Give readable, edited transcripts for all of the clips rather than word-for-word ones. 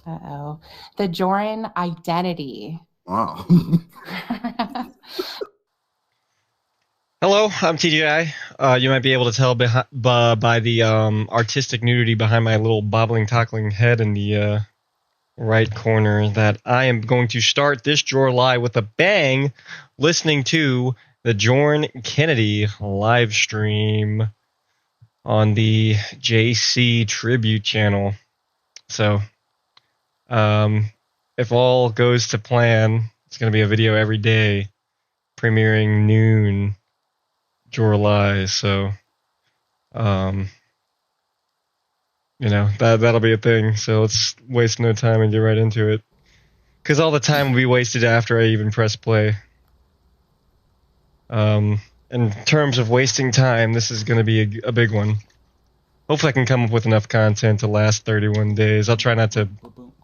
Uh-oh. The Jorrun identity. Wow. Hello, I'm TGI. You might be able to tell by the artistic nudity behind my little bobbling, tockling head in the right corner that I am going to start this Jorrly with a bang, listening to the Jorrun Kennedy live stream on the JC Tribute channel. So, if all goes to plan, it's going to be a video every day, premiering noon Jorrly. So, that'll be a thing. So let's waste no time and get right into it. Because all the time will be wasted after I even press play. In terms of wasting time, this is going to be a big one. Hopefully I can come up with enough content to last 31 days. I'll try not to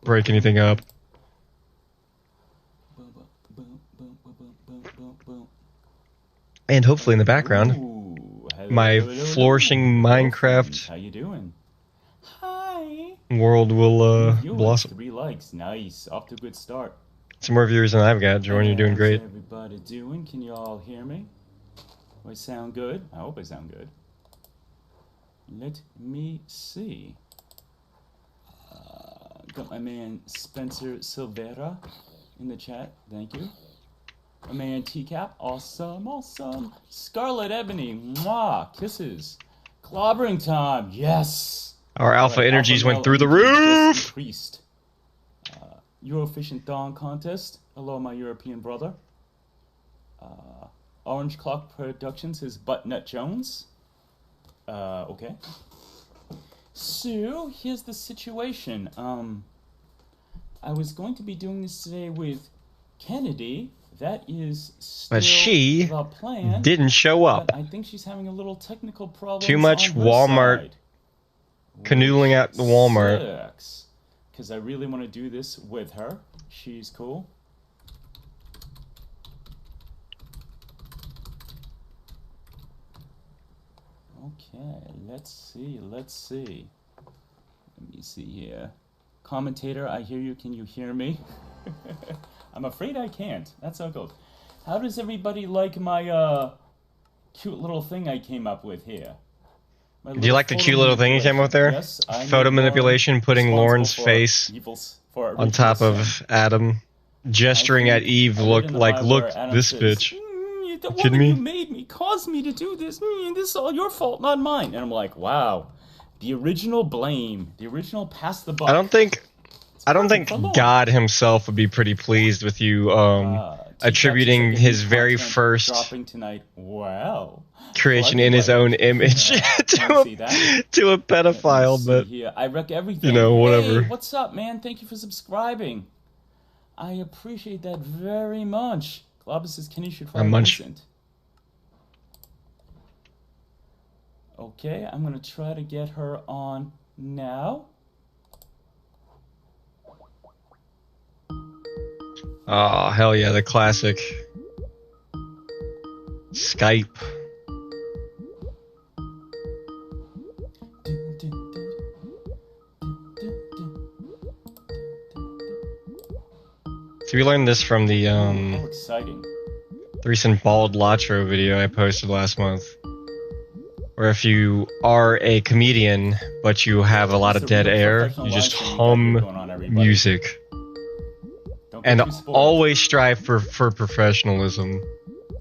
break anything up. And hopefully in the background, my flourishing Minecraft How you doing? Hi. world will blossom. 3 likes, nice. Off to a good start. Some more viewers than I've got. Jorrun, you're doing great. How's everybody doing? Can you all hear me? Do I sound good? I hope I sound good. Let me see. Got my man Spencer Silvera in the chat. Thank you. My man TCap. Awesome, awesome. Scarlet Ebony. Mwah. Kisses. Clobbering time. Yes. Our alpha energies went through the roof. Increased. Euroefficient Dawn contest. Hello, my European brother. Orange Clock Productions is Buttnut Jones. Okay. So here's the situation. I was going to be doing this today with Kennedy. That is still But she the plan. didn't show up. But I think she's having a little technical problem. Too much Walmart canoodling at the Walmart. Because I really want to do this with her. She's cool. Okay, let's see. Let me see here. Commentator, I hear you. Can you hear me? I'm afraid I can't. That's how it goes. How does everybody like my cute little thing I came up with here? Do you like the cute little thing you came up with there? Yes, photo manipulation, putting Lauren's face on top of Adam, gesturing at Eve, look this bitch. The kidding woman me? you made me caused me to do this. This is all your fault, not mine. And I'm like, wow. The original blame. The original pass the buck. I don't think God himself would be pretty pleased with you attributing his very first dropping tonight. Wow. creation in his own image to a pedophile, but I wreck everything. Whatever. Hey, what's up, man? Thank you for subscribing. I appreciate that very much. Globus says Kenny should try Vincent. Okay, I'm gonna try to get her on now. Oh, hell yeah, the classic Skype. So we learned this from the exciting. the recent Bald Latro video I posted last month. Where if you are a comedian, but you have a lot of dead air, you just hum music. And always strive for professionalism.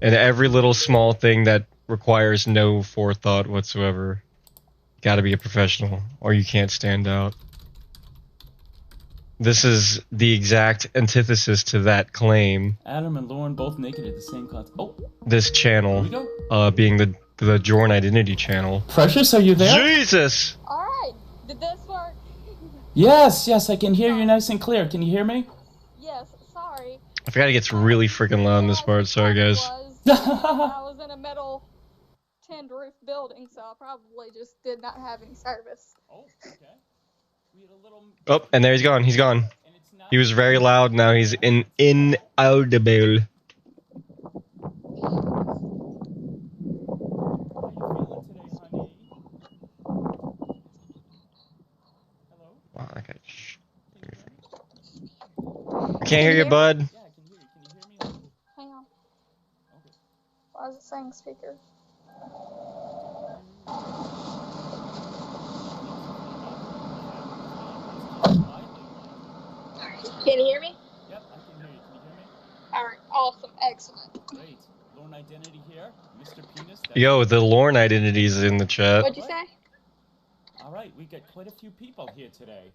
And every little small thing that requires no forethought whatsoever. Gotta be a professional, or you can't stand out. This is the exact antithesis to that claim. Adam and Lauren both naked at the same concert. Oh. This channel, being the Jorrun Identity channel. Precious, are you there? Jesus! Alright, did this work? Yes, I can hear you nice and clear. Can you hear me? Yes, sorry. I forgot it gets really freaking loud in this part, sorry guys. I was in a metal tinned roof building, so I probably just did not have any service. Oh, okay. Oh, and there he's gone. He's gone. He was very loud. Now he's inaudible. Wow, okay. Can't hear you, bud. Yeah, I can hear you. Can you hear me? Hang on. Okay. Why is it saying speaker? Can you hear me? Yep, I can hear you. Can you hear me? All right. Awesome. Excellent. Great. Lorne Identity here. Mr. Penis. That's Yo, the Lorne identity is in the chat. What'd you say? All right, we got quite a few people here today.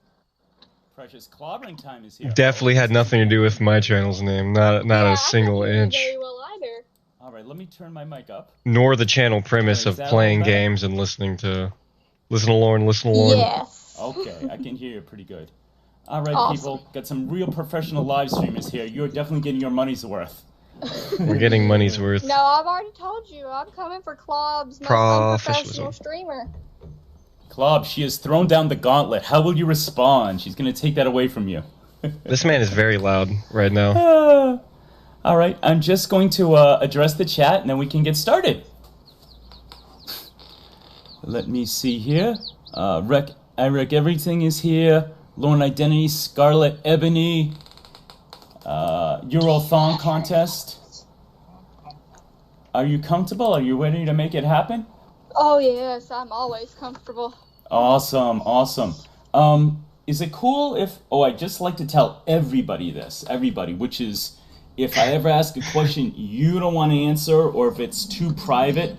Precious clobbering time is here. Definitely had nothing to do with my channel's name. Not a single I couldn't hear you inch. very well either. All right, let me turn my mic up. Nor the channel premise Oh, is of that playing all better? games and listening to Lorne, listen to Lorne. Yes. Okay, I can hear you pretty good. All right, Awesome. people, got some real professional live streamers here. You're definitely getting your money's worth. We're getting money's worth. No, I've already told you. I'm coming for Clob's most Professionalism. unprofessional streamer. Klob, she has thrown down the gauntlet. How will you respond? She's going to take that away from you. This man is very loud right now. All right, I'm just going to address the chat, and then we can get started. Let me see here. Eric, everything is here. Lorne Identity, Scarlet Ebony, Eurothon contest. Are you comfortable? Are you ready to make it happen? Oh yes, I'm always comfortable. Awesome, awesome. Is it cool if... Oh, I'd just like to tell everybody this. Everybody, which is... If I ever ask a question you don't want to answer, or if it's too private,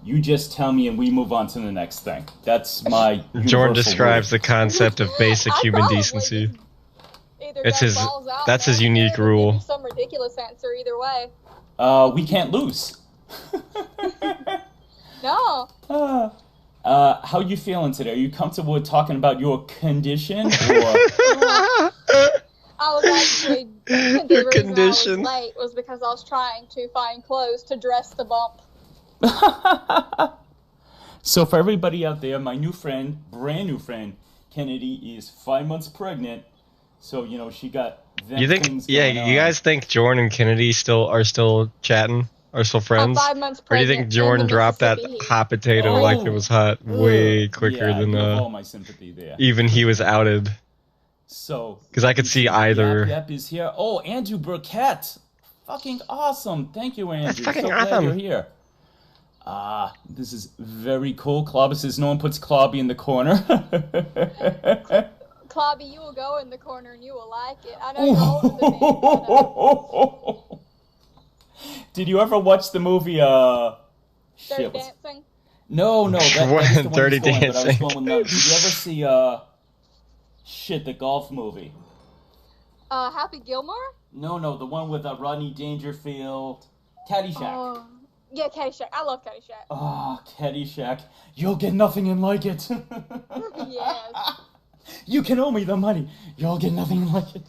you just tell me and we move on to the next thing. That's my Jordan describes the concept of basic I human probably decency. just either It's go his- balls out that's his and answer unique it or give rule. you some ridiculous answer either way. We can't lose. No. How you feeling today? Are you comfortable with talking about your condition? Or... I was actually the reason Condition. I was late was because I was trying to find clothes to dress the bump. So for everybody out there, my new friend, brand new friend, Kennedy is 5 months pregnant. So, you know, she got them You think? things Yeah, going you on. guys think Jordan and Kennedy are still chatting? Are still I'm friends? 5 months Or do you pregnant. think Jordan in the dropped that Mississippi heat. hot potato Oh. like it was hot way Ugh. quicker Yeah, than you have all my sympathy there. even he was outed? So, 'Cause I could see either- Yep is here. Oh, Andrew Burkett. Fucking awesome. Thank you, Andrew. That's fucking so glad awesome. you're here. This is very cool. Clobby says no one puts Clobby in the corner. Clobby, you will go in the corner and you will like it. I know you're older than me. But, Did you ever watch the movie, Dirty shit, what's- Dancing. No, that's the one Dirty that's going, but I was Dancing. going with no. Did you ever see, the golf movie? Happy Gilmore? No, the one with Rodney Dangerfield. Caddyshack. Oh, yeah, Caddyshack. I love Caddyshack. Oh, Caddyshack. You'll get nothing and like it. Yes. You can owe me the money. You'll get nothing and like it.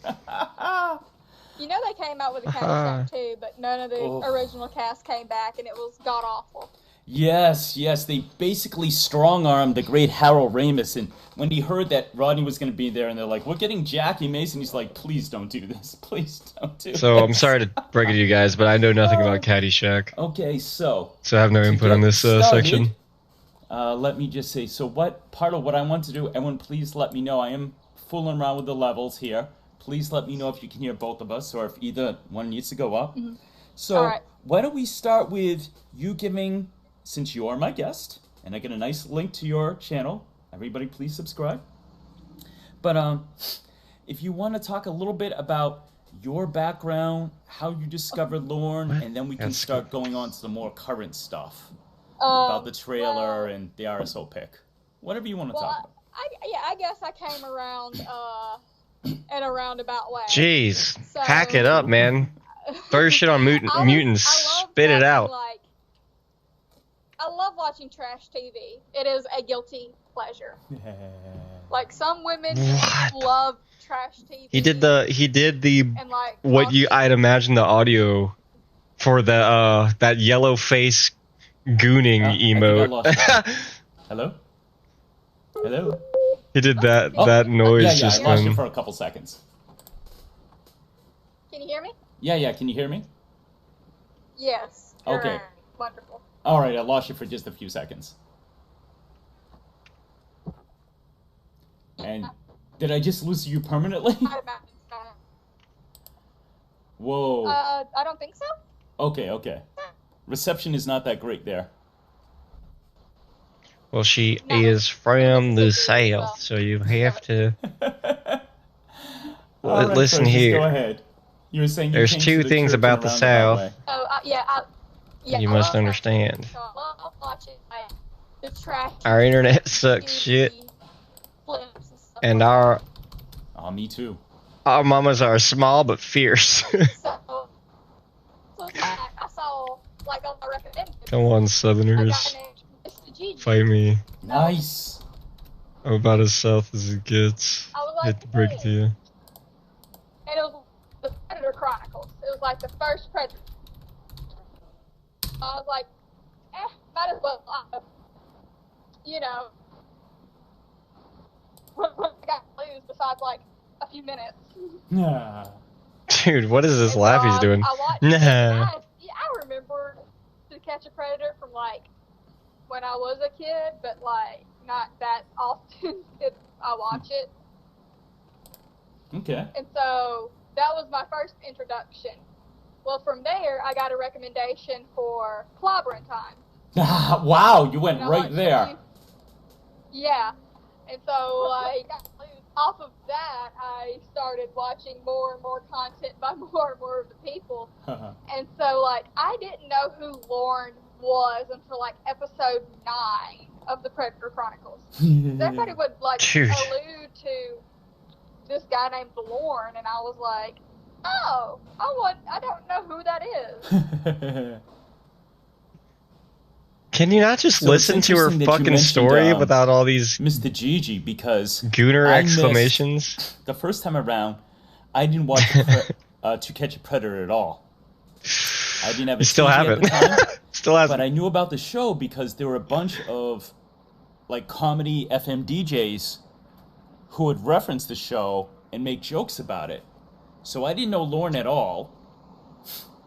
You know they came out with a Caddyshack too, but none of the original cast came back, and it was god awful. Yes, they basically strong-armed the great Harold Ramis, and when he heard that Rodney was going to be there, and they're like, we're getting Jackie Mason, he's like, please don't do this. Please don't do So this. I'm sorry to break it to you guys, but I know nothing about Caddyshack, Okay, so so I have no input on this section. Let me just say, so part of what I want to do, everyone please let me know. I am fooling around with the levels here. Please let me know if you can hear both of us, or if either one needs to go up. Mm-hmm. So All right. why don't we start with you giving, since you are my guest, and I get a nice link to your channel. Everybody please subscribe. But if you want to talk a little bit about your background, how you discovered Lorne, and then we can start going on to the more current stuff. About the trailer and the RSO pick. Whatever you want to talk about. I guess I came around in a roundabout way. Jeez, So- hack it up, man. Throw your shit on mutants, I love spit it watching, out. I love watching trash TV. It is a guilty pleasure. Like some women What? love trash TV. He did the and like I'd imagine the audio for the that yellow face gooning I think I emote. lost you. Hello? Hello? He did that noise Yeah, just I lost you then. for a couple seconds. Can you hear me? Yeah, can you hear me? Yes. Okay. You're wonderful. Alright, I lost you for just a few seconds. And did I just lose you permanently? I'd imagine so. Whoa. I don't think so. Okay. Reception is not that great there. Well, she No, is from the Mississippi is, South, so you have to All right, listen Precious, here. go ahead. You were saying you There's came two to the things church about in the a roundabout South way. So you I must love understand. So I love watching like the trash Our internet sucks shit, flips and stuff and like our Me too. mamas are small but fierce. that. So I saw like on my recommended Come on, a guy Southerners, named Mr. Gigi. fight me. Nice. I'm about as South as it gets. I was like, Hate to break it to you. and it was the Predator Chronicles. It was like the first Predator. I was like, might as well, what I got to lose besides like a few minutes. Yeah. Dude, what is this And laugh so he's doing? I watched Nah. I remember To Catch a Predator from like when I was a kid, but like not that often. I watch it. Okay. And so that was my first introduction. Well, from there, I got a recommendation for Clobbering Time. Wow, you went And I right watched there. Yeah. And so, like, off of that, I started watching more and more content by more and more of the people. And so, like, I didn't know who Lorne was until, like, episode 9 of the Predator Chronicles. Everybody would, like, Dude. allude to this guy named Lorne, and I was like, oh, I don't know who that is. Can you not just So listen it's to her interesting that you fucking mentioned, story without all these Mr. Gigi, because gooner I missed- exclamations? the first time around, I didn't watch To Catch a Predator at all. I didn't have a You still TV haven't. at the time, Still hasn't. but I knew about the show because there were a bunch of like comedy FM DJs who would reference the show and make jokes about it. So I didn't know Lorne at all.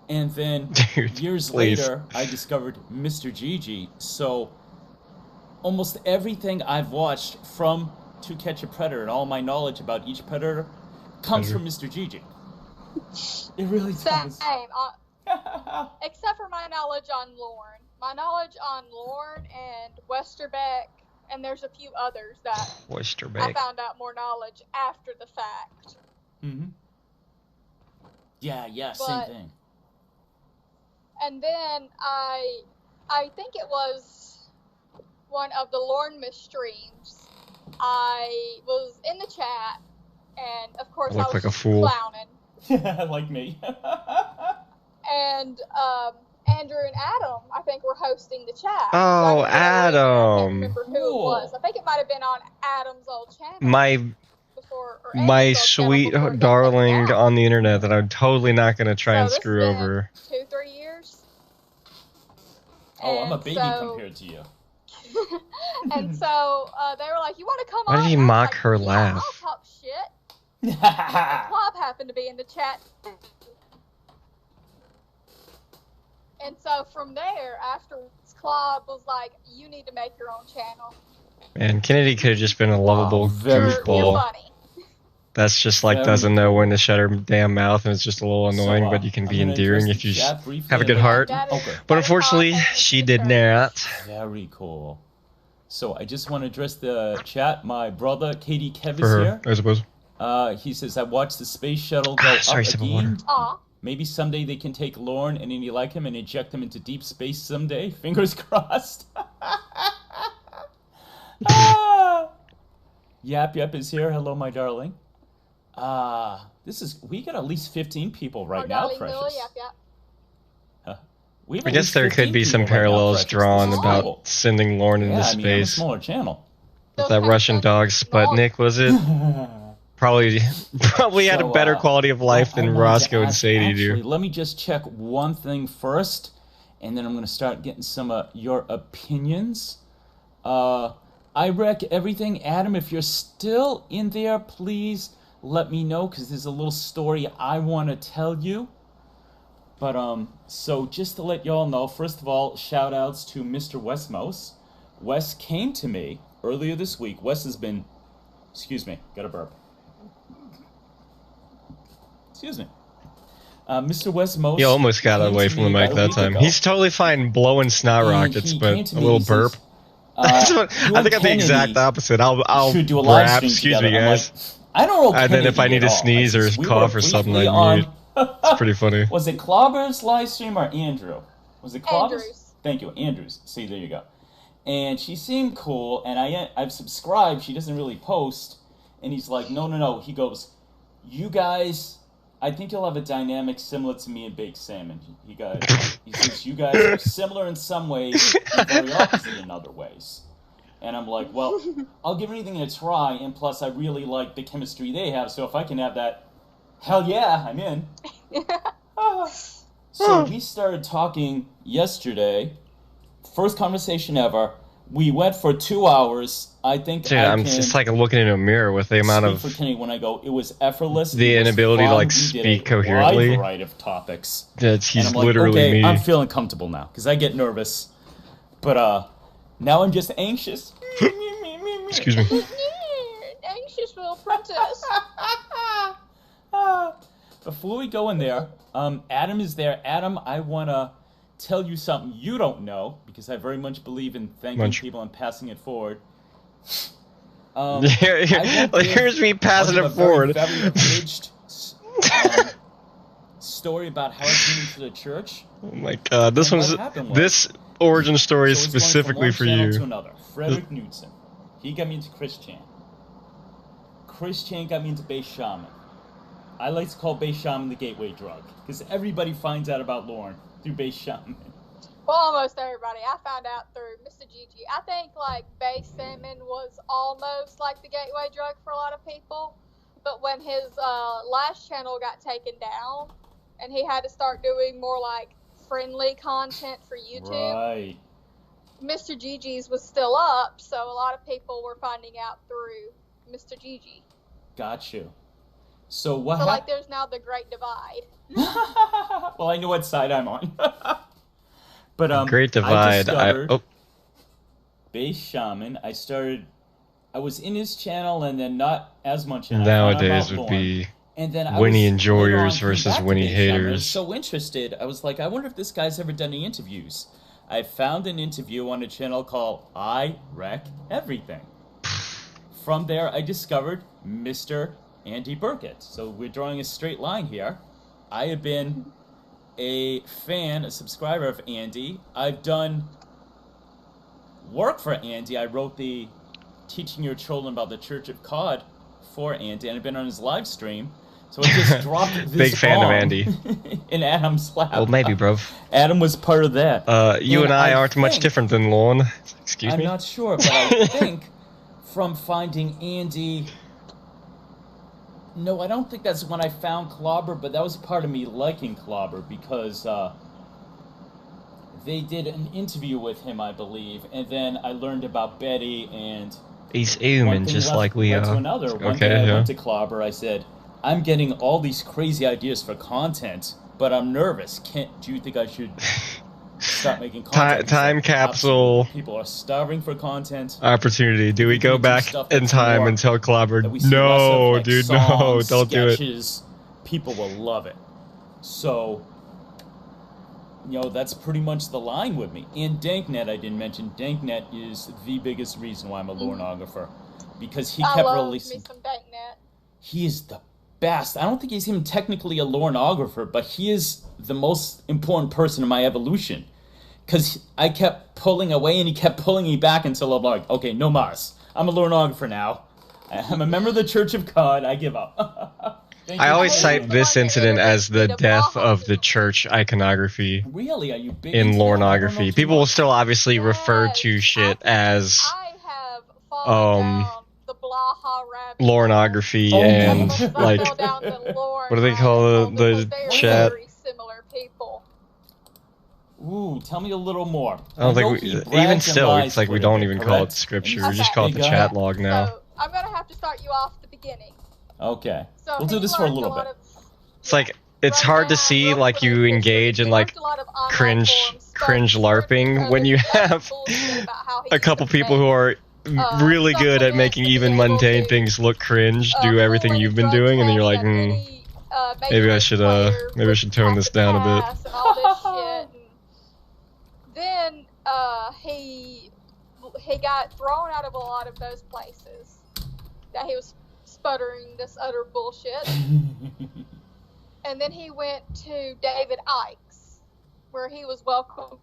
And then Dude, years please. later, I discovered Mr. Gigi. So almost everything I've watched from To Catch a Predator and all my knowledge about each predator comes from Mr. Gigi. It really does. Same. Except for my knowledge on Lorne. My knowledge on Lorne and Westerbeck, and there's a few others that I Westerbeck. found out more knowledge after the fact. Mm-hmm. Yeah, same But- thing. And then I think it was one of the Lorne streams. I was in the chat, and of course I look was like a just fool. clowning. Like me. And Andrew and Adam, I think, were hosting the chat. Oh, I can't Adam. remember who Cool. it was. I think it might have been on Adam's old channel. My before, or my Andrew's old channel sweet before it got darling taken down. on the internet that I'm totally not gonna try and So this screw has been over. 2-3 years. Oh, I'm a And baby so- compared to you. And so they were like, "You want to come Why on?" did he And I was mock like, her "Yeah, laugh? I'll talk shit." Club happened to be in the chat. And so from there, afterwards, Club was like, "You need to make your own channel. And Kennedy could have just been a lovable very You're goofball. funny." That's just like Very doesn't know when to shut her damn mouth and it's just a little annoying, but you can I'm be gonna endearing address if the you chat briefly have a good and- heart. That is- Okay. But that is unfortunately, how I came she to did terms. not. Very cool. So I just want to address the chat. My brother, Katie Kev, For is her, here. I suppose. He says, I watched the space shuttle go Sorry, up sip of again. water. Aw. Maybe someday they can take Lorne and any like him and inject him into deep space someday. Fingers crossed. Yap is here. Hello, my darling. We got at least 15 people right Our now, darling Precious. Lily, yep. We have I at guess least there could 15 be some people right now, parallels Precious. drawn This is about cool. sending Lorne into Yeah, I mean, I'm a space. smaller channel. With that Russian dog Sputnik, was it? Probably had a So, better quality of life I than wanted to Roscoe and ask- Sadie actually, do. let me just check one thing first, and then I'm going to start getting some your opinions. I wreck everything. Adam, if you're still in there, please let me know, because there's a little story I want to tell you. But, so just to let y'all know, first of all, shout outs to Mr. Westmos. Wes came to me earlier this week. Wes has been, excuse me, got a burp. Excuse me. Mr. Westmost. He almost got came away to from the me mic about a that week time. ago, He's totally fine blowing snot and rockets, he but came to a me, little he burp. says, That's what, you I and think I'm the exact Kennedy opposite. I'll should do a live rap, stream excuse together. me, I'm like, guys. I don't know And then if I Kennedy need to at all. sneeze I or says, we cough were or something, briefly I mute. It's pretty funny. Was it Clobber's live stream or Andrew? Was it Clobber's? Andrews. Thank you, Andrews. See, there you go. And she seemed cool, and I've subscribed. She doesn't really post. And he's like, no. He goes, you guys, I think you'll have a dynamic similar to me and Baked Salmon. He says, you guys are similar in some ways, and very opposite in other ways. And I'm like, well, I'll give anything a try, and plus I really like the chemistry they have, so if I can have that, hell yeah, I'm in. So we started talking yesterday, first conversation ever. We went for 2 hours. I think Dude, I it's like looking into a mirror with the amount speak of for Kenny when I go, it was effortless. the it was inability to fun. like We speak did a coherently. wide variety of topics. He's And I'm like, literally okay, me. I'm feeling comfortable now because I get nervous, but now I'm just anxious. Excuse me. Anxious little princess. Before we go in there, Adam is there. Adam, I want to tell you something you don't know, because I very much believe in thanking people and passing it forward. Here's me passing it forward. Very abridged story about how I came into the church. Oh my god, this origin story is specifically for you. To another. Frederick Knudsen. He got me into Chris Chan. Chris Chan got me into Base Shaman. I like to call Base Shaman the gateway drug, because everybody finds out about Lauren through Base Shaman. Well, almost everybody. I found out through Mr. Gigi. I think like Base Salmon was almost like the gateway drug for a lot of people, but when his last channel got taken down, and he had to start doing more like friendly content for YouTube. Right. Mr. Gigi's was still up, so a lot of people were finding out through Mr. Gigi. Got you. So what? So like, there's now the great divide. Well, I know what side I'm on. But Great divide. Base Shaman. I was in his channel, and then not as much. In Nowadays would be and then Winnie enjoyers versus Winnie haters. I was so interested. I was like, I wonder if this guy's ever done any interviews. I found an interview on a channel called I Wreck Everything. From there, I discovered Mr. Andy Burkett. So we're drawing a straight line here. I have been a fan, a subscriber of Andy. I've done work for Andy. I wrote the Teaching Your Children About the Church of God for Andy, and I've been on his live stream. So I just dropped this Big fan of Andy. In Adam's lap. Well, maybe, bro. Adam was part of that. You and I aren't much different than Lorne. Excuse me? I'm not sure, but I think from finding Andy... No, I don't think that's when I found Clobber, but that was part of me liking Clobber, because they did an interview with him, I believe, and then I learned about Betty, and... He's human, just like we are. To another. One day I went to Clobber, I said, I'm getting all these crazy ideas for content, but I'm nervous. Do you think I should start making content? Time capsule. Absolutely. People are starving for content. Opportunity. Do we go back in time and tell Clobber, no, like dude, songs, no, don't sketches. do it. People will love it. So, that's pretty much the line with me. And Danknet, I didn't mention. Danknet is the biggest reason why I'm a Lornographer. Because he kept releasing... Me some Danknet. He is the best. I don't think he's even technically a Lornographer, but he is the most important person in my evolution. Because I kept pulling away, and he kept pulling me back until I'm like, okay, no mas. I'm a Lornographer now. I'm a member of the Church of God. I give up. I always cite this incident as the death of the church iconography. Really? Are you big in into Lornography? People will still obviously refer to shit as the Blaha rabbit Lornography and like what do they call the chat? Very similar people. Ooh, tell me a little more. I don't think even still, it's like we don't even call it scripture. We just call it the chat log now. So I'm gonna have to start you off at the beginning. Okay. So we'll do this for a little bit. It's like it's hard to see like you engage in like cringe LARPing when you have a couple people who are really good at making even mundane things look cringe, do everything you've been doing, and then you're like, Maybe I should tone this down a bit. And all this shit. And then he got thrown out of a lot of those places that he was sputtering this utter bullshit. And then he went to David Icke's, where he was welcomed.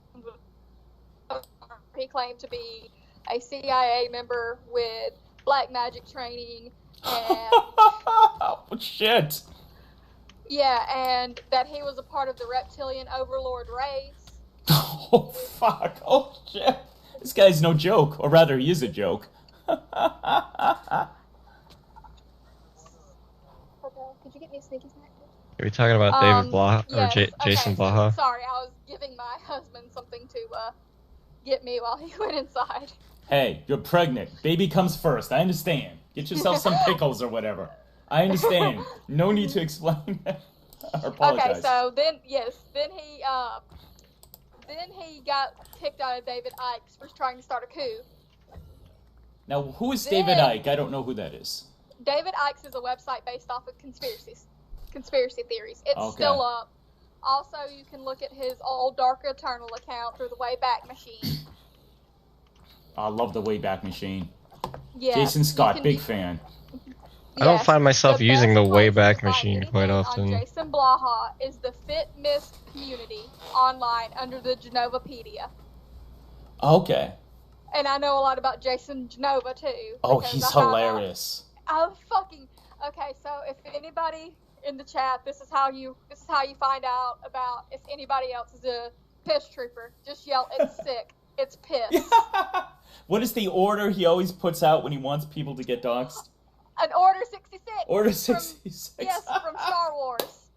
He claimed to be a CIA member with black magic training and Oh, shit. yeah, and that he was a part of the reptilian overlord race. Oh, fuck. Oh, shit. This guy's no joke. Or rather, he is a joke. Could you get me a sneaky snack? Are we talking about David Blaha or Yes, Jason okay, Blaha? Sorry, I was giving my husband something to get me while he went inside. Hey, you're pregnant. Baby comes first. I understand. Get yourself some pickles or whatever. I understand. No need to explain or apologize. Okay, so then he got kicked out of David Icke's for trying to start a coup. Now, who is David Icke? I don't know who that is. David Icke's is a website based off of conspiracy theories. It's Okay. still up. Also, you can look at his old Dark Eternal account through the Wayback Machine. I love the Wayback Machine. Yeah, Jason Scott, big fan. I don't find myself using the best place Wayback to find Machine quite anything often. On Jason Blaha is the Fit Miss community online under the Genovapedia. Okay. And I know a lot about Jason Genova too. Oh, because he's I found out- hilarious. Oh fucking okay. So if anybody in the chat, this is how you find out about if anybody else is a piss trooper. Just yell, "It's sick. It's piss." What is the order he always puts out when he wants people to get doxxed? An Order 66. Order 66. Yes, from Star Wars.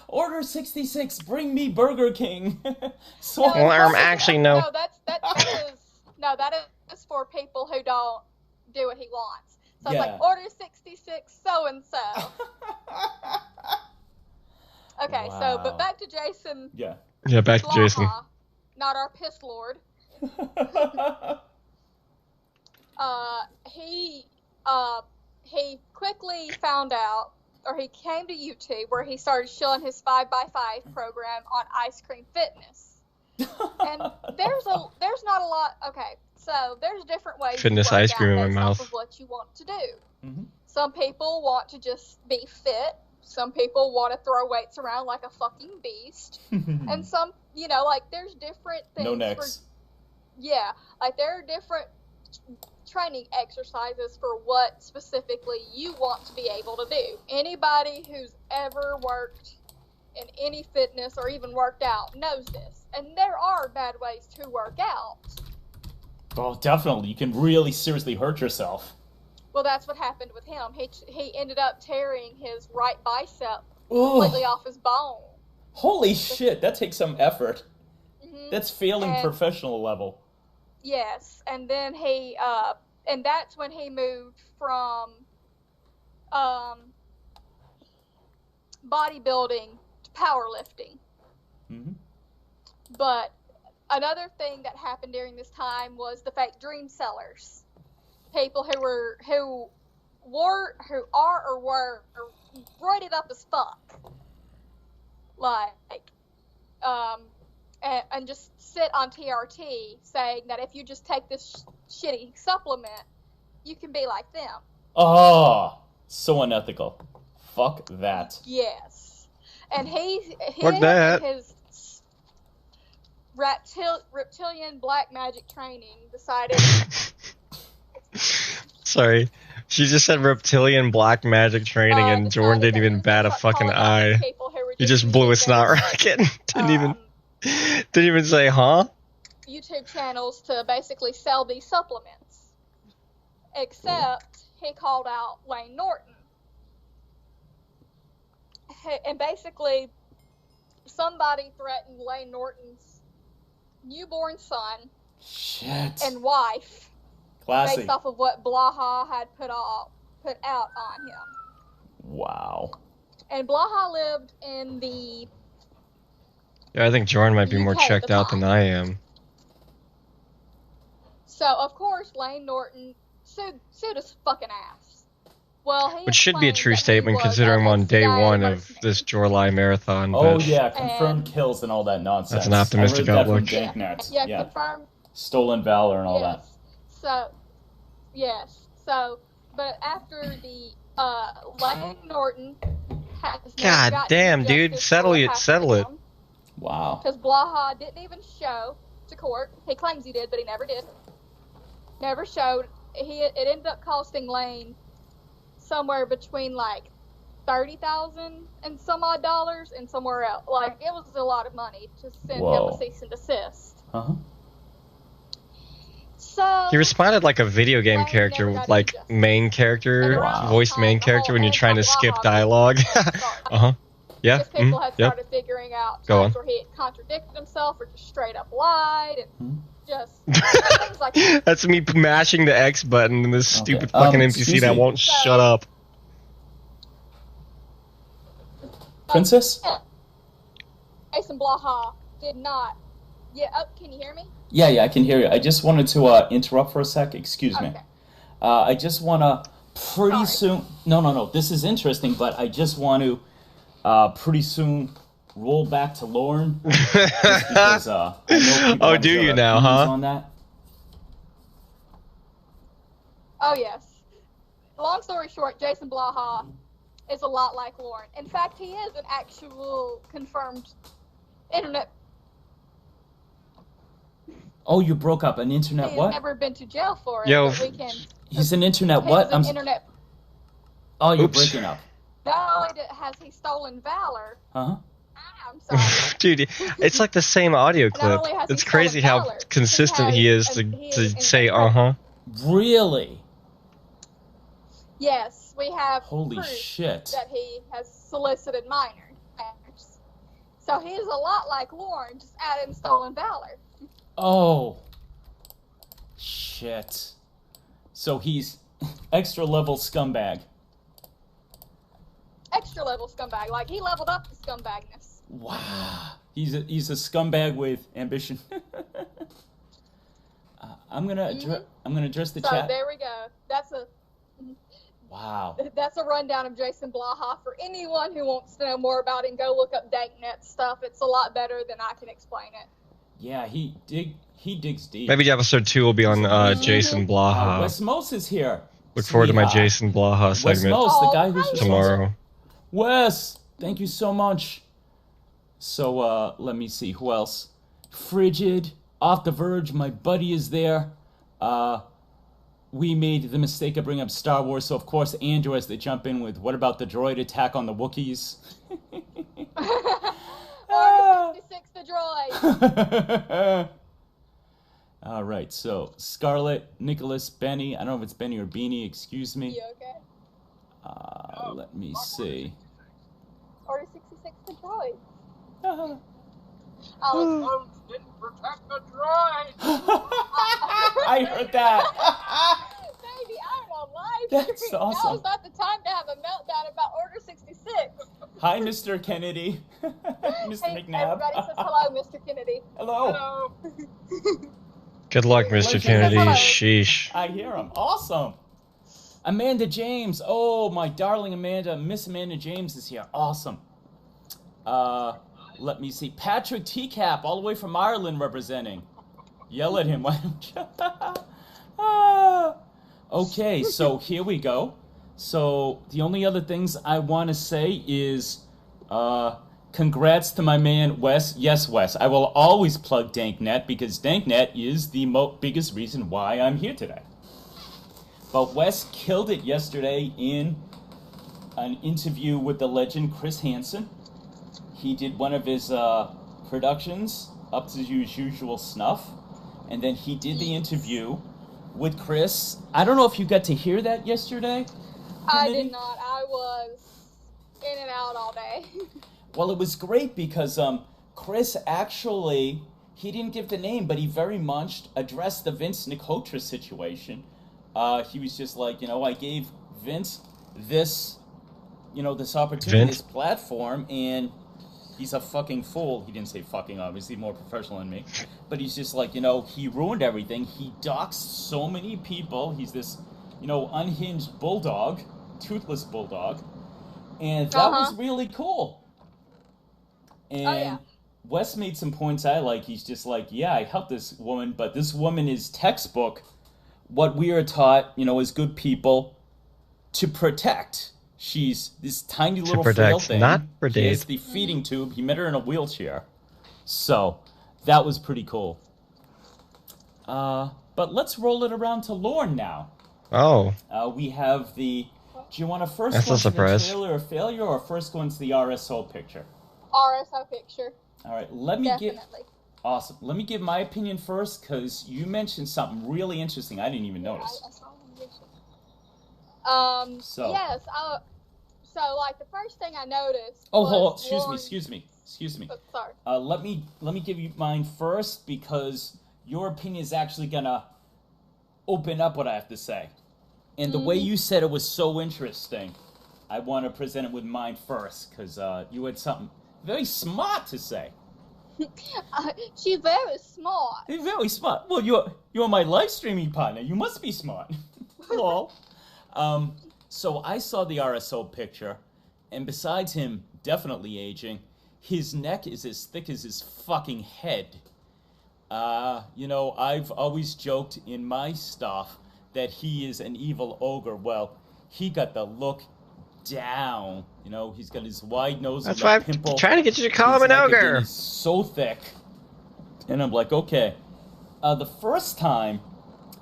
Order 66, bring me Burger King. Actually, no. That is for people who don't do what he wants. So Yeah. it's like Order 66, so and so. Okay, so but back to Jason. Yeah. Yeah, back to Jason. Blaha, not our piss lord. He quickly found out, or he came to YouTube where he started showing his 5x5 program on Ice Cream Fitness. And there's not a lot. Okay, so there's different ways Fitness to work ice cream out in my based mouth. off of what you want to do. Mm-hmm. Some people want to just be fit. Some people want to throw weights around like a fucking beast. And some, there's different things. No necks. Like there are different training exercises for what specifically you want to be able to do. Anybody who's ever worked in any fitness or even worked out knows this. And there are bad ways to work out. Oh, definitely. You can really seriously hurt yourself. Well, that's what happened with him. He ended up tearing his right bicep completely off his bone. Holy shit, that takes some effort. Mm-hmm. That's failing professional level. Yes, and then and that's when he moved from bodybuilding to powerlifting. Mm-hmm. But another thing that happened during this time was the fake dream sellers. People who are or were roided up as fuck. And just sit on TRT saying that if you just take this shitty supplement, you can be like them. Oh, so unethical. Fuck that. Yes. And his reptilian black magic training decided... Sorry. She just said reptilian black magic training and Jorrun didn't even bat a fucking eye. He just blew a snot rocket. Didn't even say, huh? YouTube channels to basically sell these supplements. Except he called out Lane Norton. And basically, somebody threatened Lane Norton's newborn son and wife. Classy. Based off of what Blaha had put out on him. Wow. And Blaha lived in the... Yeah, I think Jorrun might be more UK at checked the out than time. I am. So, of course, Lane Norton sued his fucking ass. Well, he Which should be a claimed true that he statement was considering I'm on day CIA 1 of mercenary. this Jorrly marathon. Oh But yeah, confirmed And- kills and all that nonsense. That's an optimistic I read that outlook. from Danknet. Yeah, confirmed. Stolen valor and all that. Yes. So, yes. So, but after the Lane Norton has God damn, dude, settle it. Wow. Because Blaha didn't even show to court. He claims he did, but he never did. Never showed. It ended up costing Lane somewhere between like $30,000 and some odd dollars, and somewhere else. Like, it was a lot of money to send him a cease and desist. Uh-huh. So he responded like a video game Lane character, never got like injustice. main character, Wow. voiced main character when you're trying to skip dialogue. Uh-huh. Yeah. Because people had Yep. started figuring out Go times on. where he had contradicted himself or just straight up lied and just things like that. That's me mashing the X button and this Okay. stupid fucking NPC Excuse that me. won't shut up. Princess? Jason Blaha did not. Yeah, can you hear me? Yeah, I can hear you. I just wanted to interrupt for a sec. Excuse me. Okay. I just want to pretty Sorry. soon... No. This is interesting, but I just want to pretty soon roll back to Lauren. Just because, I know people Oh, want do to you hear now, opinions huh? on that. Oh, yes. Long story short, Jason Blaha is a lot like Lauren. In fact, he is an actual confirmed internet. Oh, you broke up. An internet He's what? never been to jail for it. Yo, but we can. He's an internet He's what? an internet. Oh, you're Oops. breaking up. Not only has he stolen valor, Uh-huh. I'm sorry. Dude, it's like the same audio Not clip. only has he It's crazy stolen how valor, consistent he is he to is say incredible. Really? Yes, we have Holy proof shit. that he has solicited minors. So he is a lot like Lauren, just add in stolen valor. Oh. Shit. So he's extra level scumbag. Extra level scumbag. Like, he leveled up the scumbagness. Wow. He's a scumbag with ambition. I'm gonna address the So chat. there we go. Wow. That's a rundown of Jason Blaha. For anyone who wants to know more about him, go look up Danknet stuff. It's a lot better than I can explain it. Yeah, he digs deep. Maybe episode 2 will be on Jason Blaha. Wes Mos is here. Look forward to my Sweetheart. Jason Blaha Wes segment Mos, the guy who's Oh, tomorrow. Wes, thank you so much. So, let me see, who else? Frigid, Off the Verge, my buddy is there. We made the mistake of bringing up Star Wars, so of course Andrew has to jump in with, what about the droid attack on the Wookiees? Order 66, the droid. All right, so Scarlett, Nicholas, Benny. I don't know if it's Benny or Beanie. Excuse me. You okay? Let me see. Order 66, the droid. Ah. Alex, Didn't protect the droid. I heard that. baby, I'm on live That's stream. awesome. Now's not the time to have a meltdown about Order 66. Hi, Mr. Kennedy. Mr. Hey, McNabb. everybody says hello, Mr. Kennedy. Hello. Hello. Good luck, Mr. Kennedy. Hello. Sheesh. I hear him. Awesome. Amanda James. Oh, my darling Amanda. Miss Amanda James is here. Awesome. Let me see. Patrick Teacap, all the way from Ireland, representing. Yell at him, why don't you? Ah. Okay, so here we go. So the only other things I want to say is, congrats to my man Wes. Yes, Wes. I will always plug Danknet because Danknet is the biggest reason why I'm here today. But Wes killed it yesterday in an interview with the legend Chris Hansen. He did one of his productions up to his usual snuff, and then he did the interview with Chris. I don't know if you got to hear that yesterday. I Kennedy? did not. I was in and out all day. Well, it was great because Chris actually, he didn't give the name, but he very much addressed the Vince Nicotra situation. He was just like, I gave Vince this, this opportunity, Vince? this platform, and he's a fucking fool. He didn't say fucking, obviously, more professional than me. But he's just like, he ruined everything. He doxed so many people. He's this, unhinged bulldog toothless bulldog, and that was really cool. And Wes made some points I like. He's just like, yeah, I helped this woman, but this woman is textbook what we are taught, as good people, to protect. She's this tiny little frail thing. Not predate. He has the feeding tube. He met her in a wheelchair. So, that was pretty cool. But let's roll it around to Lorne now. Oh. We have the... Do you want to first That's go a to the surprise. trailer or failure, or first go into the RSO picture? RSO picture. All right, let me Awesome. Let me give my opinion first, because you mentioned something really interesting I didn't even notice. I saw him mention. Yes. So, like, the first thing I noticed. Excuse me. Oh, sorry. Let me give you mine first, because your opinion is actually gonna open up what I have to say. And the way you said it was so interesting, I want to present it with mine first, because you had something very smart to say. She's very smart. You're very smart. Well, you're my live streaming partner. You must be smart. Lol. So I saw the RSO picture, and besides him definitely aging, his neck is as thick as his fucking head. I've always joked in my stuff that he is an evil ogre. Well, he got the look down. He's got his wide nose. That's why I'm trying to get you to call him an ogre. He's so thick. And I'm like, okay. The first time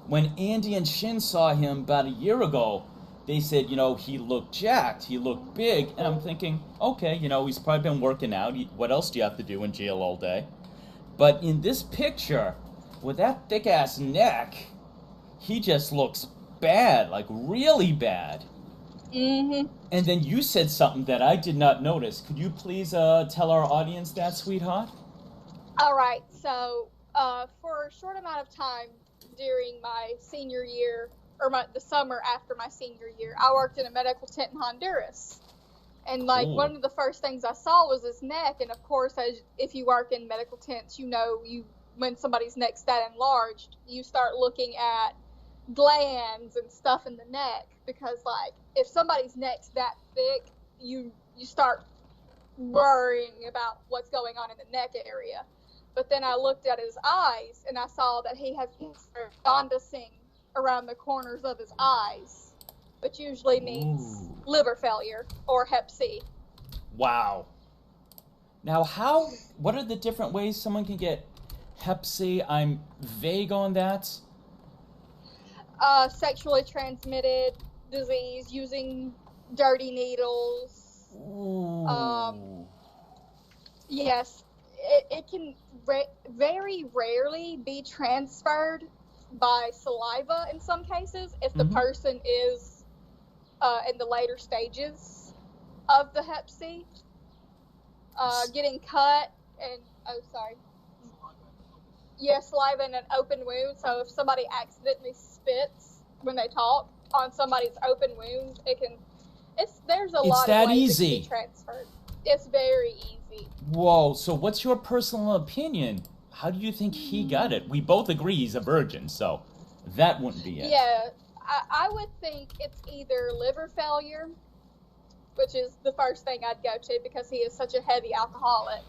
when Andy and Shin saw him about a year ago, they said, he looked jacked, he looked big. And I'm thinking, okay, he's probably been working out. What else do you have to do in jail all day? But in this picture, with that thick-ass neck, he just looks bad, like really bad. Mm-hmm. And then you said something that I did not notice. Could you please tell our audience that, sweetheart? All right. So, for a short amount of time during my senior year, or the summer after my senior year, I worked in a medical tent in Honduras. And, one of the first things I saw was his neck. And, of course, if you work in medical tents, when somebody's neck's that enlarged, you start looking at glands and stuff in the neck. Because, if somebody's neck's that thick, you start worrying about what's going on in the neck area. But then I looked at his eyes, and I saw that he has jaundicing around the corners of his eyes, which usually means liver failure or Hep C. Wow. Now, what are the different ways someone can get Hep C? I'm vague on that. Sexually transmitted disease using dirty needles. Yes, it can very rarely be transferred by saliva in some cases if the person is in the later stages of the Hep C. Getting cut and saliva in an open wound. So if somebody accidentally spits when they talk on somebody's open wound, there's a lot of ways it can be transferred. It's very easy. Whoa, so what's your personal opinion? How do you think he got it? We both agree he's a virgin, so that wouldn't be it. Yeah, I would think it's either liver failure, which is the first thing I'd go to because he is such a heavy alcoholic.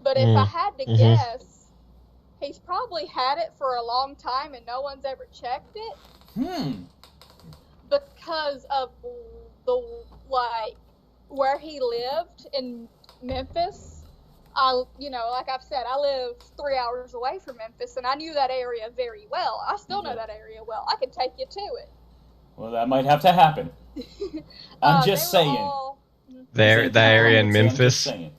But if I had to guess, he's probably had it for a long time and no one's ever checked it. Because of where he lived in Memphis. Like I've said, I live 3 hours away from Memphis, and I knew that area very well. I still know that area well. I can take you to it. Well, that might have to happen. I'm just saying. The area in Memphis. A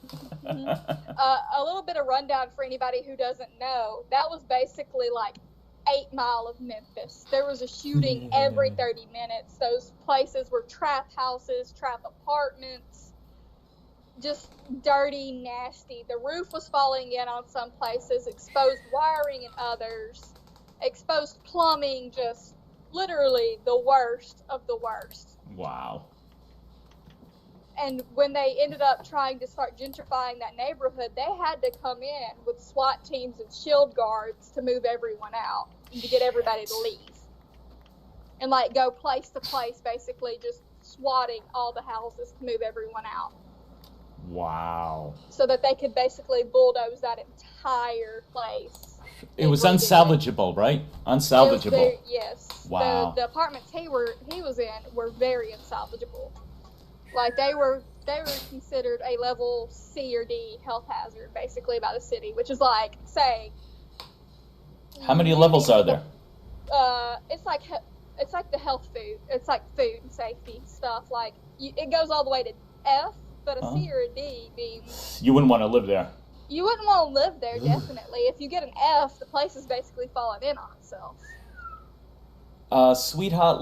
little bit of rundown for anybody who doesn't know. That was basically 8 Mile of Memphis. There was a shooting every 30 minutes. Those places were trap houses, trap apartments. Just dirty, nasty. The roof was falling in on some places, exposed wiring in others, exposed plumbing, just literally the worst of the worst. Wow. And when they ended up trying to start gentrifying that neighborhood, they had to come in with SWAT teams and shield guards to move everyone out and to get everybody to leave. And go place to place, basically just swatting all the houses to move everyone out. Wow. So that they could basically bulldoze that entire place. It was unsalvageable, right? Unsalvageable. Yes. Wow. The apartments he was in were very unsalvageable. Like they were considered a level C or D health hazard, basically, by the city, which is like, say. How many levels are there? It's like the health food. It's like food and safety stuff. Like it goes all the way to F, but a C or a D means you wouldn't want to live there. You wouldn't want to live there, definitely. If you get an F, the place is basically falling in on itself. Sweetheart,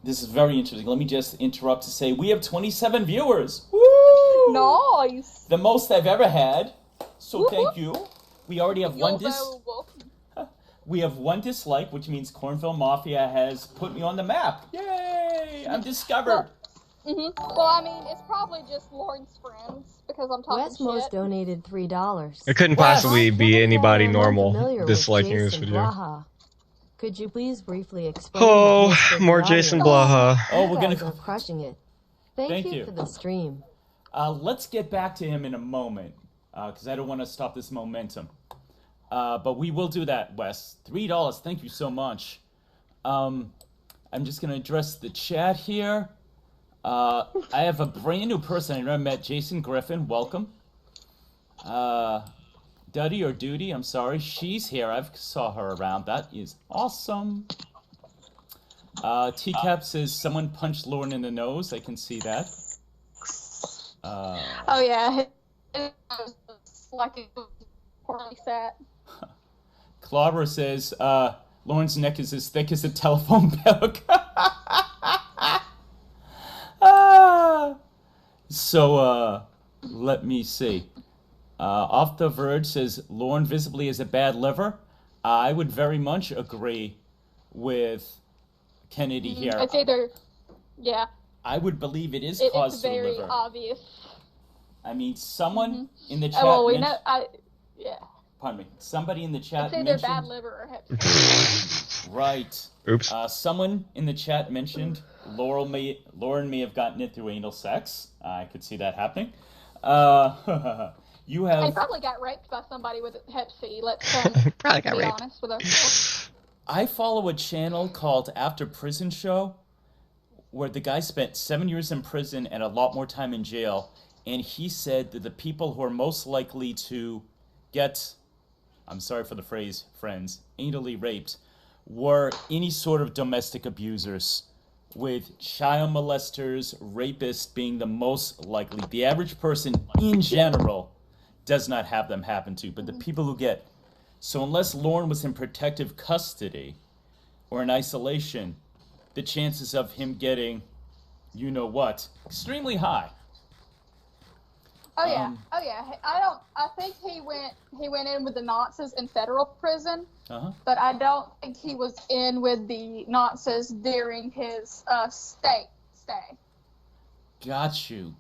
this is very interesting. Let me just interrupt to say we have 27 viewers. Woo! Nice. The most I've ever had. So thank you. We already have We have one dislike, which means Cornville Mafia has put me on the map. Yay! I'm discovered. Well, I mean, it's probably just Lauren's friends, because I'm talking Westmost shit. donated $3. It couldn't possibly be anybody normal Familiar disliking with this Jason video. Blaha. Could you please briefly explain? Oh, more Jason Blaha. Oh, we're You gonna guys are crushing it. Thank you for the stream. Let's get back to him in a moment, because I don't want to stop this momentum. But we will do that, Wes. $3. Thank you so much. I'm just gonna address the chat here. I have a brand new person I never met, Jason Griffin. Welcome. Duddy or Duty, I'm sorry. She's here. I saw her around. That is awesome. Teacap says someone punched Lauren in the nose. I can see that. Oh, yeah. It was like it was poorly set. Clobber says Lauren's neck is as thick as a telephone book. So, let me see. Off the Verge says Lauren visibly has a bad liver. I would very much agree with Kennedy here. It's either, yeah. I would believe it is It's caused to the very liver. obvious. I mean, someone in the chat. Well, we know. Yeah. Pardon me. Somebody in the chat It's either mentioned. bad liver or hep C. Right. Oops. Someone in the chat mentioned Lauren may have gotten it through anal sex. I could see that happening. You have. He probably got raped by somebody with hep C. Let's Probably got be raped. honest with ourselves. I follow a channel called After Prison Show, where the guy spent 7 years in prison and a lot more time in jail, and he said that the people who are most likely to get, I'm sorry for the phrase, friends, anally raped, were any sort of domestic abusers, with child molesters, rapists being the most likely. The average person in general does not have them happen to, but the people who get. So unless Lauren was in protective custody or in isolation, the chances of him getting, you know what, extremely high. Oh yeah, I think he went in with the Nazis in federal prison, but I don't think he was in with the Nazis during his state stay. Got you.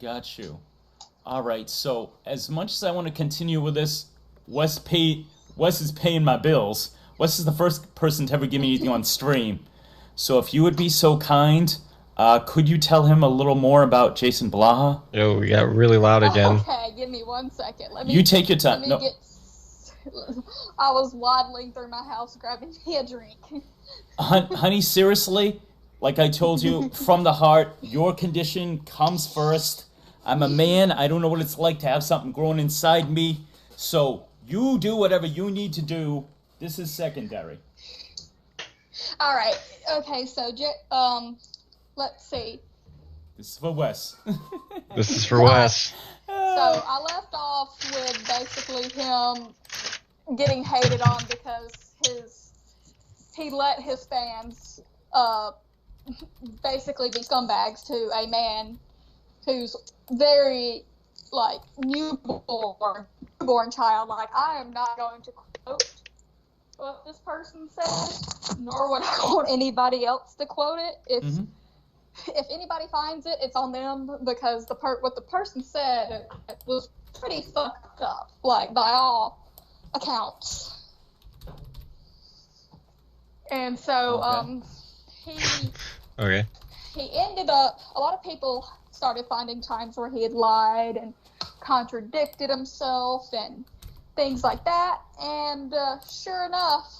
All right, so as much as I want to continue with this, Wes is paying my bills. Wes is the first person to ever give me anything on stream. So if you would be so kind, could you tell him a little more about Jason Blaha? Yo, we got really loud again. Okay, give me 1 second. You take your time. I was waddling through my house grabbing me a drink. Honey, seriously, like I told you, from the heart, your condition comes first. I'm a man. I don't know what it's like to have something growing inside me. So you do whatever you need to do. This is secondary. All right. Okay. So, let's see. This is for Wes. This is for Wes. So I left off with basically him getting hated on because he let his fans basically be scumbags to a man who's very like newborn child. Like, I am not going to quote what this person said, nor would I want anybody else to quote it. If anybody finds it, it's on them, because what the person said was pretty fucked up, like, by all accounts. And so, Okay. he ended up, a lot of people started finding times where he had lied and contradicted himself and things like that. And sure enough,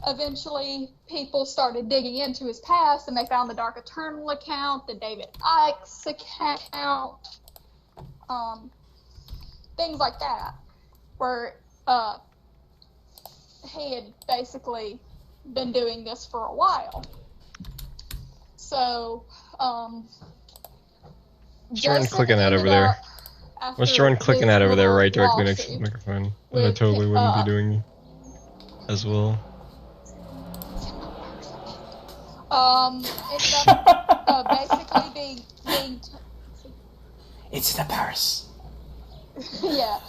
eventually people started digging into his past, and they found the Dark Eternal account, the David Icke's account, things like that, where he had basically been doing this for a while. So, What's Jorrun clicking at over there? What's Jorrun clicking at over there right directly next to the microphone? That I totally wouldn't be doing as well. Ended up basically being It's the purse. yeah,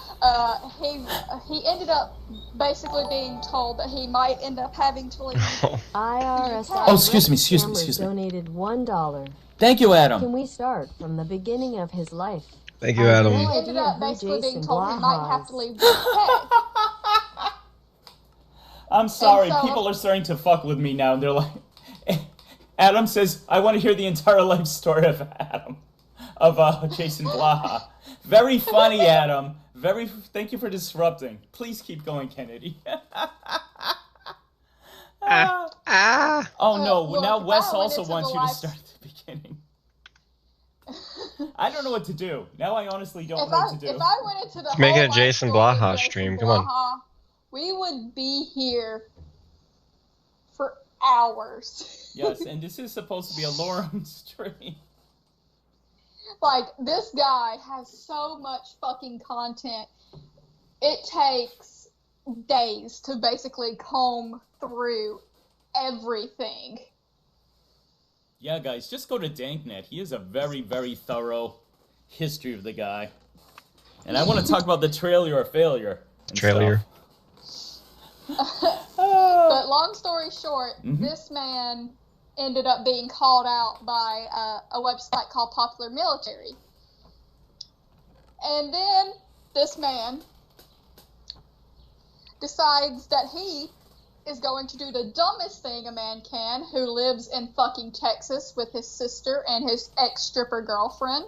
he ended up basically being told that he might end up having to leave. IRS. Oh, excuse me. Donated $1. Thank you, Adam. Can we start from the beginning of his life? Thank you, Adam. He ended up basically being told he might have to leave the UK. I'm sorry. So, People are starting to fuck with me now. They're like, Adam says, I want to hear the entire life story of Adam, of Jason Blaha. Very funny, Adam. Thank you for disrupting. Please keep going, Kennedy. Oh no! Look, now if Wes I went also into wants the you to life- start at the beginning. I don't know what to do. Now I honestly don't If know I what to do. if I went into the Make whole it a life Jason story of Blaha Jason stream, come on. Blaha, we would be here for hours. Yes, and this is supposed to be a Lorem stream. Like, this guy has so much fucking content. It takes days to basically comb through everything. Yeah, guys, just go to Danknet. He has a very, very thorough history of the guy. And I want to talk about the trailer or failure. Trailer. But long story short, this man ended up being called out by a website called Popular Military. And then this man decides that he is going to do the dumbest thing a man can, who lives in fucking Texas with his sister and his ex-stripper girlfriend.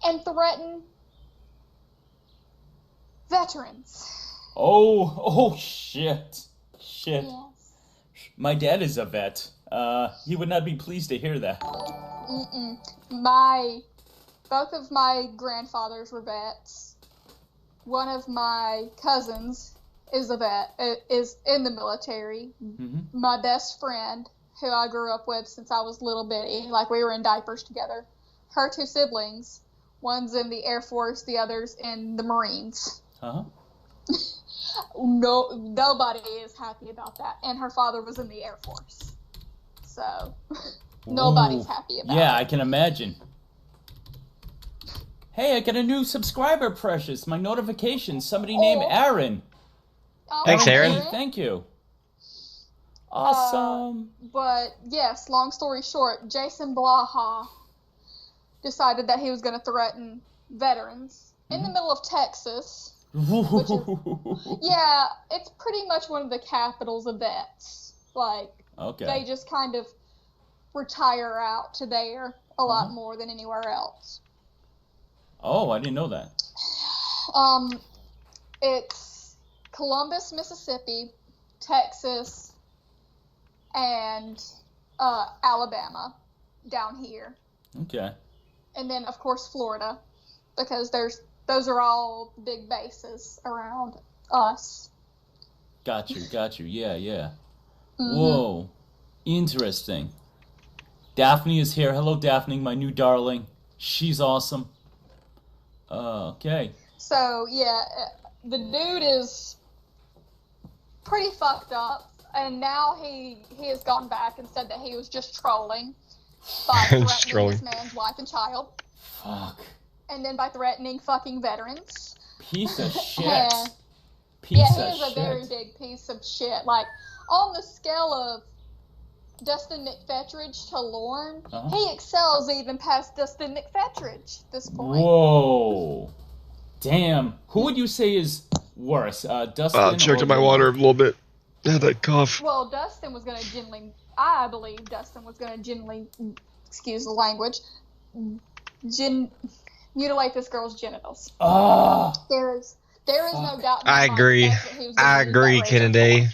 And threaten veterans. Oh, shit. Shit. Yes. My dad is a vet. He would not be pleased to hear that. Both of my grandfathers were vets. One of my cousins is a vet, is in the military. My best friend, who I grew up with since I was little bitty, like we were in diapers together, her two siblings, one's in the Air Force, the other's in the Marines. Nobody is happy about that. And her father was in the Air Force. So, nobody's happy about it. Yeah, I can imagine. Hey, I got a new subscriber, Precious. My notifications. Somebody named Aaron. Thanks, Aaron. Hey, thank you. Awesome. But, yes, long story short, Jason Blaha decided that he was going to threaten veterans in the middle of Texas. Which is, yeah, it's pretty much one of the capitals of vets. Like, they just kind of retire out to there a lot more than anywhere else. Oh, I didn't know that. It's Columbus, Mississippi, Texas, and Alabama down here. Okay. And then, of course, Florida, because those are all big bases around us. Got you. Yeah. Whoa. Interesting. Daphne is here. Hello, Daphne, my new darling. She's awesome. Okay. So, yeah, the dude is pretty fucked up, and now he has gone back and said that he was just trolling by threatening this man's wife and child. Fuck. And then by threatening fucking veterans. Piece of shit. He is a very big piece of shit. Like, on the scale of Dustin McFetridge to Lorne, he excels even past Dustin McFetridge at this point. Whoa. Damn. Who would you say is worse? Dustin Choked or in my Lauren? water a little bit. I had that cough. Well, Dustin was going to genuinely, I believe Dustin was going to genuinely, excuse the language, mutilate this girl's genitals. Ah, There is no doubt in my I mind agree. that's what he was gonna I use that agree, razor Kennedy. for.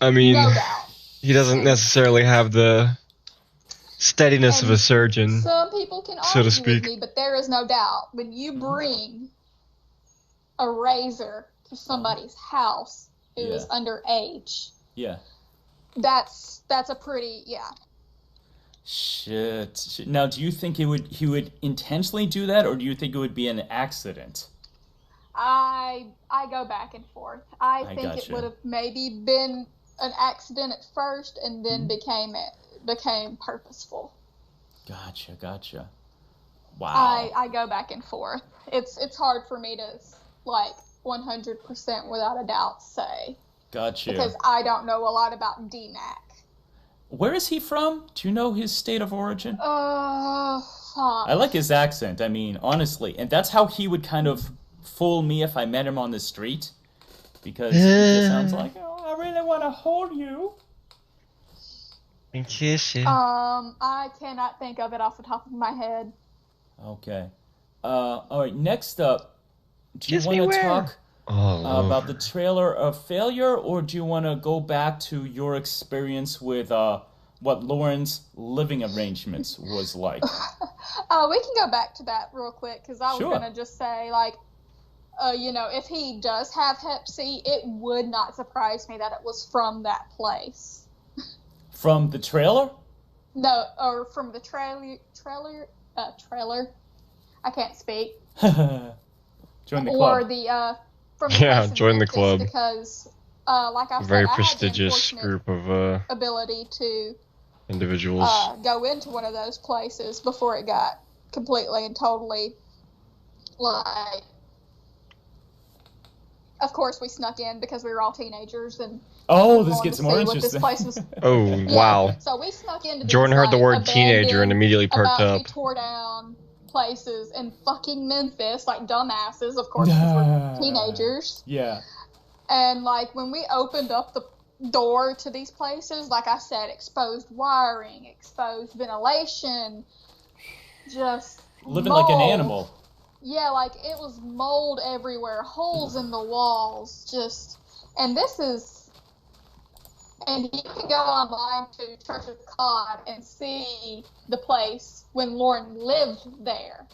I mean, No doubt. he doesn't necessarily have the steadiness of And a surgeon. Some people can so to argue speak. with me, but there is no doubt when you bring a razor to somebody's house who is underage, yeah. that's a pretty Shit. Now, do you think he would intentionally do that, or do you think it would be an accident? I go back and forth. I think it gotcha. would have maybe been an accident at first, and then became purposeful. Gotcha. Wow. I go back and forth. It's hard for me to 100% without a doubt say, Gotcha. because I don't know a lot about DMAC. Where is he from? Do you know his state of origin? Fuck. I like his accent, I mean, honestly. And that's how he would kind of fool me if I met him on the street. Because he just sounds like, oh, I really want to hold you. And kiss you. I cannot think of it off the top of my head. Okay. All right, next up, do you Kiss me want to where? talk Oh, about the trailer of Failure, or do you want to go back to your experience with what Lauren's living arrangements was like? We can go back to that real quick, because I was Sure. going to just say, if he does have Hep C, it would not surprise me that it was from that place. From the trailer? No, or from the trailer. I can't speak. Join the Or club. the from the Yeah, place in join the Memphis, club. because like I said, very I had the prestigious unfortunate group of ability to individuals. go into one of those places before it got completely and totally of course we snuck in because we were all teenagers and Oh, this wanted gets to more see what this interesting. place was. Oh, Yeah, wow. so we snuck into these, Jordan heard the word abandoned, teenager and immediately perked about to up. be tore down places in fucking Memphis, like dumbasses, of course, because we're teenagers. Yeah. And when we opened up the door to these places, like I said, exposed wiring, exposed ventilation, just Living like an mold. animal. Yeah, it was mold everywhere, holes in the walls, and you can go online to Church of God and see the place when Lauren lived there,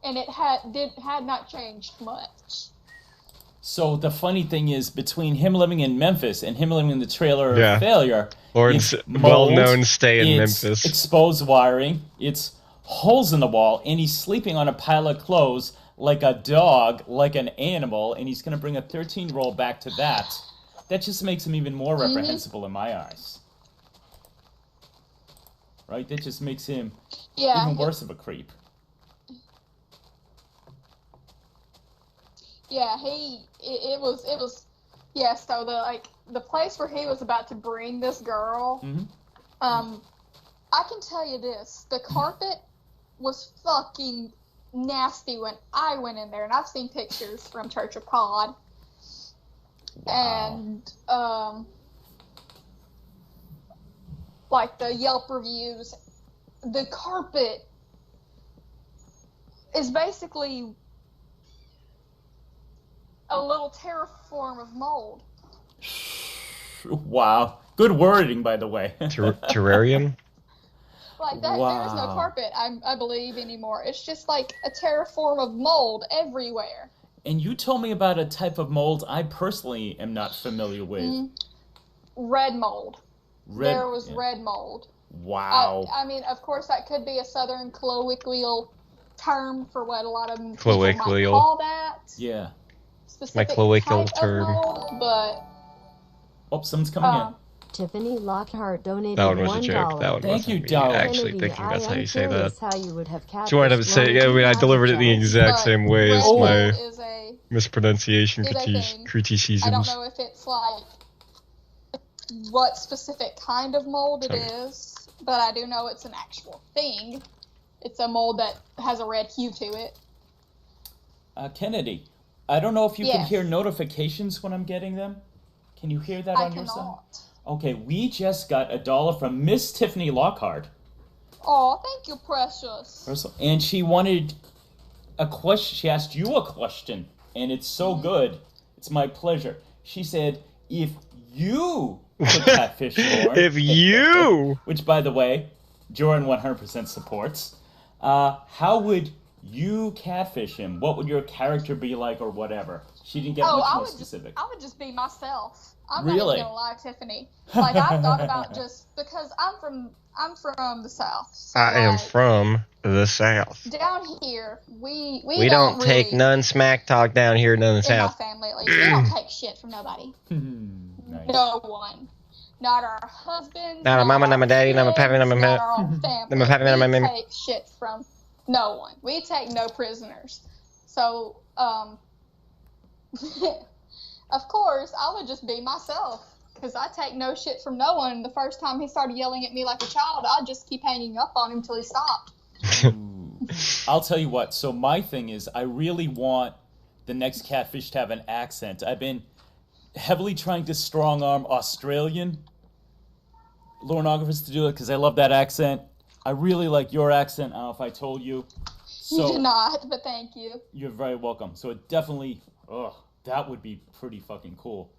and it had not changed much. So the funny thing is, between him living in Memphis and him living in the trailer of Yeah. Failure, Lauren's it's mold, well-known stay in it's Memphis. exposed wiring, it's holes in the wall, and he's sleeping on a pile of clothes like a dog, like an animal, and he's going to bring a 13-year-old back to that. That just makes him even more reprehensible in my eyes. Right? That just makes him even worse of a creep. Yeah, it was so the place where he was about to bring this girl, I can tell you this, the carpet was fucking nasty when I went in there, and I've seen pictures from Church of God. Wow. And the Yelp reviews, the carpet is basically a little terraform of mold. Wow. Good wording, by the way. Terrarium? Like that, there is no Wow. carpet, I believe, anymore. It's just like a terraform of mold everywhere. And you told me about a type of mold I personally am not familiar with. Red mold. There was red mold. Wow. I mean, of course, that could be a southern colloquial term for what a lot of people might Colloquial. call that. Yeah. Specific colloquial type of term. mold, but Oh, someone's coming in. Tiffany Lockhart donated That one was a $1. joke. That one Thank wasn't you, me Dog. actually Kennedy, thinking that's how you say that. curious how you would have She wanted to say, yeah, I mean, I delivered it the exact same way as red my mold is a mispronunciation is a thing. I criticisms. don't know if it's what specific kind of mold it is, but I do know it's an actual thing. It's a mold that has a red hue to it. Kennedy, I don't know if you can Yes. hear notifications when I'm getting them. Can you hear that I on your side? cannot. Okay, we just got $1 from Miss Tiffany Lockhart. Oh, thank you, precious. And she wanted a question. She asked you a question, and it's so good. It's my pleasure. She said, if you could catfish Lauren, If you, which by the way, Jorrun 100% supports, how would you catfish him? What would your character be like, or whatever? She didn't get much more specific. I would just be myself. I'm Really? not even gonna lie, Tiffany. Like I've thought about just because I'm from the South. So I am like, from the South. down here. We We don't take really, none smack talk down here in the in my South. family at least. We don't take shit from nobody. Nice. No one. Not our husbands. Not a mama, not my daddy, not my pappy, not my not ma- our own family. not my pappy, not my mammy. We take shit from no one. We take no prisoners. So, of course, I would just be myself because I take no shit from no one. The first time he started yelling at me like a child, I'd just keep hanging up on him till he stopped. I'll tell you what. So my thing is, I really want the next catfish to have an accent. I've been heavily trying to strong arm Australian Lornographers to do it because I love that accent. I really like your accent. I don't know if I told you. So You do not, but thank you. You're very welcome. So it definitely, that would be pretty fucking cool.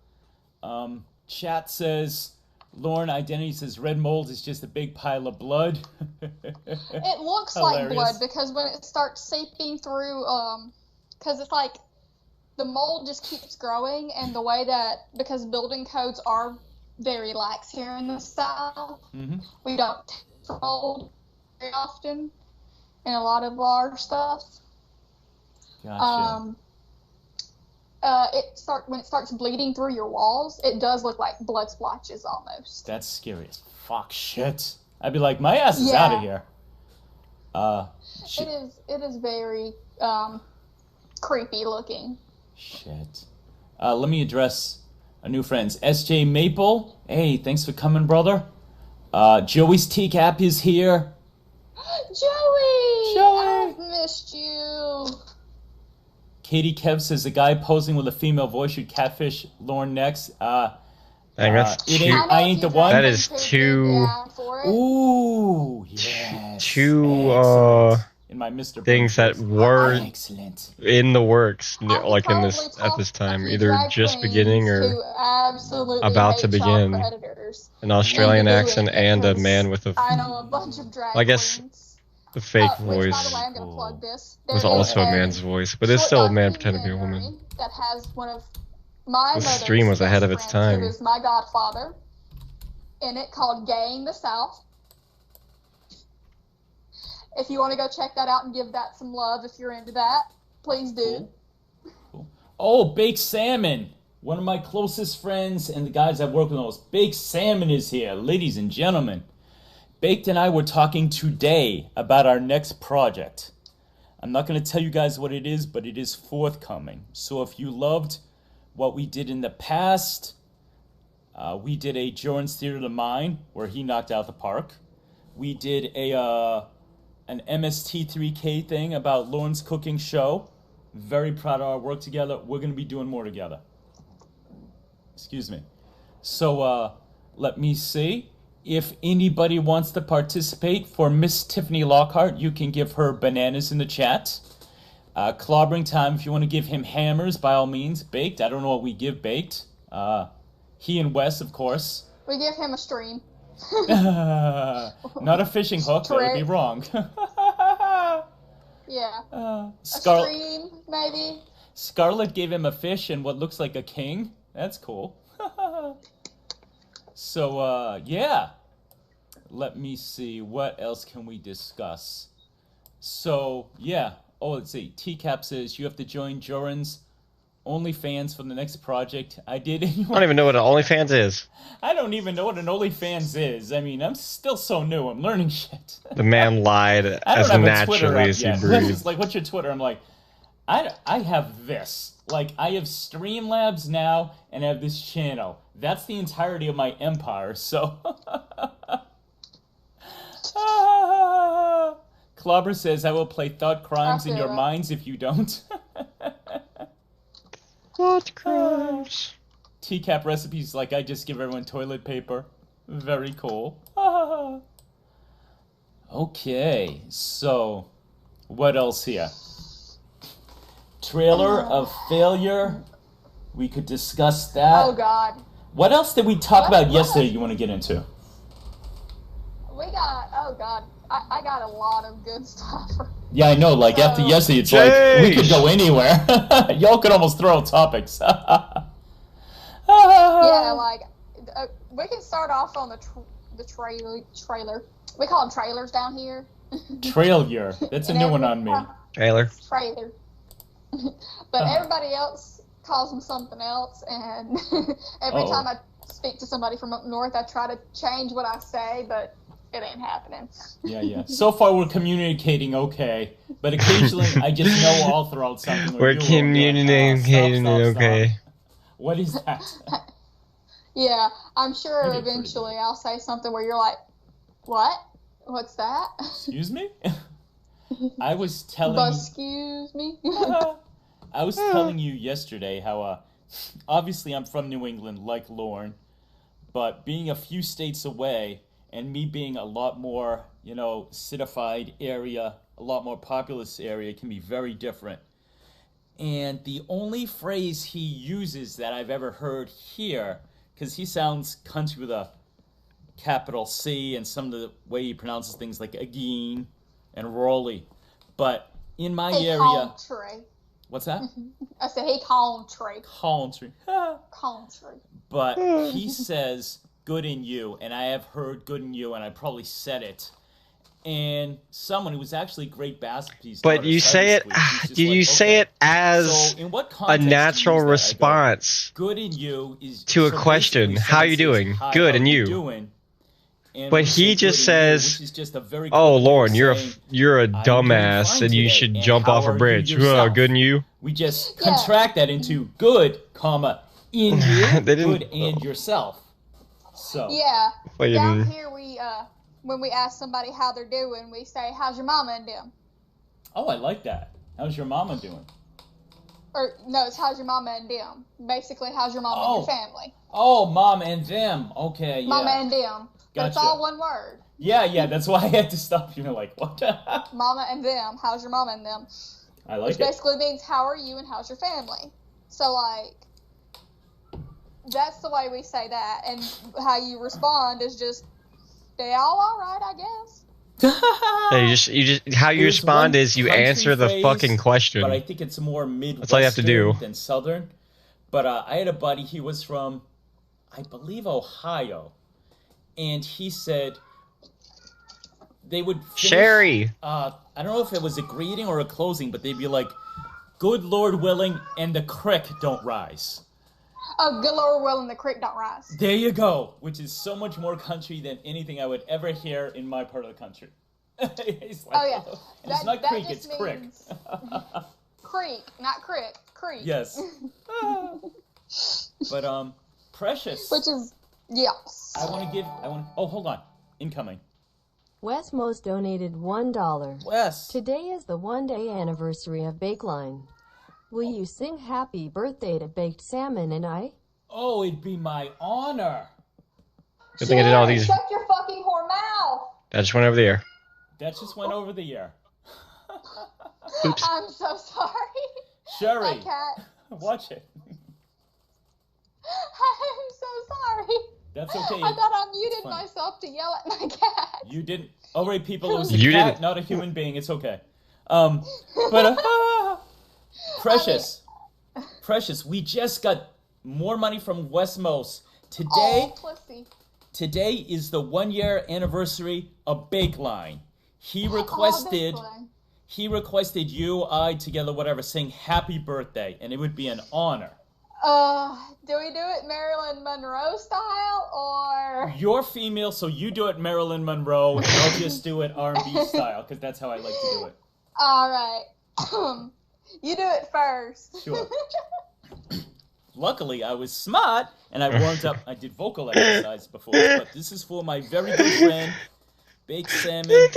Chat says, Lauren Identity says red mold is just a big pile of blood. It looks like blood because when it starts seeping through, because it's like the mold just keeps growing, and the way that, because building codes are very lax here in the South, we don't take mold very often in a lot of our stuff. Gotcha. When it starts bleeding through your walls, it does look like blood splotches almost. That's scary as fuck shit. I'd be like, my ass is out of here. It is very creepy looking. Shit. Let me address our new friends. SJ Maple. Hey, thanks for coming, brother. Joey's Teacap is here. Joey! I've missed you. Katie Kev says the guy posing with a female voice should catfish Lauren next. Dang, that's too. I ain't the one. That is too. Ooh, yes. Two in my Mr. things that were excellent in the works, like in this at this time, either just beginning or about to begin. An Australian accent and a man with a. I know a bunch of drag I guess the fake voice by the way, I'm gonna plug this. was also a man's voice, but it's still a man pretending to be a woman. That has one of my This stream was ahead of its time. Who is my godfather in it, called Gaying the South. If you want to go check that out and give that some love, if you're into that, please do. Cool. Oh, Baked Salmon. One of my closest friends and the guys I've worked with most. Baked Salmon is here, ladies and gentlemen. Baked and I were talking today about our next project. I'm not going to tell you guys what it is, but it is forthcoming. So if you loved what we did in the past, we did a Jorrun's Theater of the Mind where he knocked out the park. We did an MST3K thing about Lauren's cooking show. Very proud of our work together. We're going to be doing more together. Excuse me. So let me see. If anybody wants to participate for Miss Tiffany Lockhart, you can give her bananas in the chat. Clobbering Time, if you want to give him hammers, by all means. Baked, I don't know what we give Baked. He and Wes, of course. We give him a stream. Not a fishing hook, that would be wrong. Yeah. A stream, maybe. Scarlett gave him a fish and what looks like a king. That's cool. So, yeah. Let me see. What else can we discuss? So, yeah. Oh, let's see. TCAP says you have to join Jorrun's OnlyFans for the next project. I did. I don't even know what an OnlyFans is. I don't even know what an OnlyFans is. I mean, I'm still so new. I'm learning shit. The man lied as naturally as he breathed. It's like, what's your Twitter? I'm like, I have this. Like, I have Streamlabs now, and I have this channel. That's the entirety of my empire, so... Clobber says, I will play Thought Crimes in your minds if you don't. What crumbs? TCAP recipes like I just give everyone toilet paper. Very cool. Okay, so what else here? Trailer of failure. We could discuss that. Oh God. What else did we talk about yesterday you want to get into? We got, oh God, I got a lot of good stuff. Yeah, I know, like after yesterday, it's like, we could go anywhere. Y'all could almost throw out topics. Yeah, like, we can start off on the trailer. We call them trailers down here. Trailer. That's a new one on me. Trailer. Trailer. But everybody else calls them something else, and every time I speak to somebody from up north, I try to change what I say, but it ain't happening. Yeah. So far, we're communicating okay, but occasionally I just know I'll throw out something. We're communicating okay. Stop. What is that? Yeah, I'm sure That'd be pretty eventually I'll say something where you're like, what? What's that? Excuse me? I was telling Excuse me? I was telling you yesterday how, obviously I'm from New England, like Lauren, but being a few states away, and me being a lot more, citified area, a lot more populous area, can be very different. And the only phrase he uses that I've ever heard here, because he sounds country with a capital C, and some of the way he pronounces things like again and Jorrly, but in my area... Country. What's that? I said, hey, country. Country. Country. But he says good in you, and I have heard good in you, and I probably said it. And someone who was actually great basketball. But you say it, say it as a natural response good in you is to a question. How you doing? Good, and you. But he just says, "Oh, Lauren, you're a dumbass, and you should jump off a bridge." Good and you. We just contract that into good, comma in you, good and yourself. So yeah, down here we when we ask somebody how they're doing, we say, "How's your mama and them?" Oh, I like that. How's your mama doing? Or no, it's how's your mama and them. Basically, how's your mama and your family? Oh, mom and them. Okay, yeah. Mama and them. Gotcha. That's all one word. Yeah, that's why I had to stop you. Like, what? Mama and them. How's your mama and them? I like Which basically means, how are you and how's your family? So, like, that's the way we say that. And how you respond is just, they all right, I guess. you just how you respond is you answer the fucking question. But I think it's more Midwestern That's all you have to do. Than Southern. But I had a buddy, he was from, I believe, Ohio. And he said they would finish, Sherry. I don't know if it was a greeting or a closing, but they'd be like, "Good Lord willing, and the creek don't rise." Oh, good Lord willing, the creek don't rise. There you go, which is so much more country than anything I would ever hear in my part of the country. It's like, oh yeah, it's not creek, it's crick. Creek, not crick. Creek. Yes. But Precious. Which is yes. Oh, hold on, incoming. Wes Mose donated $1. Wes. Today is the one-day anniversary of Bakeline. Will you sing happy birthday to Baked Salmon and I? Oh, it'd be my honor. Good thing I did all these. Shut your fucking whore mouth. That just went over the air. That just went over the air. Oops. I'm so sorry. Sherry. My cat. Watch it. I'm so sorry. That's okay. I thought I muted myself to yell at my cat. You didn't. All right, people. It was a cat, not a human being. It's okay. But Precious, Precious, we just got more money from Westmos today. Today is the 1-year anniversary of Bakeline. He requested you, I, together, whatever, saying happy birthday, and it would be an honor. Do we do it Marilyn Monroe style, or? You're female, so you do it Marilyn Monroe, and I'll just do it R&B style, because that's how I like to do it. All right. You do it first. Sure. Luckily, I was smart, and I warmed up. I did vocal exercise before, but this is for my very good friend, Baked Salmon.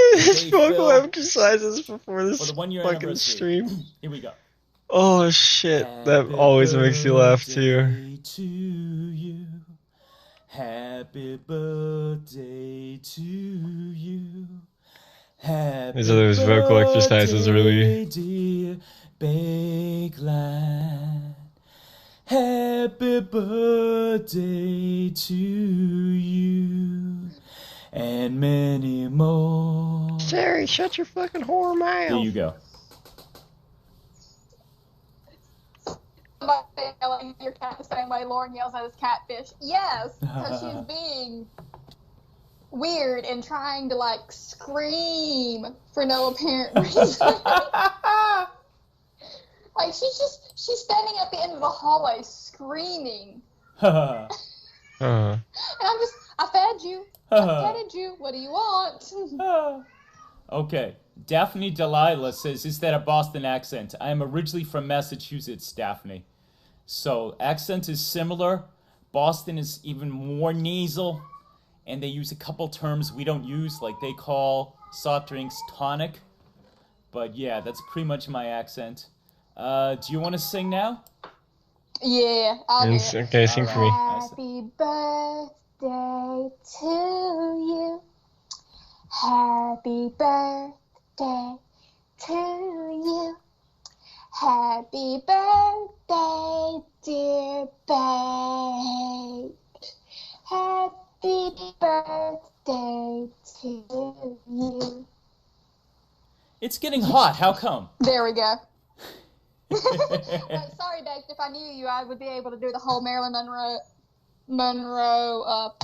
Vocal exercises before this for the 1-year fucking anniversary. stream. Here we go. Oh shit, that always makes you laugh too. Happy birthday to you. Happy birthday to you. Happy These are those vocal exercises, really. dear Bakeline. Happy birthday to you. And many more. Sherry, shut your fucking whore mouth. There you go. Yelling at your cat the same way Lauren yells at his catfish. Yes, because she's being weird and trying to like scream for no apparent reason. Like she's standing at the end of the hallway screaming. And I fed you. I petted you. What do you want? Okay. Daphne Delilah says, is that a Boston accent? I am originally from Massachusetts, Daphne. So, accent is similar. Boston is even more nasal. And they use a couple terms we don't use, like they call soft drinks tonic. But yeah, that's pretty much my accent. Do you want to sing now? Yeah, I'll do it. Okay, sing for me. Happy birthday to you. Happy birthday to you. Happy birthday, dear babe. Happy birthday to you. It's getting hot. How come? There we go. Sorry, Dave. If I knew you, I would be able to do the whole Marilyn Monroe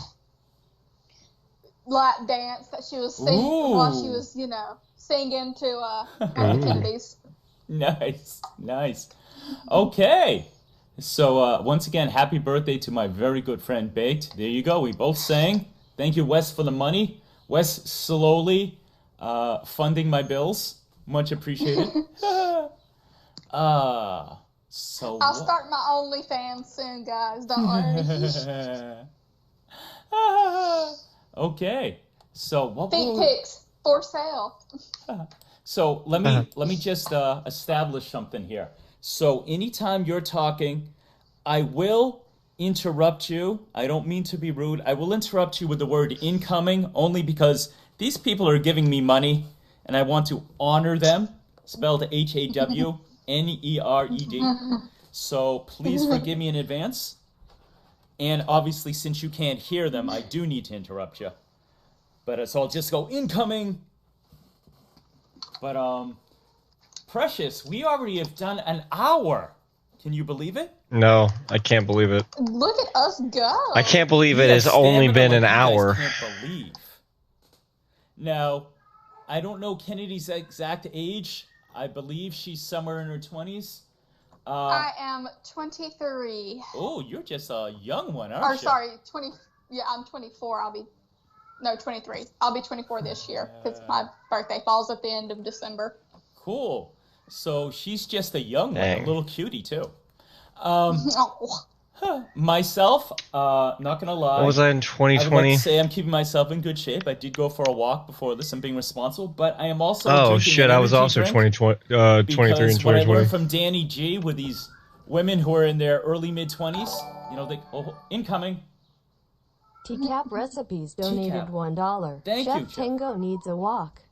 lap dance that she was singing while she was, singing to the Kennedys. Nice. Okay. So, once again, happy birthday to my very good friend Baked. There you go. We both sang. Thank you, Wes, for the money. Wes slowly funding my bills. Much appreciated. I'll start my OnlyFans soon, guys. Don't worry. Okay. So what? Feet pics for sale. So let me just establish something here. So anytime you're talking, I will interrupt you. I don't mean to be rude. I will interrupt you with the word incoming only because these people are giving me money and I want to honor them. Spelled HAWNERED. So please forgive me in advance. And obviously, since you can't hear them, I do need to interrupt you. But so I'll just go incoming. But Precious, we already have done an hour. Can you believe it? No, I can't believe it. Look at us go. I can't believe it has only been an hour. I can't believe. Now, I don't know Kennedy's exact age. I believe she's somewhere in her 20s. I am 23. Oh, you're just a young one, aren't you? Or sorry, 20. Yeah, I'm 24. 23. I'll be 24 this year because my birthday falls at the end of December. Cool. So she's just a young one, a little cutie too. Myself, not gonna lie. What was I in 2020? I would like to say I'm keeping myself in good shape. I did go for a walk before this. I'm being responsible, but I am also. Oh shit! I was also 23 in 2020. What I learned from Danny G with these women who are in their early mid-20s, incoming. TCAP Recipes donated $1. Thank you, Chef Tango needs a walk.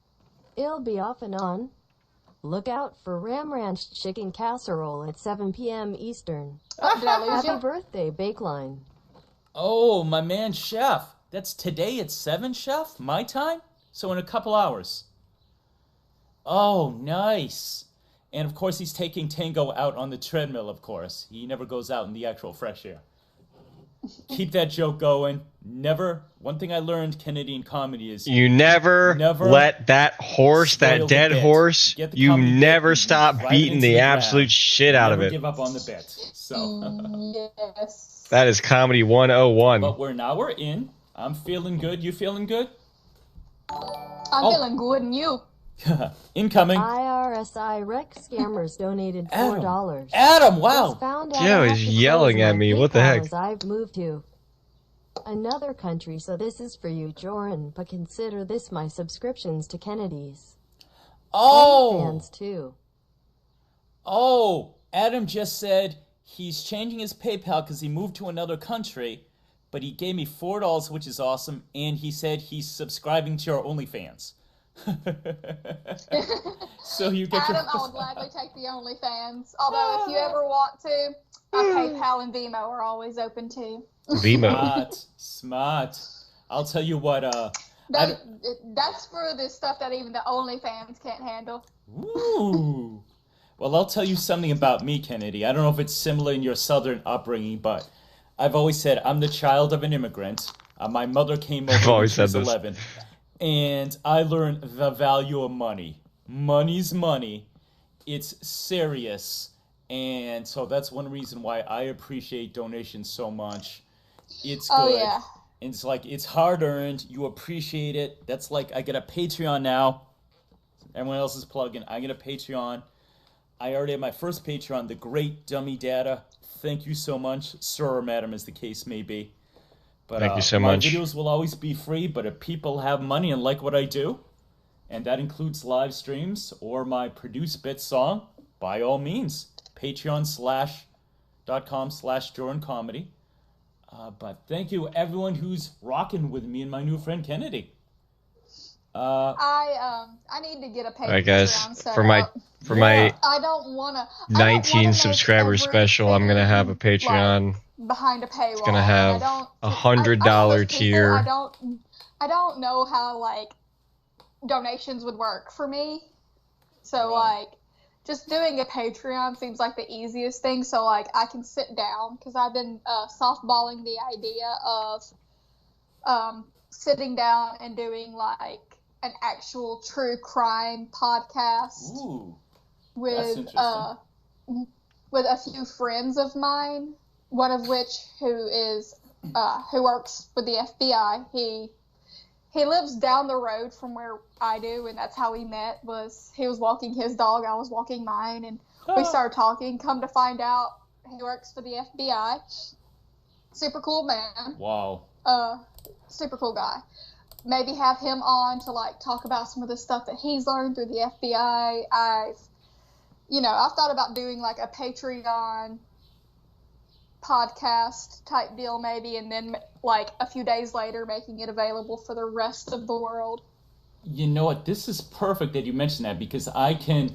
It'll be off and on. Look out for Ram Ranch chicken casserole at 7 p.m. Eastern. Happy birthday, Bakeline. Oh, my man, Chef. That's today at 7, Chef? My time? So in a couple hours. Oh, nice. And, of course, he's taking Tango out on the treadmill, of course. He never goes out in the actual fresh air. Keep that joke going. Never. One thing I learned, Canadian comedy is you never let that horse, that dead horse, you never stop beating the absolute shit out of it. Never give up on the bet. So yes. That is comedy 101. But we're in. I'm feeling good. You feeling good? I'm feeling good, and you? Incoming. IRSI Rec Scammers donated $4. Adam, wow. Joe is yelling at me. What the heck? I've moved to another country, so this is for you, Jorrun. But consider this my subscriptions to Kennedy's. Oh. Fans too. Oh, Adam just said he's changing his PayPal because he moved to another country, but he gave me $4, which is awesome, and he said he's subscribing to your OnlyFans. So you get Adam, I would gladly take the OnlyFans. Although if you ever want to, PayPal and Venmo are always open too. Vimo. Smart. I'll tell you what. That's for the stuff that even the OnlyFans can't handle. Ooh. Well, I'll tell you something about me, Kennedy. I don't know if it's similar in your southern upbringing, but I've always said I'm the child of an immigrant. My mother came over when she was 11, and I learned the value of money. Money's money. It's serious, and so that's one reason why I appreciate donations so much. It's good. Oh, yeah. And it's like, it's hard earned. You appreciate it. That's like, I get a Patreon now. Everyone else is plugging. I get a Patreon. I already have my first Patreon, The Great Dummy Data. Thank you so much, sir or madam, as the case may be. But, Thank you so much. My videos will always be free, but if people have money and like what I do, and that includes live streams or my Produce Bit song, by all means, patreon.com/Jorrun Comedy. But thank you, everyone who's rocking with me and my new friend Kennedy. I need to get a Patreon. All right, guys. set For my up. I don't wanna 19 subscriber special, I'm gonna have a Patreon. Behind a paywall. It's gonna have $100 tier. I don't know how donations would work for me. So just doing a Patreon seems like the easiest thing. So I can sit down because I've been softballing the idea of sitting down and doing an actual true crime podcast. Ooh, with a few friends of mine, one of which who works for the FBI. He lives down the road from where I do, and that's how we met. He was walking his dog, I was walking mine, and we started talking. Come to find out, he works for the FBI. Super cool man. Wow. Super cool guy. Maybe have him on to talk about some of the stuff that he's learned through the FBI. I've thought about doing a Patreon podcast type deal maybe, and then a few days later making it available for the rest of the world. You know what? This is perfect that you mentioned that, because I can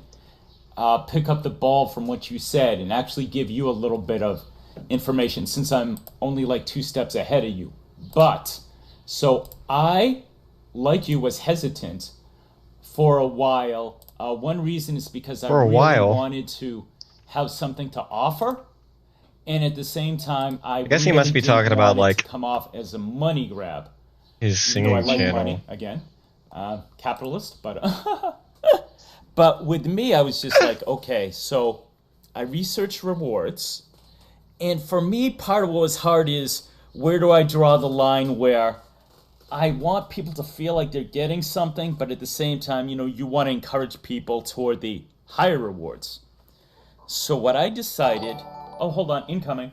pick up the ball from what you said and actually give you a little bit of information, since I'm only 2 steps ahead of you. But so I, like you, was hesitant for a while. One reason is because I really wanted to have something to offer, and at the same time, I guess he must be talking about to come off as a money grab. His singing I like channel. money again, capitalist, but but with me, I was just okay. So I researched rewards, and for me, part of what was hard is, where do I draw the line where I want people to feel like they're getting something, but at the same time, you want to encourage people toward the higher rewards. So what I decided... Oh, hold on. Incoming.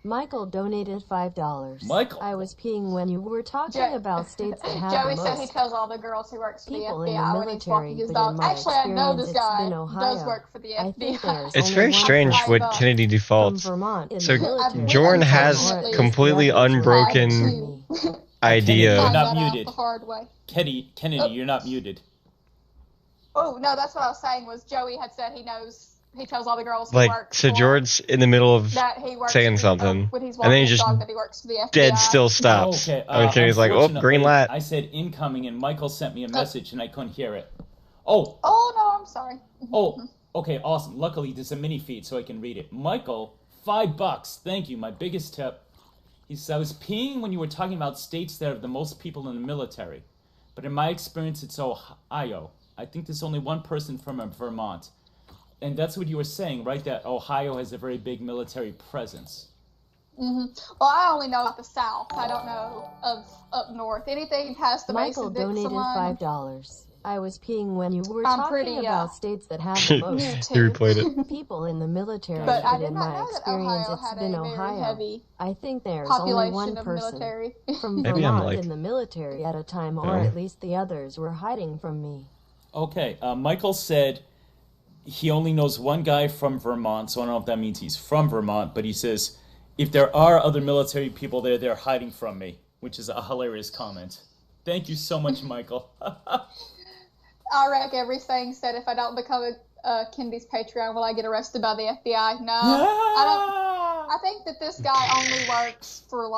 Michael donated $5. Michael. I was peeing when you were talking about states that have Joey the said he most tells all the girls he works for the people in FBI the when he's walking military, his but in dog. my Actually, I know this experience, guy it's been Ohio. does work for the I think FBI. there's It's only very one strange person what Kennedy from defaults. Vermont in So the military. Jorrun has Or at least completely the others were unbroken hired to me. idea. You're not Found that out muted. the hard way. Kennedy, you're not muted. Oh, no, that's what I was saying was Joey had said he tells all the girls he works So for George's in the middle of that he works saying for, something, when he's and then he walking his just dog that he works for the FBI. dead still stops. Okay, And Kennedy's like, oh, green light. I said incoming, and Michael sent me a message, and I couldn't hear it. Oh, no, I'm sorry. Okay, awesome. Luckily, there's a mini feed so I can read it. Michael, $5. Thank you. My biggest tip. He says, I was peeing when you were talking about states that have the most people in the military. But in my experience, it's Ohio. I think there's only one person from Vermont. And that's what you were saying, right? That Ohio has a very big military presence. Well, I only know of the South. I don't know of up north. Anything past the Michael base of donated Dixieland. $5. I was peeing when you were I'm talking pretty, about states that have the new most He replayed it. people in the military. But I But did in not my know that experience, Ohio it's had been a very Ohio. heavy I think there's only population one of person military. from Maybe I'm Vermont like- in the military at a time, or Oh. at least the others were hiding from me. Okay, Michael said he only knows one guy from Vermont, so I don't know if that means he's from Vermont, but he says, if there are other military people there, they're hiding from me, which is a hilarious comment. Thank you so much, Michael. I wreck everything said if I don't become a Kennedy's Patreon, will I get arrested by the FBI? No, I don't. I think that this guy only works for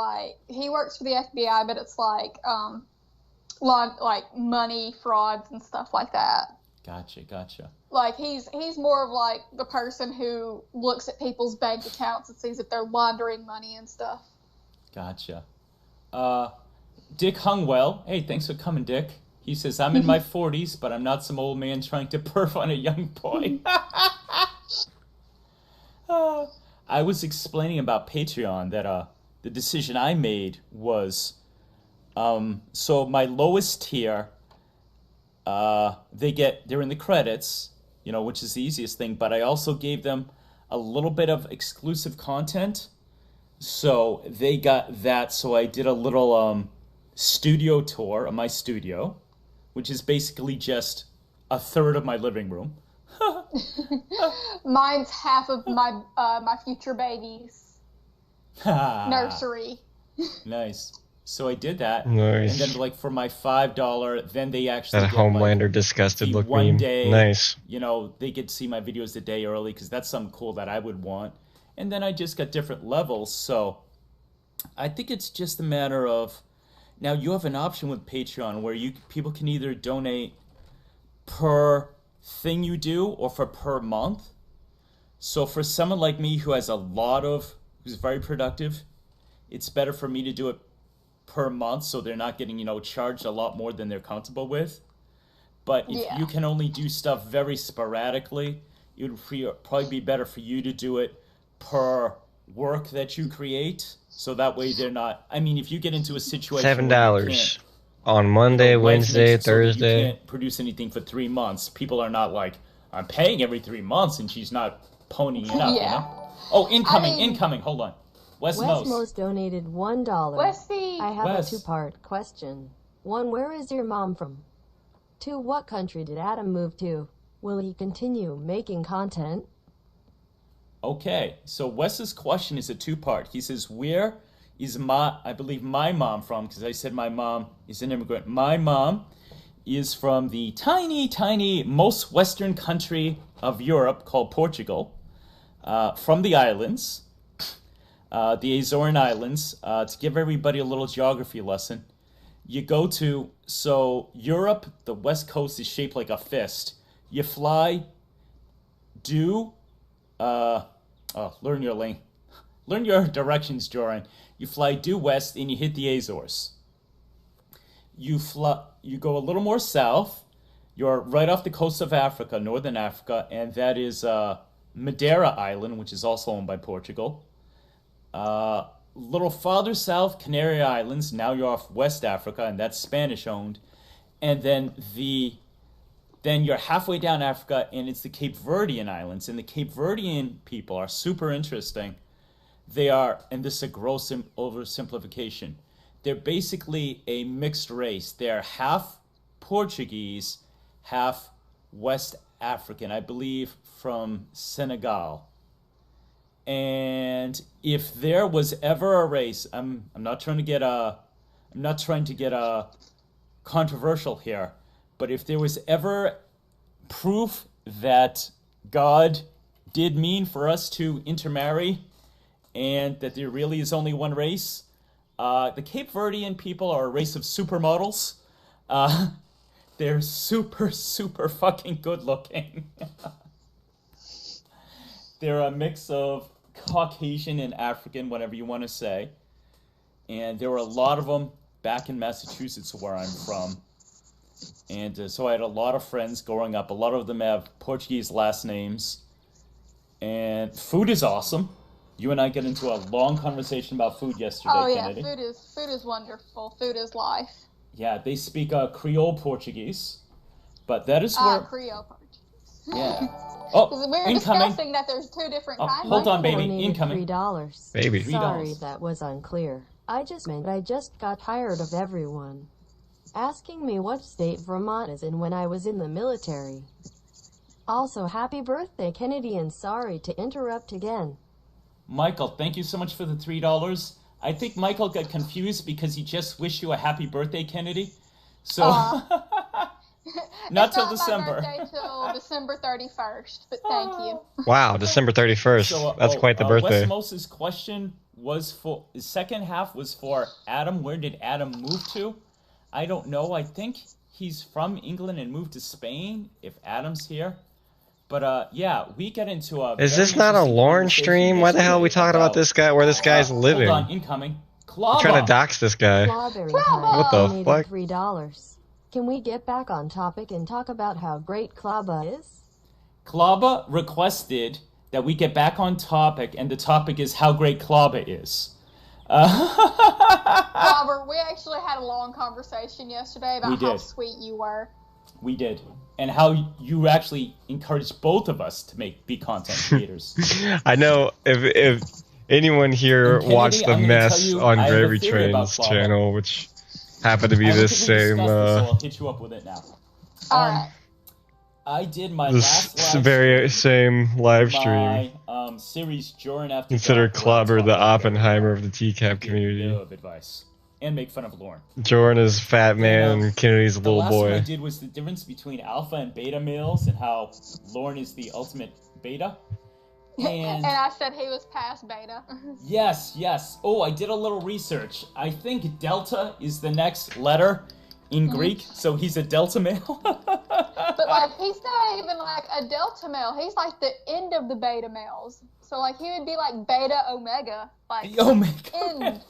he works for the FBI, but it's like money frauds and stuff like that. Gotcha. Like he's more of like the person who looks at people's bank accounts and sees if they're laundering money and stuff. Gotcha. Dick Hungwell. Hey, thanks for coming, Dick. He says, I'm in my 40s, but I'm not some old man trying to perf on a young boy. I was explaining about Patreon that the decision I made was, so my lowest tier, they're in the credits, which is the easiest thing, but I also gave them a little bit of exclusive content. So they got that. So I did a little studio tour of my studio, which is basically just a third of my living room. Mine's half of my future baby's nursery. Nice. So I did that. Nice. And then for my $5, then they actually That get Homelander disgusted look one meme. day. Nice. They get to see my videos a day early because that's something cool that I would want. And then I just got different levels. So I think it's just a matter of, now you have an option with Patreon where people can either donate per thing you do or for per month. So for someone like me who's very productive, it's better for me to do it per month so they're not getting, charged a lot more than they're comfortable with. But if you can only do stuff very sporadically, it would probably be better for you to do it per work that you create. So that way they're not, if you get into a situation $7 on Monday, Wednesday, Thursday. You can't produce anything for 3 months. People are not like, I'm paying every 3 months and she's not ponying it up, Oh, incoming. Hold on. Westmos donated $1. Westy! I have a two-part question. 1, where is your mom from? 2, what country did Adam move to? Will he continue making content? Okay, so Wes's question is a two-part. He says, where is I believe my mom from? Because I said my mom is an immigrant. My mom is from the tiny, tiny, most western country of Europe called Portugal, from the islands, the Azorean Islands. To give everybody a little geography lesson, you go to, so Europe, the west coast is shaped like a fist. You fly learn your lane. Learn your directions, Jorrun. You fly due west and you hit the Azores. You go a little more south. You're right off the coast of Africa, northern Africa, and that is Madeira Island, which is also owned by Portugal. Little farther south, Canary Islands. Now you're off West Africa, and that's Spanish owned. And then you're halfway down Africa, and it's the Cape Verdean Islands. And the Cape Verdean people are super interesting. They are, and this is a gross oversimplification, they're basically a mixed race. They're half Portuguese, half West African, I believe from Senegal. And if there was ever a race, I'm not trying to get controversial here, but if there was ever proof that God did mean for us to intermarry and that there really is only one race, the Cape Verdean people are a race of supermodels. They're super, super fucking good looking. They're a mix of Caucasian and African, whatever you want to say. And there were a lot of them back in Massachusetts, where I'm from. And so I had a lot of friends growing up. A lot of them have Portuguese last names. And food is awesome. You and I got into a long conversation about food yesterday, Kennedy. Food is wonderful. Food is life. Yeah, they speak Creole Portuguese. But that is Creole Portuguese. Yeah. Oh, we were discussing that there's two different kinds. Hold on, baby. Donated Incoming. $3. Baby. Sorry, that was unclear. I just got tired of everyone asking me what state Vermont is in when I was in the military. Also, happy birthday, Kennedy, and sorry to interrupt again. Michael, thank you so much for the $3. I think Michael got confused because he just wished you a happy birthday, Kennedy. So, not till December. My birthday till December 31st, but thank you. Wow, December 31st. So, That's quite the birthday. Wes Mose's question was for, his second half was for Adam. Where did Adam move to? I don't know. I think he's from England and moved to Spain, if Adam's here. But yeah, we get into a. Is this not a Lauren stream? Why the hell are we talking about this guy? Where this guy's living? Hold on, incoming. I'm trying to dox this guy. Clawberry What the donated fuck? $3. Can we get back on topic and talk about how great Klaba is? Klaba requested that we get back on topic, and the topic is how great Klaba is. Robert, we actually had a long conversation yesterday about how sweet you were. We did. And how you actually encouraged both of us to be content creators. I know if anyone here Kennedy, watched the mess on I have a Gravy theory about Train's Klaba. channel, which happened to be this same so I'll hit you up with it now. Alright. I did my this last live very stream, same live stream. my series Jorrun After Consider Dark, where I Clobber talk the about Oppenheimer of the TCAP give community. no advice and make fun of Lauren. Jordan is fat man and Kennedy's a The little last one I boy. did was the difference between alpha and beta males and how Lauren is the ultimate beta. And I said he was past beta. yes. Oh, I did a little research. I think delta is the next letter in Greek, so he's a delta male. But like, he's not even like a delta male. He's like the end of the beta males. So like, he would be like beta omega. Like The omega.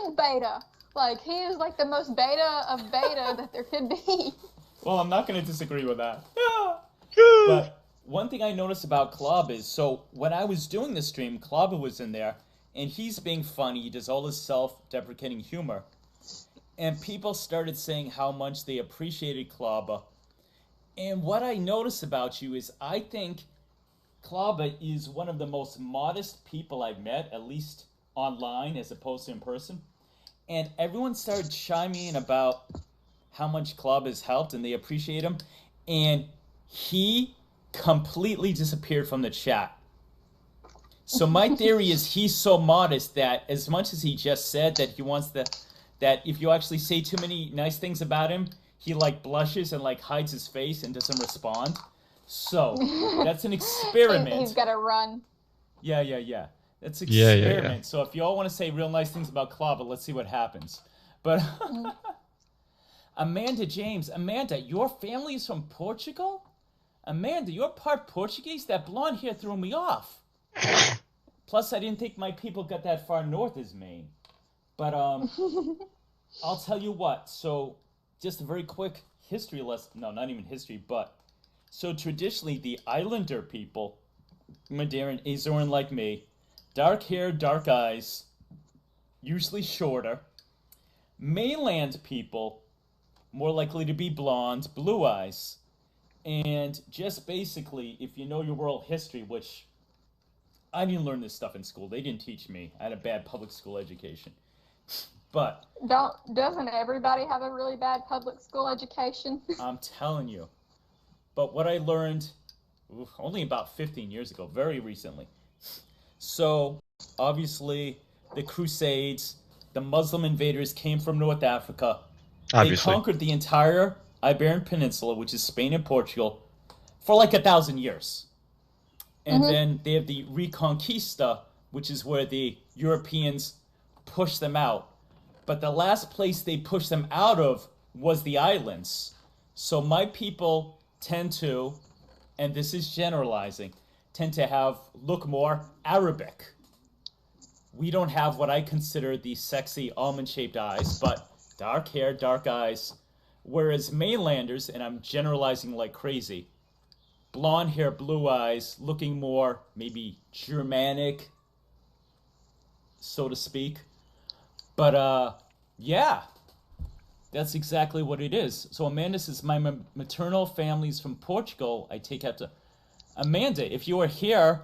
in beta. Like, he is like the most beta of beta that there could be. Well, I'm not going to disagree with that. But one thing I noticed about Klob is, so when I was doing the stream, Klob was in there, and he's being funny. He does all his self-deprecating humor. And people started saying how much they appreciated Klaba. And what I noticed about you is I think Klaba is one of the most modest people I've met, at least online as opposed to in person. And everyone started chiming in about how much Klaba has helped and they appreciate him. And he completely disappeared from the chat. So my theory is he's so modest that as much as he just said that he wants that if you actually say too many nice things about him, he like blushes and like hides his face and doesn't respond. So that's an experiment. He's got to run. Yeah. That's an experiment. Yeah. So if you all want to say real nice things about Klaba, let's see what happens. But Amanda James, Amanda, your family is from Portugal? Amanda, you're part Portuguese? That blonde hair threw me off. Plus, I didn't think my people got that far north as Maine. But I'll tell you what. So just a very quick history lesson. No, not even history, but so traditionally the Islander people, Madeiran, Azoran like me, dark hair, dark eyes, usually shorter. Mainland people, more likely to be blonde, blue eyes. And just basically, if you know your world history, which I didn't learn this stuff in school. They didn't teach me. I had a bad public school education. But doesn't everybody have a really bad public school education? I'm telling you. But what I learned only about 15 years ago, very recently. So, obviously, the Crusades, the Muslim invaders came from North Africa. Obviously. They conquered the entire Iberian Peninsula, which is Spain and Portugal, for like 1,000 years. And then they have the Reconquista, which is where the Europeans pushed them out. But the last place they pushed them out of was the islands. So my people tend to, and this is generalizing, tend to look more Arabic. We don't have what I consider the sexy almond-shaped eyes, but dark hair, dark eyes. Whereas mainlanders, and I'm generalizing like crazy, blonde hair, blue eyes, looking more maybe Germanic, so to speak. But yeah, that's exactly what it is. So Amanda says, my maternal family's from Portugal. I take out to Amanda. If you were here,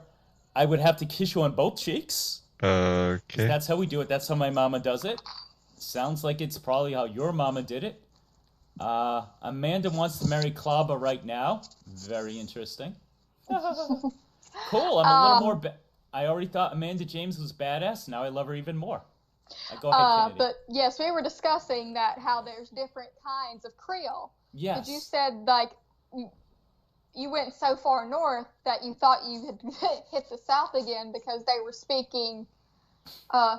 I would have to kiss you on both cheeks. Okay. That's how we do it. That's how my mama does it. Sounds like it's probably how your mama did it. Amanda wants to marry Klaba right now. Very interesting. Cool. I'm a little more. I already thought Amanda James was badass. Now I love her even more. Go ahead, Kennedy. But yes, we were discussing that how there's different kinds of Creole. Yes. But you said like you went so far north that you thought you had hit the South again because they were speaking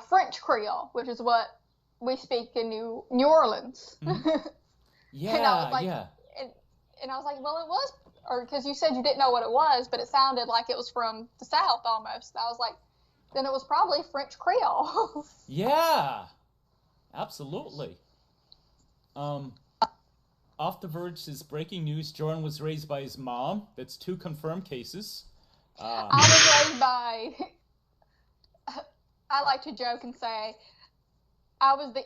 French Creole, which is what we speak in New Orleans. Mm-hmm. Yeah, and I was like, yeah. And I was like, well, it was, or because you said you didn't know what it was, but it sounded like it was from the South almost. I was like, then it was probably French Creole. Yeah, absolutely. Off the Verge says, breaking news, Jorrun was raised by his mom. That's 2 confirmed cases. I was raised by, I like to joke and say, I was the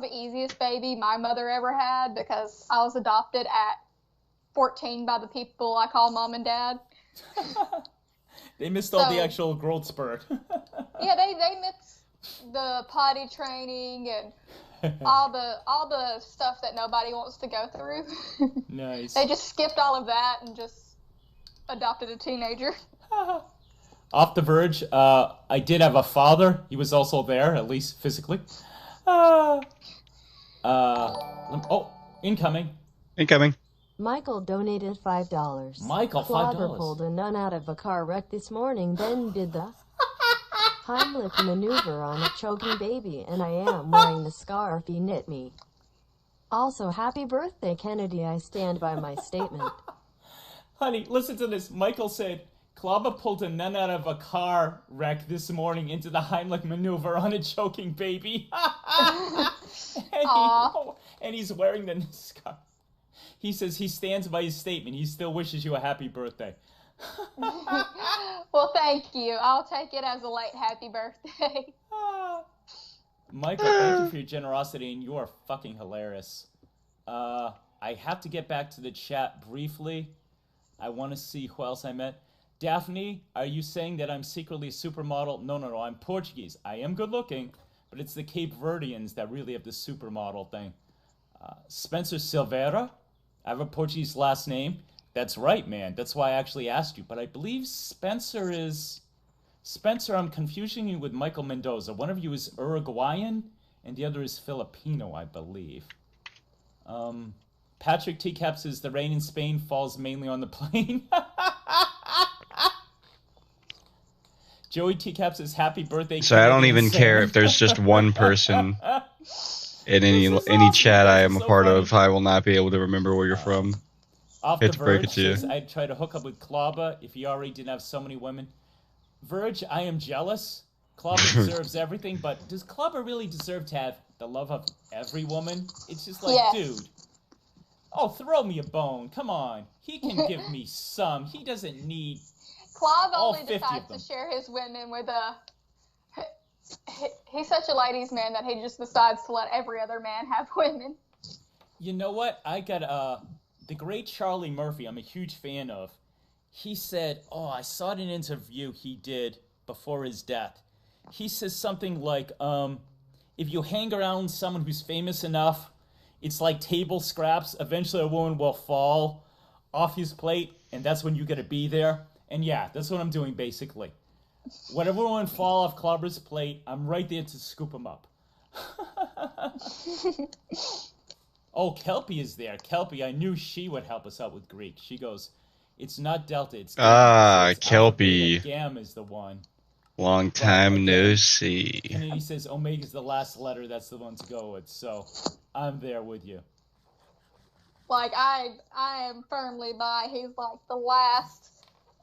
easiest baby my mother ever had because I was adopted at 14 by the people I call mom and dad. They missed all the actual growth spurt. Yeah, they missed the potty training and all the stuff that nobody wants to go through. Nice. They just skipped all of that and just adopted a teenager. Off the Verge, I did have a father. He was also there, at least physically. Incoming. Michael donated $5. Michael, Clobber $5. pulled a nun out of a car wreck this morning, then did the Heimlich maneuver on a choking baby, and I am wearing the scarf he knit me. Also, happy birthday, Kennedy. I stand by my statement. Honey, listen to this. Michael said, Klaba pulled a nun out of a car wreck this morning into the Heimlich maneuver on a choking baby. and he's wearing the scarf. He says he stands by his statement. He still wishes you a happy birthday. Well, thank you. I'll take it as a late happy birthday. Michael, thank you for your generosity, and you are fucking hilarious. I have to get back to the chat briefly. I want to see who else I met. Daphne, are you saying that I'm secretly a supermodel? No, I'm Portuguese. I am good looking, but it's the Cape Verdeans that really have the supermodel thing. Spencer Silveira, I have a Portuguese last name. That's right, man. That's why I actually asked you. But I believe Spencer, I'm confusing you with Michael Mendoza. One of you is Uruguayan, and the other is Filipino, I believe. Patrick Teacap says the rain in Spain falls mainly on the plane. Joey Teacap says happy birthday. So I don't even care if there's just one person in any chat I am a part of. I will not be able to remember where you're from. Off Hate the to break Verge it to you. says I'd try to hook up with Klaba if he already didn't have so many women. Verge, I am jealous. Klaba deserves everything, but does Klaba really deserve to have the love of every woman? It's just like, dude. Oh, throw me a bone. Come on. He can give me some. He doesn't need Clive all only 50 of decides them. to share his women with he's such a ladies' man that he just decides to let every other man have women. You know what? I got the great Charlie Murphy, I'm a huge fan of. He said, I saw it in an interview he did before his death. He says something like, if you hang around someone who's famous enough, it's like table scraps. Eventually a woman will fall off his plate, and that's when you gotta be there. And yeah, that's what I'm doing basically. Whenever one fall off Clobber's plate, I'm right there to scoop him up. Oh, Kelpie is there. Kelpie, I knew she would help us out with Greek. She goes, it's not Delta, it's Gamma. So it's Kelpie. Alpha, Beta, Gamma is the one. Long time no see. Kennedy says Omega's the last letter, that's the one to go with. So I'm there with you. Like, I am firmly by, he's like the last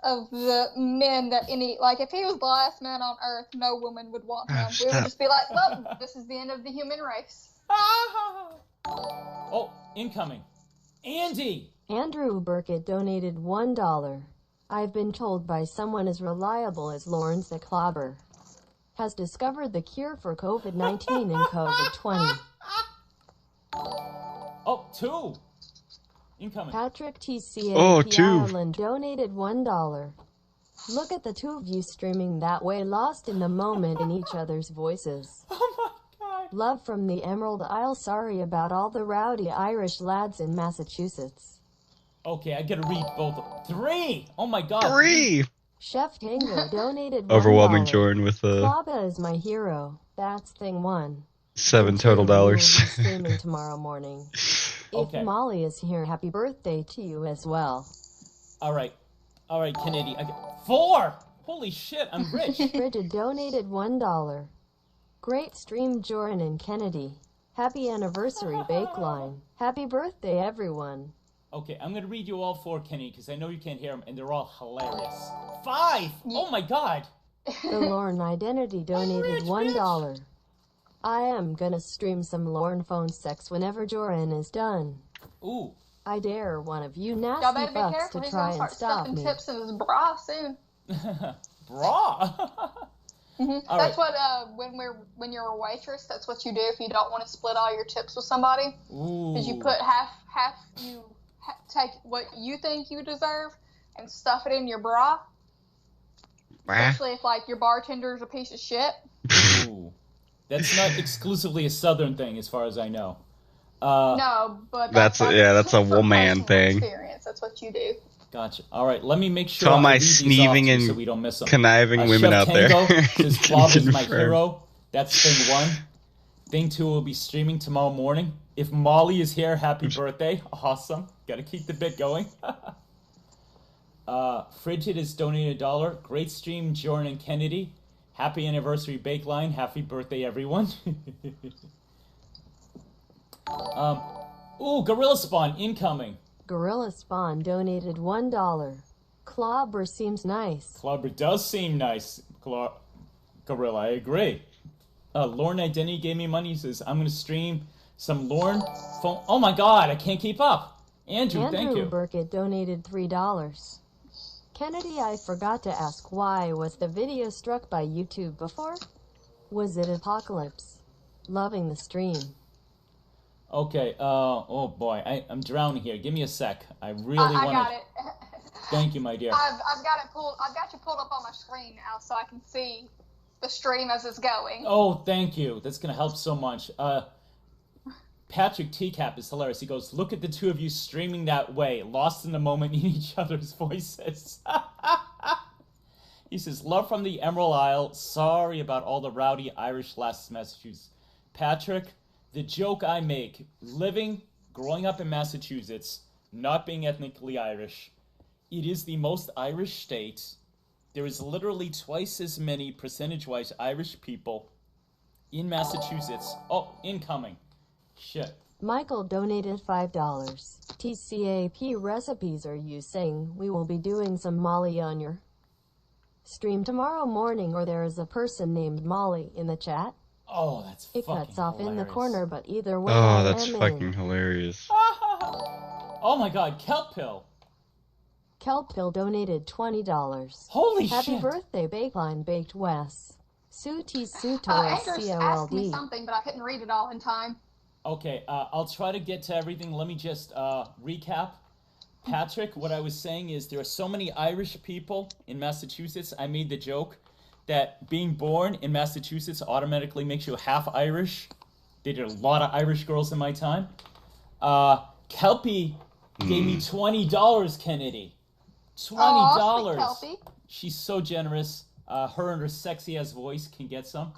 of the men that if he was the last man on Earth, no woman would want him. We would just be like, well, this is the end of the human race. Oh, incoming. Andy! Andrew Burkett donated $1. I've been told by someone as reliable as Lawrence the Clobber has discovered the cure for COVID-19 and COVID-20. Oh, 2! Incoming. Patrick TCAP 2. Ireland donated $1. Look at the two of you streaming that way, lost in the moment in each other's voices. Oh my Love from the Emerald Isle. Sorry about all the rowdy Irish lads in Massachusetts. Okay, I gotta read both. 3! Oh my god. 3! Chef Tango donated $1. Overwhelming Jorrun with Klaba is my hero. That's thing 1. 7 Thing total 2, we will be dollars. streaming tomorrow morning. Okay. If Molly is here, happy birthday to you as well. Alright, Kennedy. 4! Holy shit, I'm rich. Frigid donated $1. Great stream, Jorrun and Kennedy. Happy anniversary, Bakeline. Happy birthday, everyone. Okay, I'm gonna read you all 4, Kenny, because I know you can't hear them, and they're all hilarious. 5! Oh my god! The Lorne Identity donated $1. I am gonna stream some Lorne phone sex whenever Jorrun is done. Ooh. I dare one of you Y'all nasty better be fucks careful. to He's try gonna and start stop stuffing me. tips in his bra soon. Bra! All That's right. what when you're a waitress, that's what you do if you don't want to split all your tips with somebody. Ooh. Is you put half take what you think you deserve and stuff it in your bra. Especially if like your bartender's a piece of shit. Ooh. That's not exclusively a Southern thing, as far as I know. No, but That's a from woman personal thing. Experience. That's what you do. Gotcha. All right, let me make sure To all I my read these sneezing off and so we don't miss them. conniving women Chef out there. Tango says Bob is my Confirm. hero. That's thing 1. Thing 2 will be streaming tomorrow morning. If Molly is here, happy birthday. Awesome. Gotta keep the bit going. Frigid has donated $1. Great stream, Jorrun and Kennedy. Happy anniversary, Bakeline. Happy birthday, everyone. Ooh, Gorilla Spawn incoming. Gorilla Spawn donated $1. Clobber seems nice. Clobber does seem nice, Gorilla. I agree. Lorne Identity gave me money. He says, I'm going to stream some Lorne phone. Oh my god, I can't keep up. Andrew, thank you. Burkett donated $3. Kennedy, I forgot to ask, why was the video struck by YouTube before? Was it Apocalypse? Loving the stream. Okay, oh boy, I'm drowning here. Give me a sec. I really want to... I got it. Thank you, my dear. I've got it pulled. I've got you pulled up on my screen now, so I can see the stream as it's going. Oh, thank you. That's going to help so much. Patrick Teacap is hilarious. He goes, look at the two of you streaming that way, lost in the moment in each other's voices. He says, love from the Emerald Isle. Sorry about all the rowdy Irish last Massachusetts. Patrick, the joke I make, growing up in Massachusetts, not being ethnically Irish, it is the most Irish state. There is literally twice as many percentage-wise Irish people in Massachusetts. Oh, incoming. Shit. Michael donated $5. TCAP recipes, are you saying we will be doing some Molly on your stream tomorrow morning, or there is a person named Molly in the chat? Oh, that's It fucking cuts off hilarious. in the corner, but either way, Oh, I that's am fucking in. hilarious. Oh my god, Kelp Pill. Kelpill donated $20. Holy Happy shit. birthday, Bakeline Baked Wes. Suti Suto Andrews asked me COLD. something, but I couldn't read it all in time. Okay, I'll try to get to everything. Let me just recap. Patrick, what I was saying is there are so many Irish people in Massachusetts. I made the joke that being born in Massachusetts automatically makes you half Irish. Dated a lot of Irish girls in my time. Kelpie gave me $20, Kennedy. $20. Aw, sweet Kelpie. She's so generous. Her and her sexy ass voice can get some.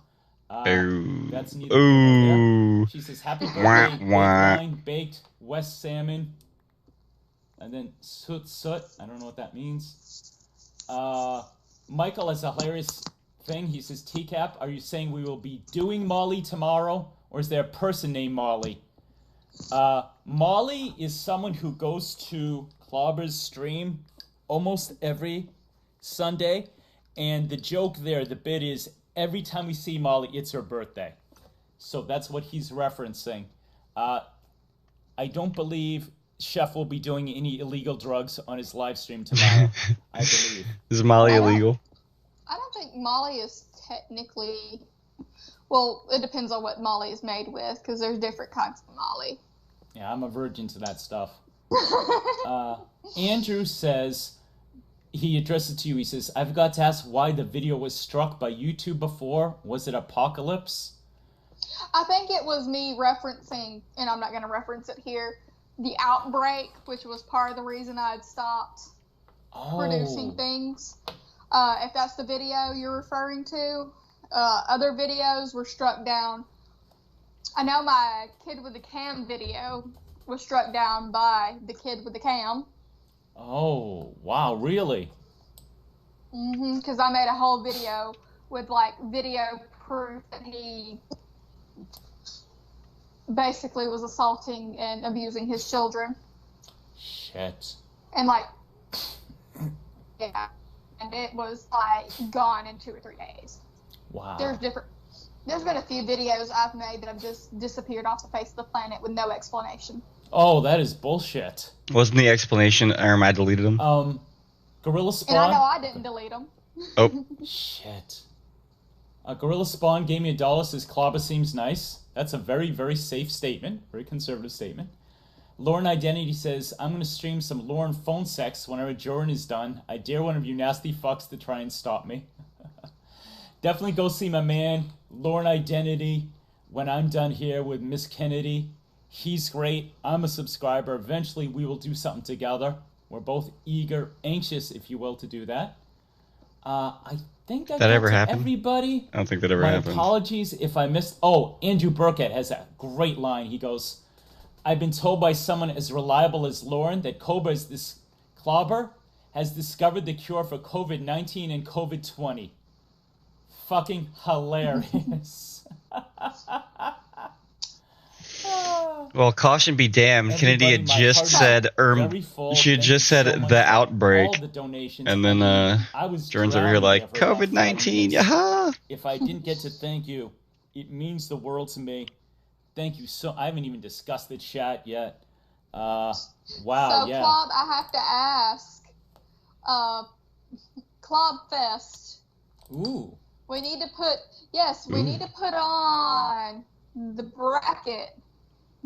Ooh. That's neither here nor there. Ooh. She says, happy Wah, birthday, baked wah. wine, baked West salmon. And then soot. I don't know what that means. Michael has a hilarious thing. He says, TCAP, are you saying we will be doing Molly tomorrow? Or is there a person named Molly? Molly is someone who goes to Clobber's stream almost every Sunday. And the joke there, the bit is, every time we see Molly, it's her birthday. So that's what he's referencing. I don't believe Chef will be doing any illegal drugs on his live stream tomorrow, I believe. Is Molly illegal? I don't think Molly is technically... Well, it depends on what Molly is made with, because there's different kinds of Molly. Yeah, I'm a virgin to that stuff. Andrew says, he addressed it to you, he says, I've got to ask why the video was struck by YouTube before. Was it Apocalypse? I think it was me referencing, and I'm not going to reference it here, the outbreak, which was part of the reason I had stopped producing things. If that's the video you're referring to, other videos were struck down. I know my kid with the cam video was struck down by the kid with the cam. Oh, wow, really? Because I made a whole video with, like, video proof that he basically was assaulting and abusing his children. Shit. And, like, yeah. And it was, like, gone in 2 or 3 days. Wow. There's been a few videos I've made that have just disappeared off the face of the planet with no explanation. Oh, that is bullshit. Wasn't the explanation, I deleted them? Gorilla Spawn. And I know I didn't delete them. Oh. Shit. Gorilla Spawn gave me $1, says Klaba seems nice. That's a very, very safe statement. Very conservative statement. Lauren Identity says, I'm going to stream some Lauren phone sex whenever Jorrun is done. I dare one of you nasty fucks to try and stop me. Definitely go see my man, Lauren Identity, when I'm done here with Miss Kennedy. He's great. I'm a subscriber. Eventually, we will do something together. We're both eager, anxious, if you will, to do that. I think that ever happened? Everybody. I don't think that ever My happened. apologies if I missed. Oh, Andrew Burkett has a great line. He goes, I've been told by someone as reliable as Lauren that Cobra this clobber has discovered the cure for COVID-19 and COVID-20. Fucking hilarious. Well, caution be damned. Everybody, Kennedy had my just heart is said, very full. she had Thank just you said so much the for outbreak, all the donations. and then I was Jorrun's over here drowning like, there for about 5 COVID-19, minutes. yaha! If I didn't get to thank you, it means the world to me. Thank you so. I haven't even discussed the chat yet. Wow, So, yeah. Club, I have to ask, Club Fest. Ooh. We need to put on the bracket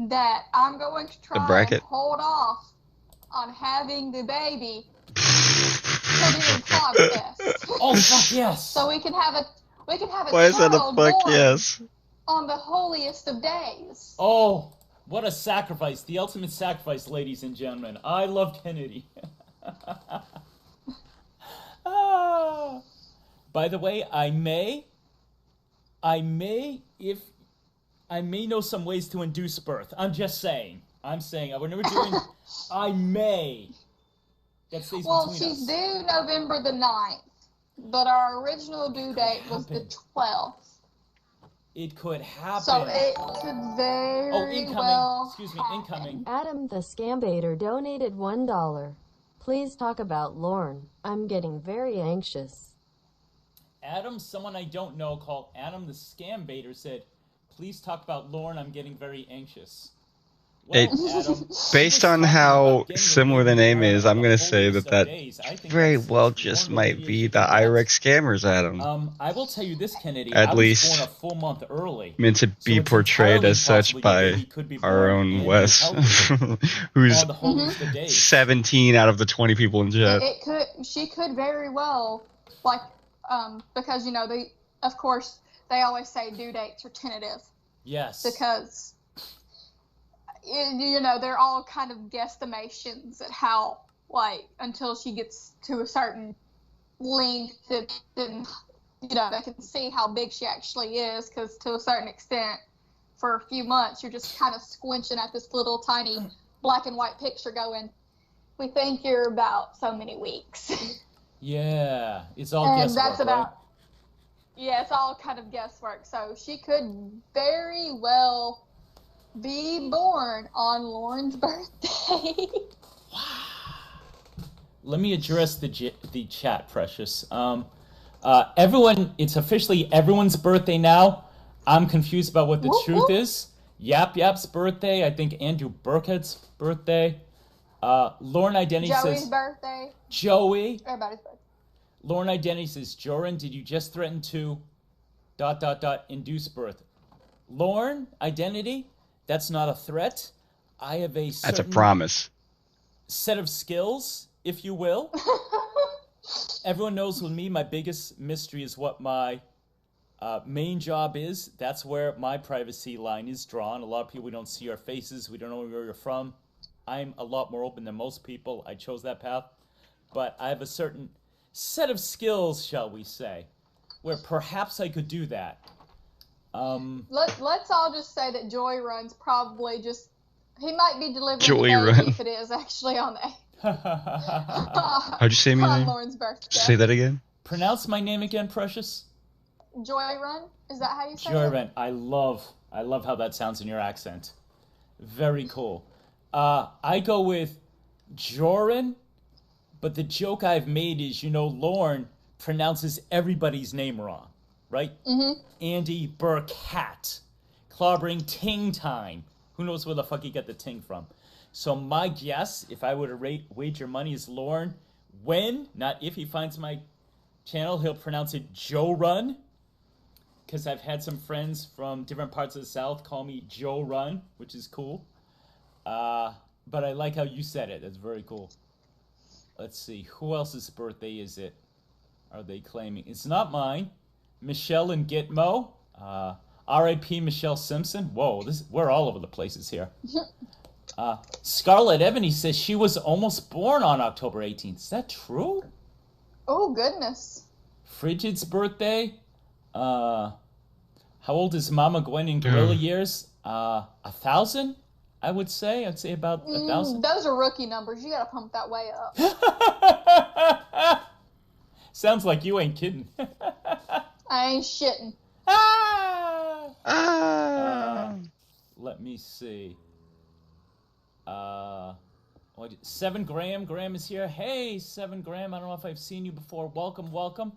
that I'm going to try and hold off on having the baby till the Club Fest. Oh fuck yes! So we can have a Why is that a child fuck born yes? on the holiest of days. Oh, what a sacrifice! The ultimate sacrifice, ladies and gentlemen. I love Kennedy. By the way, I may know some ways to induce birth. I'm just saying. I'm saying. We're never doing. I may. That stays Well, between she's us. due November the 9th, but our original due date was the 12th. It could happen. So it could very incoming. well Excuse me, incoming. Adam the Scambaiter donated $1. Please talk about Lauren. I'm getting very anxious. Adam, someone I don't know called Adam the Scam Baiter said, please talk about Lauren, I'm getting very anxious. Well, Adam, Based on how similar the name is, I'm going to say that very well just might be the IREX scammers, Adam. I will tell you this, Kennedy. At I least was born a full month early. Meant to be it's portrayed entirely as such possible your by baby could be our born own and Wes, healthy who's on the holiest of days. 17 out of the 20 people in chat. She could very well, like, because, you know, of course, they always say due dates are tentative. Yes. Because, you know, they're all kind of guesstimations at how, like, until she gets to a certain length, then, you know, they can see how big she actually is, because to a certain extent, for a few months, you're just kind of squinching at this little tiny black and white picture going, we think you're about so many weeks. Yeah, it's all guesswork, right? Yeah, it's all kind of guesswork. So she could very well be born on Lauren's birthday. Let me address the chat, Precious. Everyone, it's officially everyone's birthday now. I'm confused about what the truth is. Yap Yap's birthday. I think Andrew Burkett's birthday. Lauren Identity Joey's says... birthday. Joey. Everybody's birthday. Lauren Identity says, Jorrun, did you just threaten to ... induce birth? Lauren Identity, that's not a threat. I have a certain... That's a promise. ...set of skills, if you will. Everyone knows with me, my biggest mystery is what my Main job is, that's where my privacy line is drawn. A lot of people, we don't see our faces. We don't know where you're from. I'm a lot more open than most people. I chose that path. But I have a certain set of skills, shall we say, where perhaps I could do that. Let's all just say that Jorrun's probably just, he might be delivering Jorrun. the baby if it is actually on the How'd you say my on name? Lauren's birthday. Say that again. Pronounce my name again, Precious. Jorrun? Is that how you say it? Jorrun. I love how that sounds in your accent. Very cool. I go with Jorrun, but the joke I've made is, Lauren pronounces everybody's name wrong, right? Mm-hmm. Andy Burkhat, clobbering Ting Time. Who knows where the fuck he got the ting from? So my guess, if I were to wager money, is Lauren. When, not if, he finds my channel, he'll pronounce it Jorrun. Because I've had some friends from different parts of the South call me Jorrun, which is cool. But I like how you said it. That's very cool. Let's see. Who else's birthday is it? Are they claiming? It's not mine. Michelle and Gitmo. R.I.P. Michelle Simpson. Whoa, we're all over the places here. Scarlett Ebony says she was almost born on October 18th. Is that true? Oh, goodness. Frigid's birthday. How old is Mama Gwen in gorilla years? 1,000, I would say. I'd say about 1,000. Those are rookie numbers. You gotta pump that way up. Sounds like you ain't kidding. I ain't shitting. Let me see. 7 Graham. Graham is here. Hey, 7 Graham. I don't know if I've seen you before. Welcome, welcome.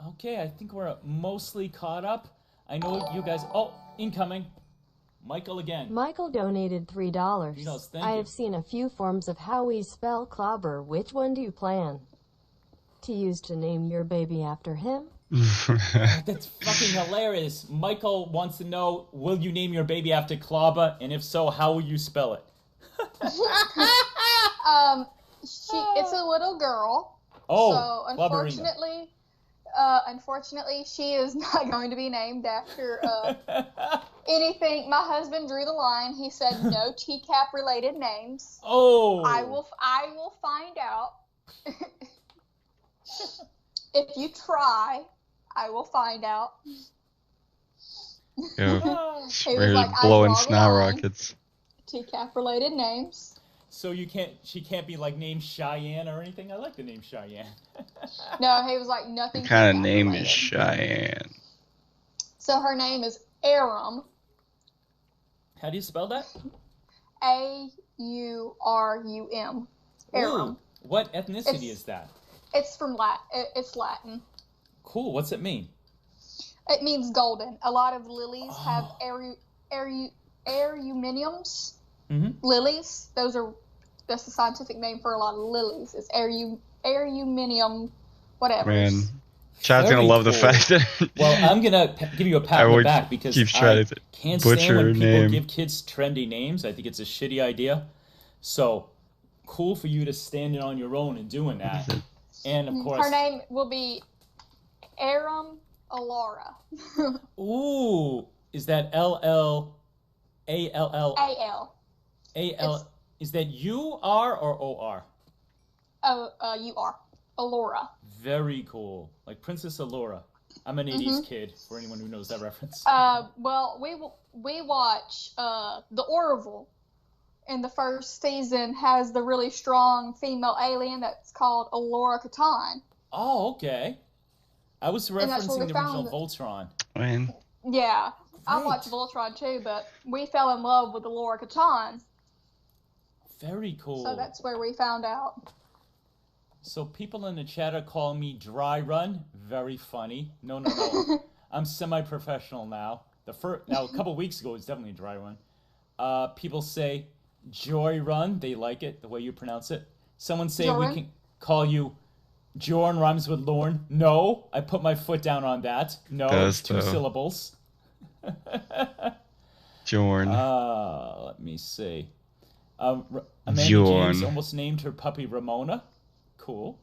Okay, I think we're mostly caught up. I know you guys... Oh, incoming. Michael again. Michael donated $3. Yes, thank I you. have seen a few forms of how we spell clobber. Which one do you plan to use to name your baby after him? That's fucking hilarious. Michael wants to know, will you name your baby after Klaba? And if so, how will you spell it? It's a little girl. Oh, so Klobberina. unfortunately, she is not going to be named after anything. My husband drew the line. He said no teacup related names. Oh. I will find out. If you try, I will find out. Yeah. He was We're like, I blowing draw the snow line. rockets. TCAP related names. So she can't be like named Cheyenne or anything? I like the name Cheyenne. No, he was like nothing. What kind of TCAP name related. is Cheyenne? So her name is Arum. How do you spell that? Aurum. Arum. Ooh, what ethnicity is that? It's from It's Latin. Cool, what's it mean? It means golden. A lot of lilies have aruminiums. Mm-hmm. Lilies. That's the scientific name for a lot of lilies. It's aruminium, whatever. Man, Chad's Very gonna love the cool. fact that. Well, I'm gonna give you a pat on the back because keeps trying I to can't stand butcher when her people name. give kids trendy names. I think it's a shitty idea. So cool for you to stand it on your own and doing that. And of course, Her name will be Arum Alara. ooh, is that L-L-A-L-L? A-L. A-L. Is that U-R or O-R? You are. Alora. Very cool. Like Princess Allura. I'm an 80s kid, for anyone who knows that reference. Well, we watch The Orville, and the first season has the really strong female alien that's called Alora Catan. Oh, okay. I was that's where referencing we the found original it. Voltron. Man, Yeah, I Great. watched Voltron too, but we fell in love with Alora Catan, Very cool. so that's where we found out. So people in the chat are calling me Dry Run. Very funny. No. I'm semi-professional now. Now, a couple weeks ago, it was definitely Dry Run. People say Joy Run. They like it, the way you pronounce it. Someone say Jorrun? we can call you Jorrun rhymes with Lorne. No, I put my foot down on that. No, Does, it's 2 though. syllables. Jorn. Let me see. Amanda Jorrun. James almost named her puppy Ramona. Cool.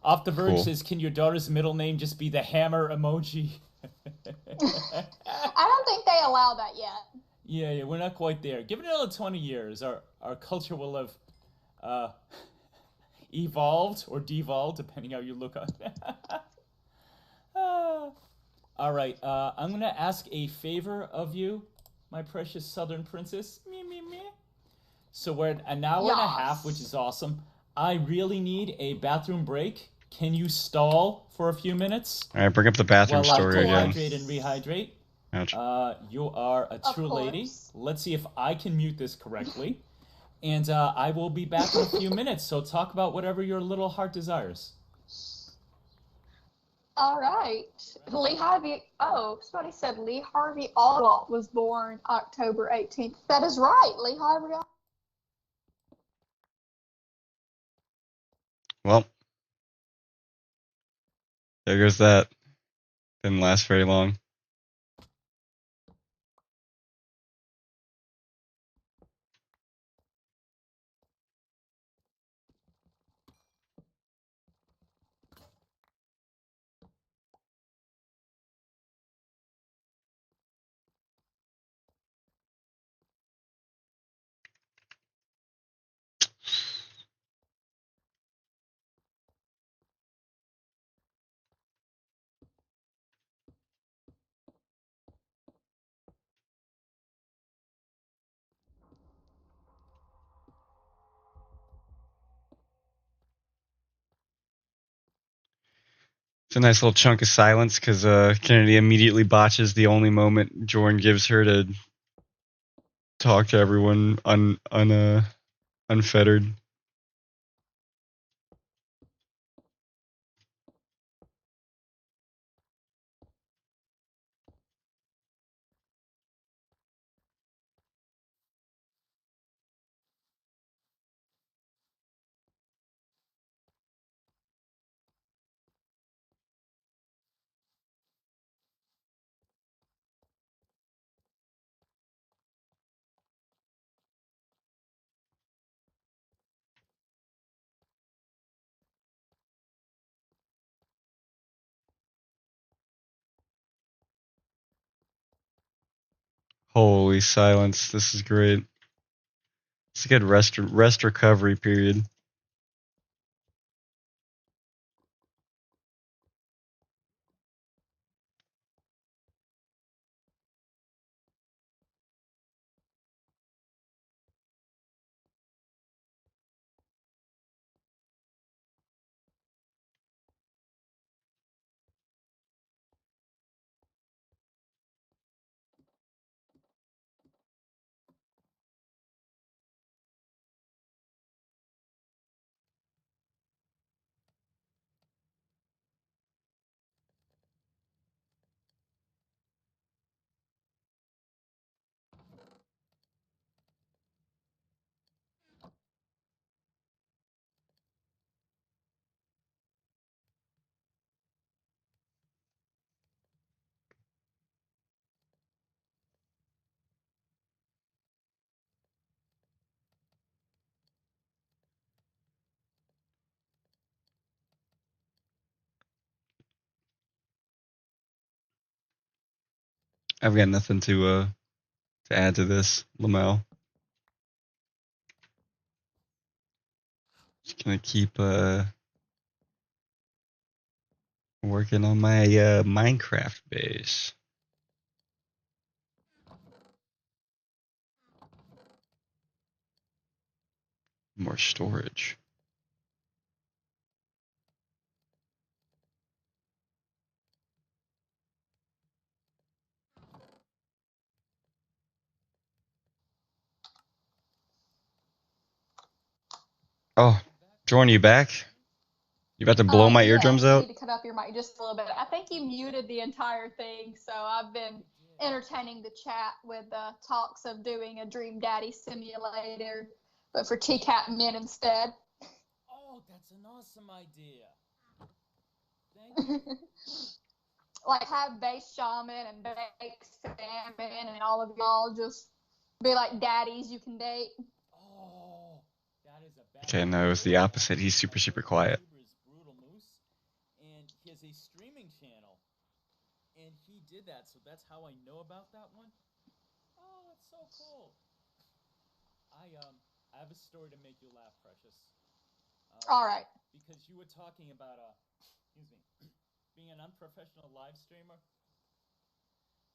Off the Verge Cool. says, can your daughter's middle name just be the hammer emoji? I don't think they allow that yet. Yeah, we're not quite there. Give it another 20 years. Our culture will have evolved or devolved, depending how you look on it. All right, I'm going to ask a favor of you, my precious Southern princess. Me. So we're at an hour and a half, which is awesome. I really need a bathroom break. Can you stall for a few minutes? All right, bring up the bathroom While story I again. hydrate and rehydrate. Ouch. You are a true lady. Let's see if I can mute this correctly. And I will be back in a few minutes. So talk about whatever your little heart desires. All right. Lee Harvey. Oh, somebody said Lee Harvey Oswald was born October 18th. That is right. Lee Harvey. Well, there goes that. Didn't last very long. It's a nice little chunk of silence because Kennedy immediately botches the only moment Jorrun gives her to talk to everyone unfettered. Holy silence. This is great. It's a good rest recovery period. I've got nothing to add to this, Lamel. Just gonna keep working on my Minecraft base. More storage. Oh, Jorrun, you back? You about to blow my eardrums You out? need to cut up your mic just a little bit. I think you muted the entire thing, so I've been entertaining the chat with talks of doing a Dream Daddy simulator, but for TCAT men instead. Oh, that's an awesome idea. Thank you. Like have base shaman and base famine and all of y'all just be like daddies you can date. Oh, that is a bad Okay, no, it was the opposite. He's super quiet. did that, so that's how I know about that one. Oh, that's so cool. I have a story to make you laugh, Precious. All right. Because you were talking about excuse me, being an unprofessional live streamer.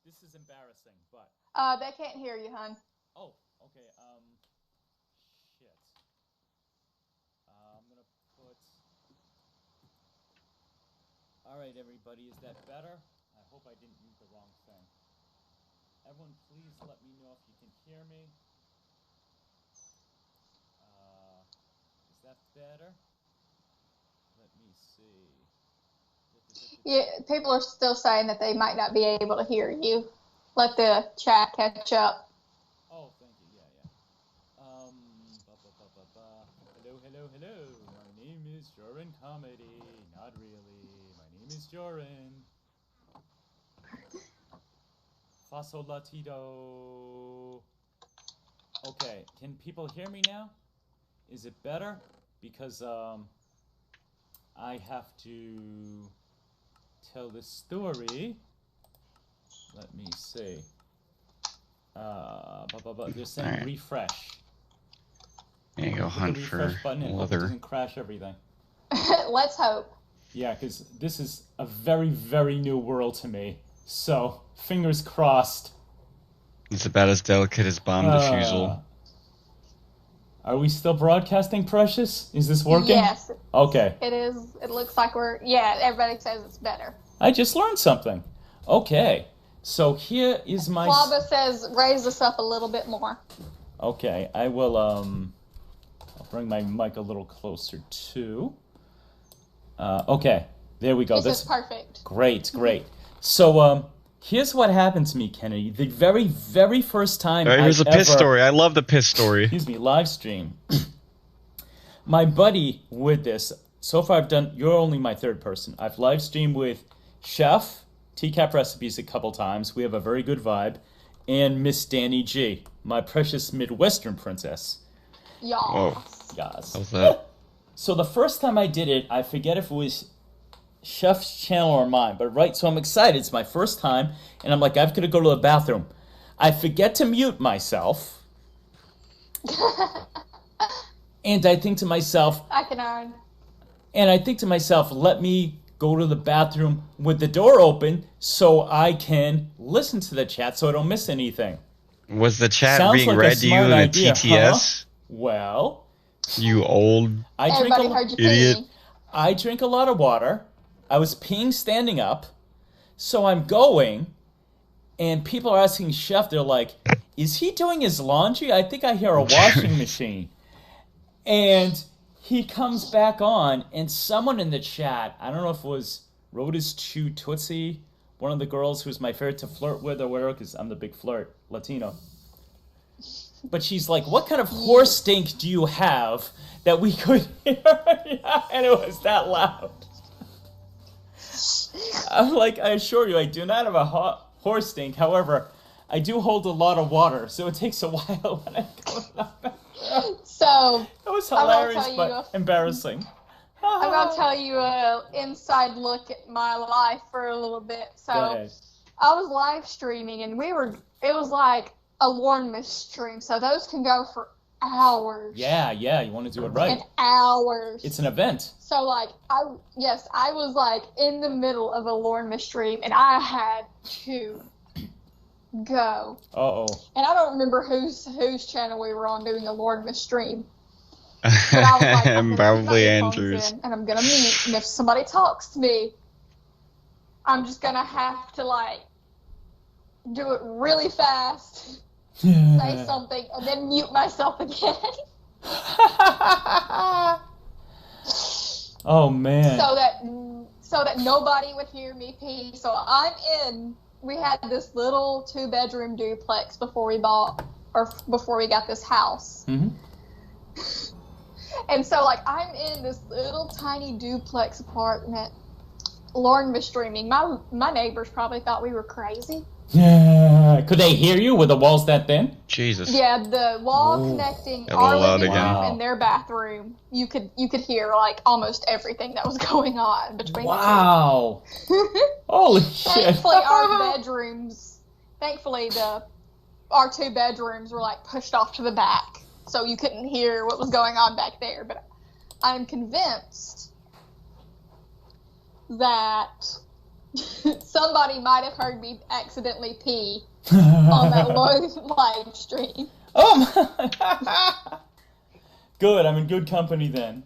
This is embarrassing, but They can't hear you, hon. oh, okay. Shit. I'm gonna put. All right, everybody, is that better? I hope I didn't use the wrong thing. Everyone, please let me know if you can hear me. Is that better? Let me see. Yeah, people are still saying that they might not be able to hear you. Let the chat catch up. Oh, thank you. Yeah. Hello. My name is Jorrun Comedy. Not really. My name is Jorrun. Faso Latido. Okay, can people hear me now? Is it better? Because I have to tell the story. Let me see. They're saying Alright. refresh. There you go, Hit hunt the for refresh button and hope it leather. doesn't crash everything. Let's hope. Yeah, because this is a very, very new world to me. So, fingers crossed. It's about as delicate as bomb defusal. Are we still broadcasting, Precious? Is this working? Yes. Okay. It is. It looks like we're. Yeah, everybody says it's better. I just learned something. Okay. So here is my... Flava says raise this up a little bit more. Okay, I will, I'll bring my mic a little closer too. Okay, there we go. This is perfect. Great. So, here's what happened to me, Kennedy. The very, very first time Here's a piss story. I love the piss story. Excuse me, live stream. My buddy with this, so far I've done, you're only my third person. I've live streamed with Chef, TCAP Recipes a couple times. We have a very good vibe. And Miss Danny G, my precious Midwestern princess. Yes. Oh. Yes. How's that? So the first time I did it, I forget if it was Chef's channel or mine, but right, so I'm excited. It's my first time, and I'm like, I've got to go to the bathroom. I forget to mute myself. And I think to myself, I can earn. And I think to myself, let me go to the bathroom with the door open so I can listen to the chat so I don't miss anything. Was the chat Sounds being like a read to you smart in a idea, TTS? Well, You old I Everybody heard you idiot. peeing. I drink a lot of water. I was peeing standing up. So I'm going, and people are asking Chef, they're like, is he doing his laundry? I think I hear a washing machine. And he comes back on, and someone in the chat, I don't know if it was Rhoda's Chew Tootsie, one of the girls who's my favorite to flirt with or whatever, because I'm the big flirt, Latino. But she's like, what kind of horse stink do you have that we could hear? Yeah, and it was that loud. I'm like, I assure you, I do not have a horse stink. However, I do hold a lot of water, so it takes a while when I go. So It was I'm gonna hilarious, tell but embarrassing. I'm gonna tell you an inside look at my life for a little bit. So Go ahead. I was live streaming, and it was like a Lornmas stream, so those can go for hours. Yeah, you want to do it right. And hours. It's an event. So like I was like in the middle of a Lornmas stream, and I had to go. Uh-oh. And I don't remember whose channel we were on doing a Lornmas stream. But I was like, I'm gonna Probably put my earphones Andrew's. in, and I'm gonna mute. And if somebody talks to me, I'm just gonna have to like do it really fast, say something, and then mute myself again. Oh, man. so that nobody would hear me pee. So we had this little 2-bedroom duplex before we got this house. Mm-hmm. And so like I'm in this little tiny duplex apartment, Lornmas streaming. My neighbors probably thought we were crazy. Yeah. Could they hear you? Were the walls that thin? Jesus. Yeah, the wall connecting Got a our little loud living room again. and their bathroom, you could hear like almost everything that was going on between Wow. the two. Holy shit. Thankfully, our two bedrooms were like pushed off to the back, so you couldn't hear what was going on back there. But I'm convinced that somebody might have heard me accidentally pee on that live stream. Oh my. Good. I'm in good company then.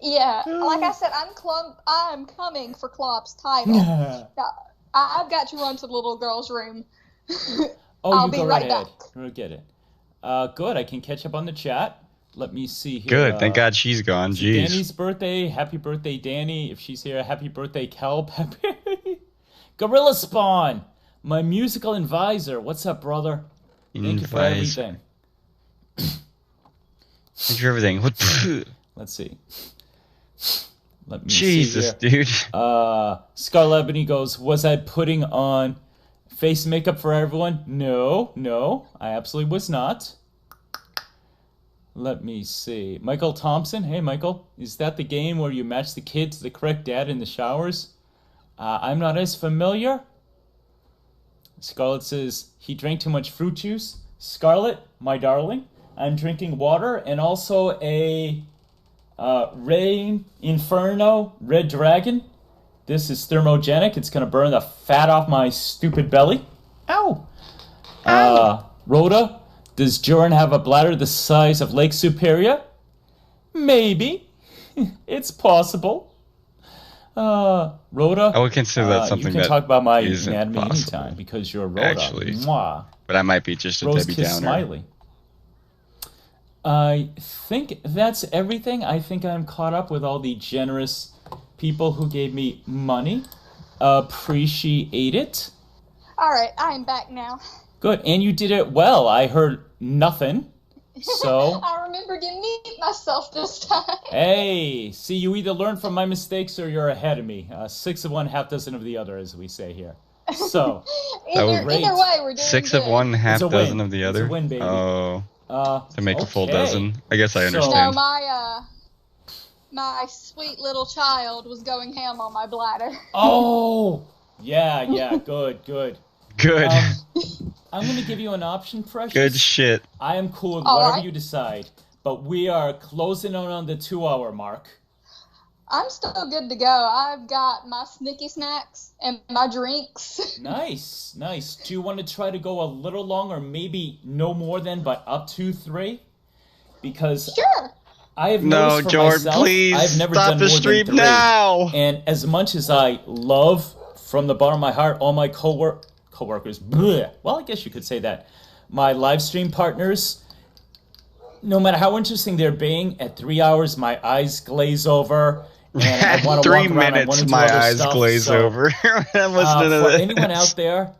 Yeah, like I said, I'm coming for Klopp's title. I've got to run to the little girl's room. Oh, I'll you be go right right ahead. back. Go get it. Good. I can catch up on the chat. Let me see here. Good. Thank God she's gone. Jeez. Danny's birthday. Happy birthday, Danny. If she's here, happy birthday, Kelp. Happy Gorilla Spawn, my musical advisor. What's up, brother? Thank you for everything. Thank you for everything. What? Let's see. Let me Jesus, see here. dude. Scarlet Ebony goes, was I putting on face makeup for everyone? No, I absolutely was not. Let me see. Michael Thompson. Hey, Michael. Is that the game where you match the kid to the correct dad in the showers? I'm not as familiar. Scarlet says, he drank too much fruit juice. Scarlet, my darling, I'm drinking water and also a Rain Inferno Red Dragon. This is thermogenic. It's going to burn the fat off my stupid belly. Ow! Rhoda, does Jorrun have a bladder the size of Lake Superior? Maybe. It's possible. Rhoda, I would consider that something you can that talk about my isn't anatomy possible, anytime because you're Rhoda. actually. Mwah. But I might be just a Rose Debbie Kiss Downer. Smiley. I think that's everything. I think I'm caught up with all the generous people who gave me money. Appreciate it. All right, I am back now. Good, and you did it well. I heard nothing. So, I remember to mute myself this time. hey, see, you either learn from my mistakes or you're ahead of me. 6 of one, half dozen of the other, as we say here. So, either great. way, we're doing 6 good. of one, half It's a dozen win. of the It's other. a win, baby. Oh, to make a full okay. dozen. I guess I So- No, understand. my sweet little child was going ham on my bladder. Oh, yeah, good. Good. I'm going to give you an option, Precious. Good shit. I am cool with All whatever right. you decide, but we are closing in on the 2-hour mark. I'm still good to go. I've got my snicky snacks and my drinks. Nice. Do you want to try to go a little longer, maybe no more than, but up to 3? Because Sure. I have No, noticed for Jordan, myself, please I've never stop done the more stream than 3. now. And as much as I love, from the bottom of my heart, all my co-workers, bleh, well, I guess you could say that, my live stream partners, no matter how interesting they're being, at 3 hours, my eyes glaze over. And I want to 3 walk around, I minutes, wanna do my other eyes stuff, glaze so, over. I'm listening to for this. anyone out there,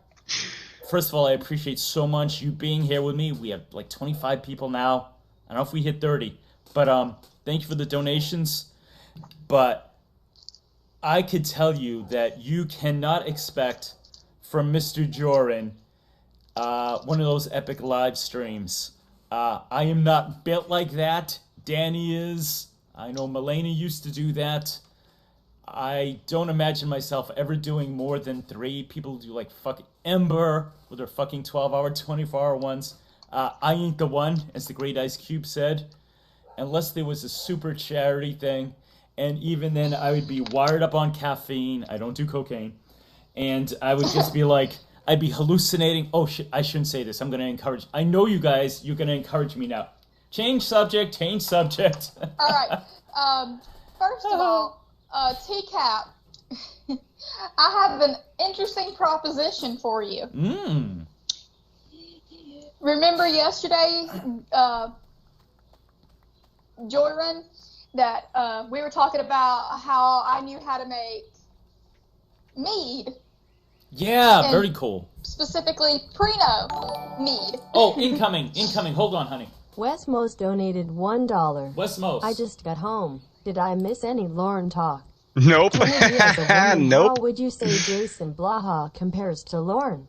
first of all, I appreciate so much you being here with me. We have like 25 people now. I don't know if we hit 30, but thank you for the donations. But I could tell you that you cannot expect from Mr. Jorrun one of those epic live streams. I am not built like that. Danny is. I know Mulaney used to do that. I don't imagine myself ever doing more than 3. People do like fucking Ember with their fucking 12-hour, 24-hour ones. I ain't the one, as the great Ice Cube said, unless there was a super charity thing. And even then, I would be wired up on caffeine. I don't do cocaine. And I would just be like, I'd be hallucinating. Oh, shit, I shouldn't say this. I'm going to encourage. I know you guys, you're going to encourage me now. Change subject. All right. First of all, TCAP, I have an interesting proposition for you. Remember yesterday, Jorrun, that we were talking about how I knew how to make mead, Yeah, And- very cool. specifically Prino mead. Oh, incoming. Hold on, honey. Westmos donated $1. Westmos. I just got home. Did I miss any Lauren talk? Nope. Tell me, as a woman, Nope. how would you say Jason Blaha compares to Lauren?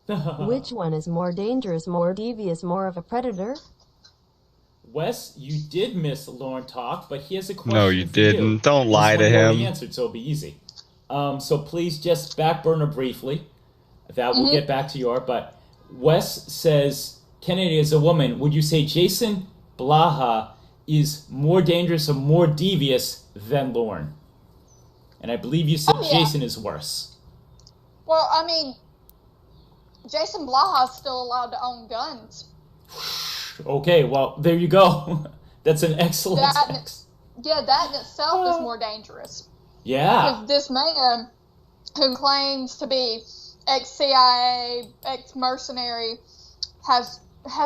Which one is more dangerous, more devious, more of a predator? Wes, you did miss Lauren talk, but he has a question No, you for you. didn't. Don't lie to This one you already him. answered, so it'll be easy. So please just back burner briefly. That we'll get back to your. But Wes says, Kennedy is a woman. Would you say Jason Blaha is more dangerous or more devious than Lauren? And I believe you said Jason is worse. Well, I mean, Jason Blaha is still allowed to own guns. Okay, well, there you go. That's an excellent text. Yeah, that in itself is more dangerous. Yeah. Because this man who claims to be ex-CIA, ex-mercenary, has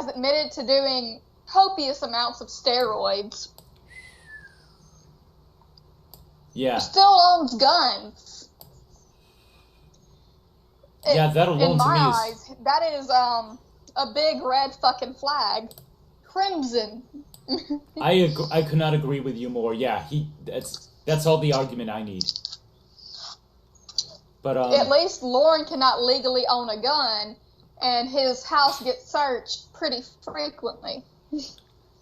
admitted to doing copious amounts of steroids. Yeah. Still owns guns. Yeah, that alone in to my me eyes, that is a big red fucking flag. Crimson. I could not agree with you more. Yeah, that's all the argument I need. But at least Lauren cannot legally own a gun, and his house gets searched pretty frequently.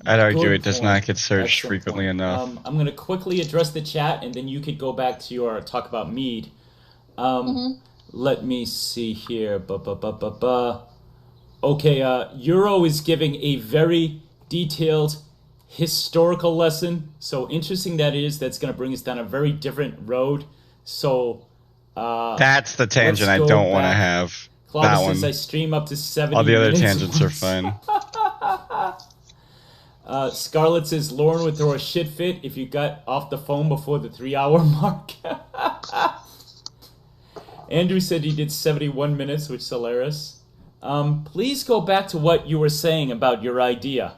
I'd argue Good it does point. not get searched Excellent frequently point. enough. I'm going to quickly address the chat, and then you could go back to your talk about mead. Let me see here. Okay, Euro is giving a very detailed historical lesson. So interesting that is. That's going to bring us down a very different road. So That's the tangent I let's go don't want to back. have. Claudia That says one. I stream up to 70 All the other minutes tangents are once. fine. Scarlett says Lauren would throw a shit fit if you got off the phone before the 3-hour mark. Andrew said he did 71 minutes, which is hilarious. Please go back to what you were saying about your idea.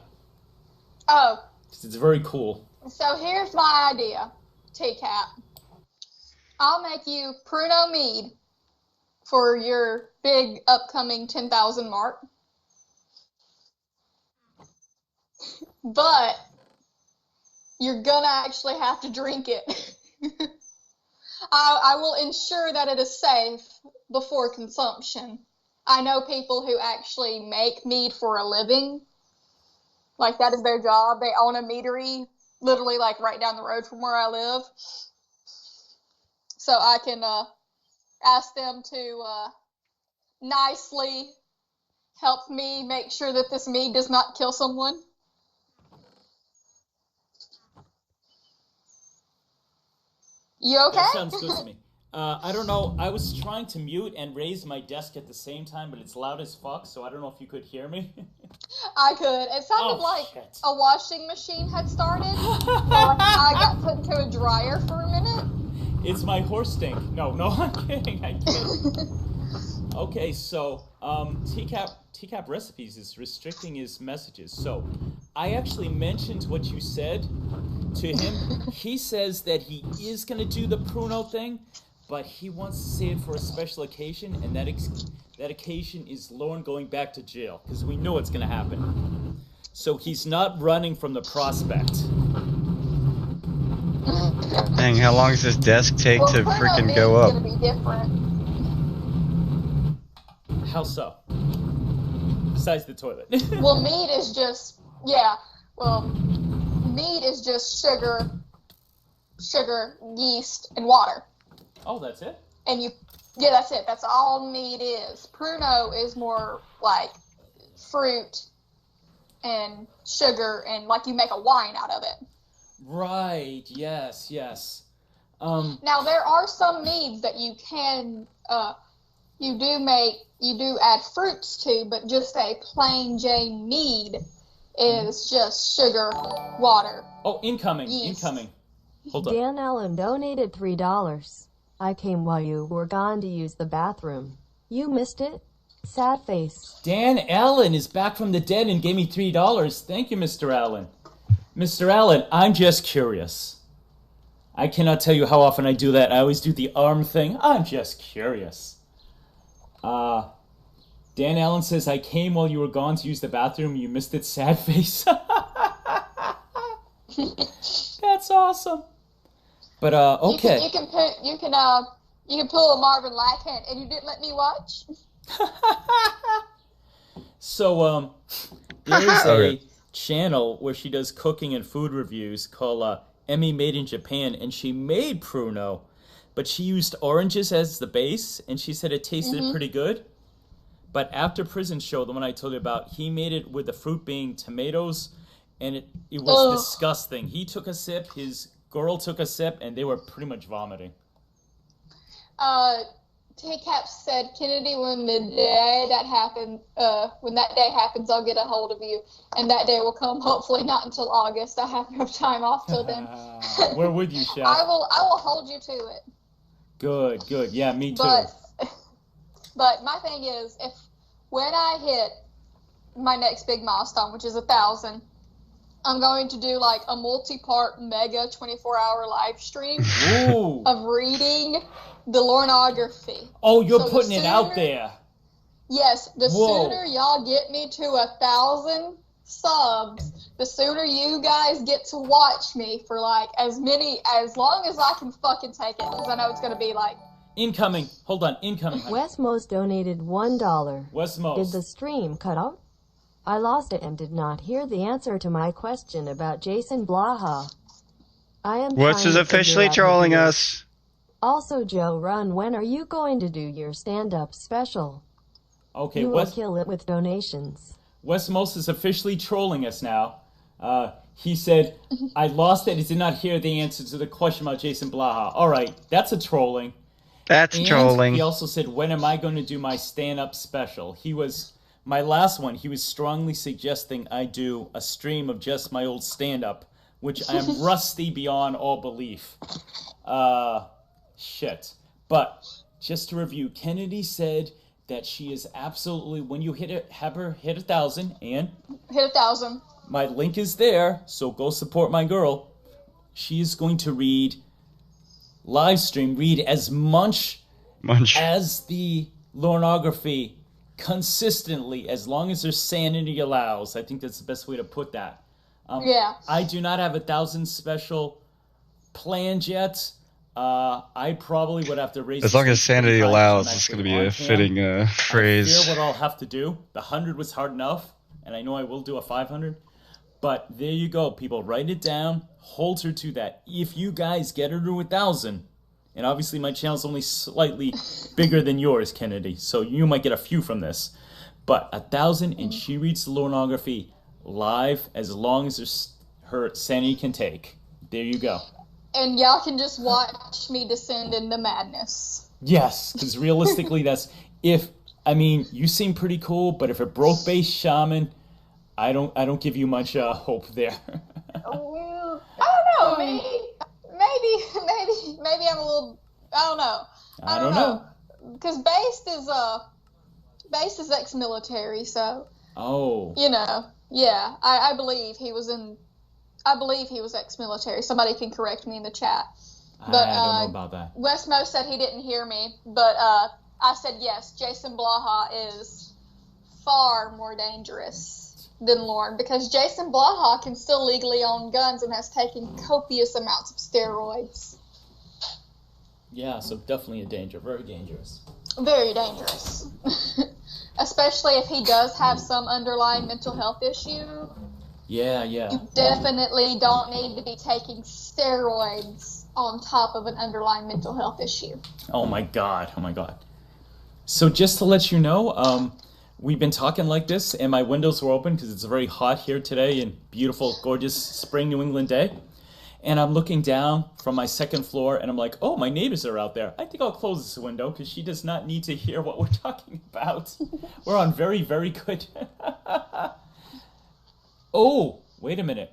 Oh, 'Cause it's very cool. so here's my idea, T-Cap. I'll make you Pruno Mead for your big upcoming 10,000 mark. But you're gonna actually have to drink it. I will ensure that it is safe before consumption. I know people who actually make mead for a living. Like, that is their job. They own a meadery, literally, like, right down the road from where I live. So I can ask them to nicely help me make sure that this mead does not kill someone. You okay? That sounds good to me. I don't know. I was trying to mute and raise my desk at the same time, but it's loud as fuck, so I don't know if you could hear me. I could. It sounded like shit. a washing machine had started. Or I got put into a dryer for a minute. It's my horse stink. No, I'm kidding. I'm kidding. Okay, so TCAP Recipes is restricting his messages. So I actually mentioned what you said to him. He says that he is going to do the Pruno thing, but he wants to say it for a special occasion, and that occasion is Lauren going back to jail, because we know it's going to happen. So he's not running from the prospect. Dang, how long does this desk take to Pruno freaking Mead go is up? gonna be different. How so? Besides the toilet. Well, mead is just mead is just sugar, yeast, and water. Oh, that's it? And that's it. That's all mead is. Pruno is more like fruit and sugar, and like you make a wine out of it. Right, yes. Now there are some meads that you can, you do add fruits to, but just a plain Jane mead is just sugar, water. Oh, incoming. Yeast. Hold on. Dan Allen donated $3. I came while you were gone to use the bathroom. You missed it? Sad face. Dan Allen is back from the dead and gave me $3. Thank you, Mr. Allen. Mr. Allen, I'm just curious. I cannot tell you how often I do that. I always do the arm thing. I'm just curious. Dan Allen says, I came while you were gone to use the bathroom. You missed it, sad face. That's awesome. But, okay. You can pull a Marvin Lackhant, and you didn't let me watch? So, there is a channel where she does cooking and food reviews called Emmy Made in Japan, and she made pruno, but she used oranges as the base, and she said it tasted pretty good. But after Prison Show, the one I told you about, he made it with the fruit being tomatoes, and it was disgusting. He took a sip, his girl took a sip, and they were pretty much vomiting. T-Cap said, Kennedy, when the day that happened, when that day happens, I'll get a hold of you, and that day will come. Hopefully not until August. I have no time off till then. We're with you, Chef. I will hold you to it. Good. Yeah, me too. But my thing is, when I hit my next big milestone, which is 1,000, I'm going to do like a multi-part mega 24-hour live stream of reading the Lornography. Oh, you're putting it out there. Yes, the sooner y'all get me to 1,000 subs, the sooner you guys get to watch me for like as long as I can fucking take it, because I know it's going to be like... Incoming. Hold on. Incoming. Westmos donated $1. Westmos. Did the stream cut out? I lost it and did not hear the answer to my question about Jason Blaha. I am What's is officially trolling us? Also, Jorrun, when are you going to do your stand-up special? Okay, you will kill it with donations. Westmos is officially trolling us now. He said, I lost it and did not hear the answer to the question about Jason Blaha. All right, that's a trolling. That's trolling. He also said, when am I going to do my stand-up special? My last one, he was strongly suggesting I do a stream of just my old stand-up, which I am rusty beyond all belief. Shit. But, just to review, Kennedy said that she is absolutely, when you have her hit 1,000, and... Hit 1,000. My link is there, so go support my girl. She is going to read as much as the Lornography consistently, as long as their sanity allows. I think that's the best way to put that. Yeah. I do not have 1,000 special planned yet. I probably would have to raise... As long as sanity allows, it's going to be a fitting phrase. I fear what I'll have to do. The 100 was hard enough, and I know I will do a 500. But there you go, people. Write it down. Hold her to that. If you guys get her to 1,000, and obviously my channel's only slightly bigger than yours, Kennedy, so you might get a few from this. But 1,000, and she reads the Lornography live as long as her sanity can take. There you go. And y'all can just watch me descend into madness. Yes, because realistically, you seem pretty cool, but if it broke base shaman, I don't give you much hope there. I don't know. Maybe I'm a little. I don't know. I don't know. Because Based is ex-military, so. Oh. Yeah. I believe he was ex-military. Somebody can correct me in the chat. But I don't know about that. Westmo said he didn't hear me, but I said yes. Jason Blaha is far more dangerous than Lorne, because Jason Blaha can still legally own guns and has taken copious amounts of steroids. Yeah, so definitely a danger. Very dangerous. Very dangerous. Especially if he does have some underlying mental health issue. Yeah. You definitely don't need to be taking steroids on top of an underlying mental health issue. Oh my god. So just to let you know, we've been talking like this, and my windows were open because it's very hot here today and beautiful, gorgeous spring New England day. And I'm looking down from my second floor, and I'm like, oh, my neighbors are out there. I think I'll close this window because she does not need to hear what we're talking about. We're on very, very good. Oh, wait a minute.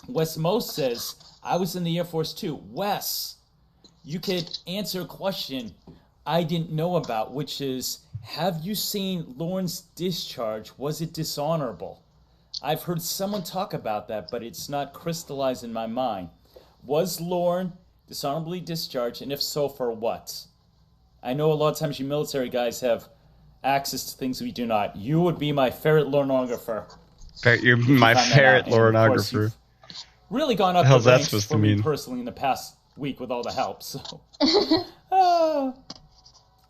Wes Most says, I was in the Air Force too. Wes, you could answer a question I didn't know about, which is, have you seen Lorne's discharge? Was it dishonorable? I've heard someone talk about that, but it's not crystallized in my mind. Was Lorne dishonorably discharged, and if so, for what? I know a lot of times you military guys have access to things we do not. You would be my ferret Lornographer. You're my ferret Lornographer. Really gone up the ranks for me personally in the past week with all the help. So,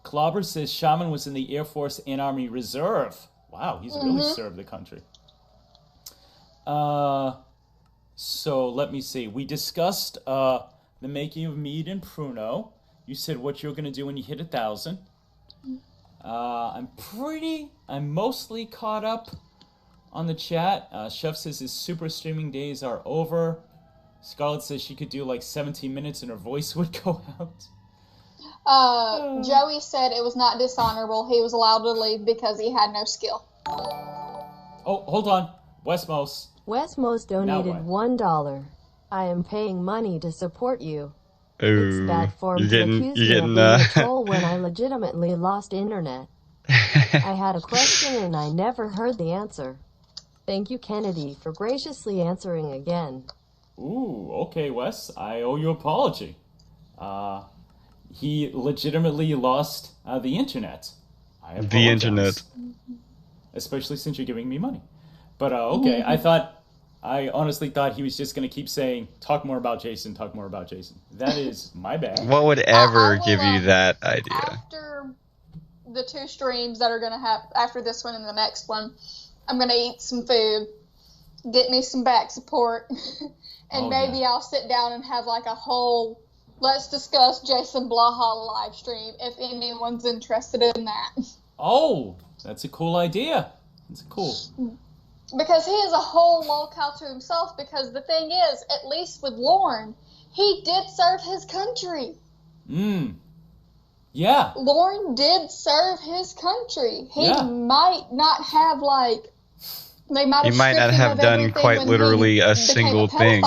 Clobber says Shaman was in the Air Force and Army Reserve. Wow, he's really served the country. So let me see. We discussed the making of mead and pruno. You said what you're going to do when you hit 1,000. I'm mostly caught up on the chat. Chef says his super streaming days are over. Scarlett says she could do like 17 minutes and her voice would go out. Joey said it was not dishonorable. He was allowed to leave because he had no skill. Oh, hold on. Westmos. Westmos donated $1. I am paying money to support you. Ooh, It's bad form you're to getting, accuse you're me getting, of being a troll when I legitimately lost internet. I had a question and I never heard the answer. Thank you, Kennedy, for graciously answering again. Ooh, okay, Wes. I owe you an apology. He legitimately lost the internet. I apologize. The internet. Especially since you're giving me money. But, okay, I honestly thought he was just going to keep saying, talk more about Jason, talk more about Jason. That is my bad. What would ever I will, give you that idea? After the 2 streams that are going to happen, after this one and the next one, I'm going to eat some food, get me some back support, and maybe I'll sit down and have like a whole let's discuss Jason Blaha live stream if anyone's interested in that. Oh, that's a cool idea. That's cool. Because he is a whole locale to himself, because the thing is, at least with Lorne, he did serve his country. Yeah. Lorne did serve his country. He might not have, like, they might have He might not have done quite literally a single thing.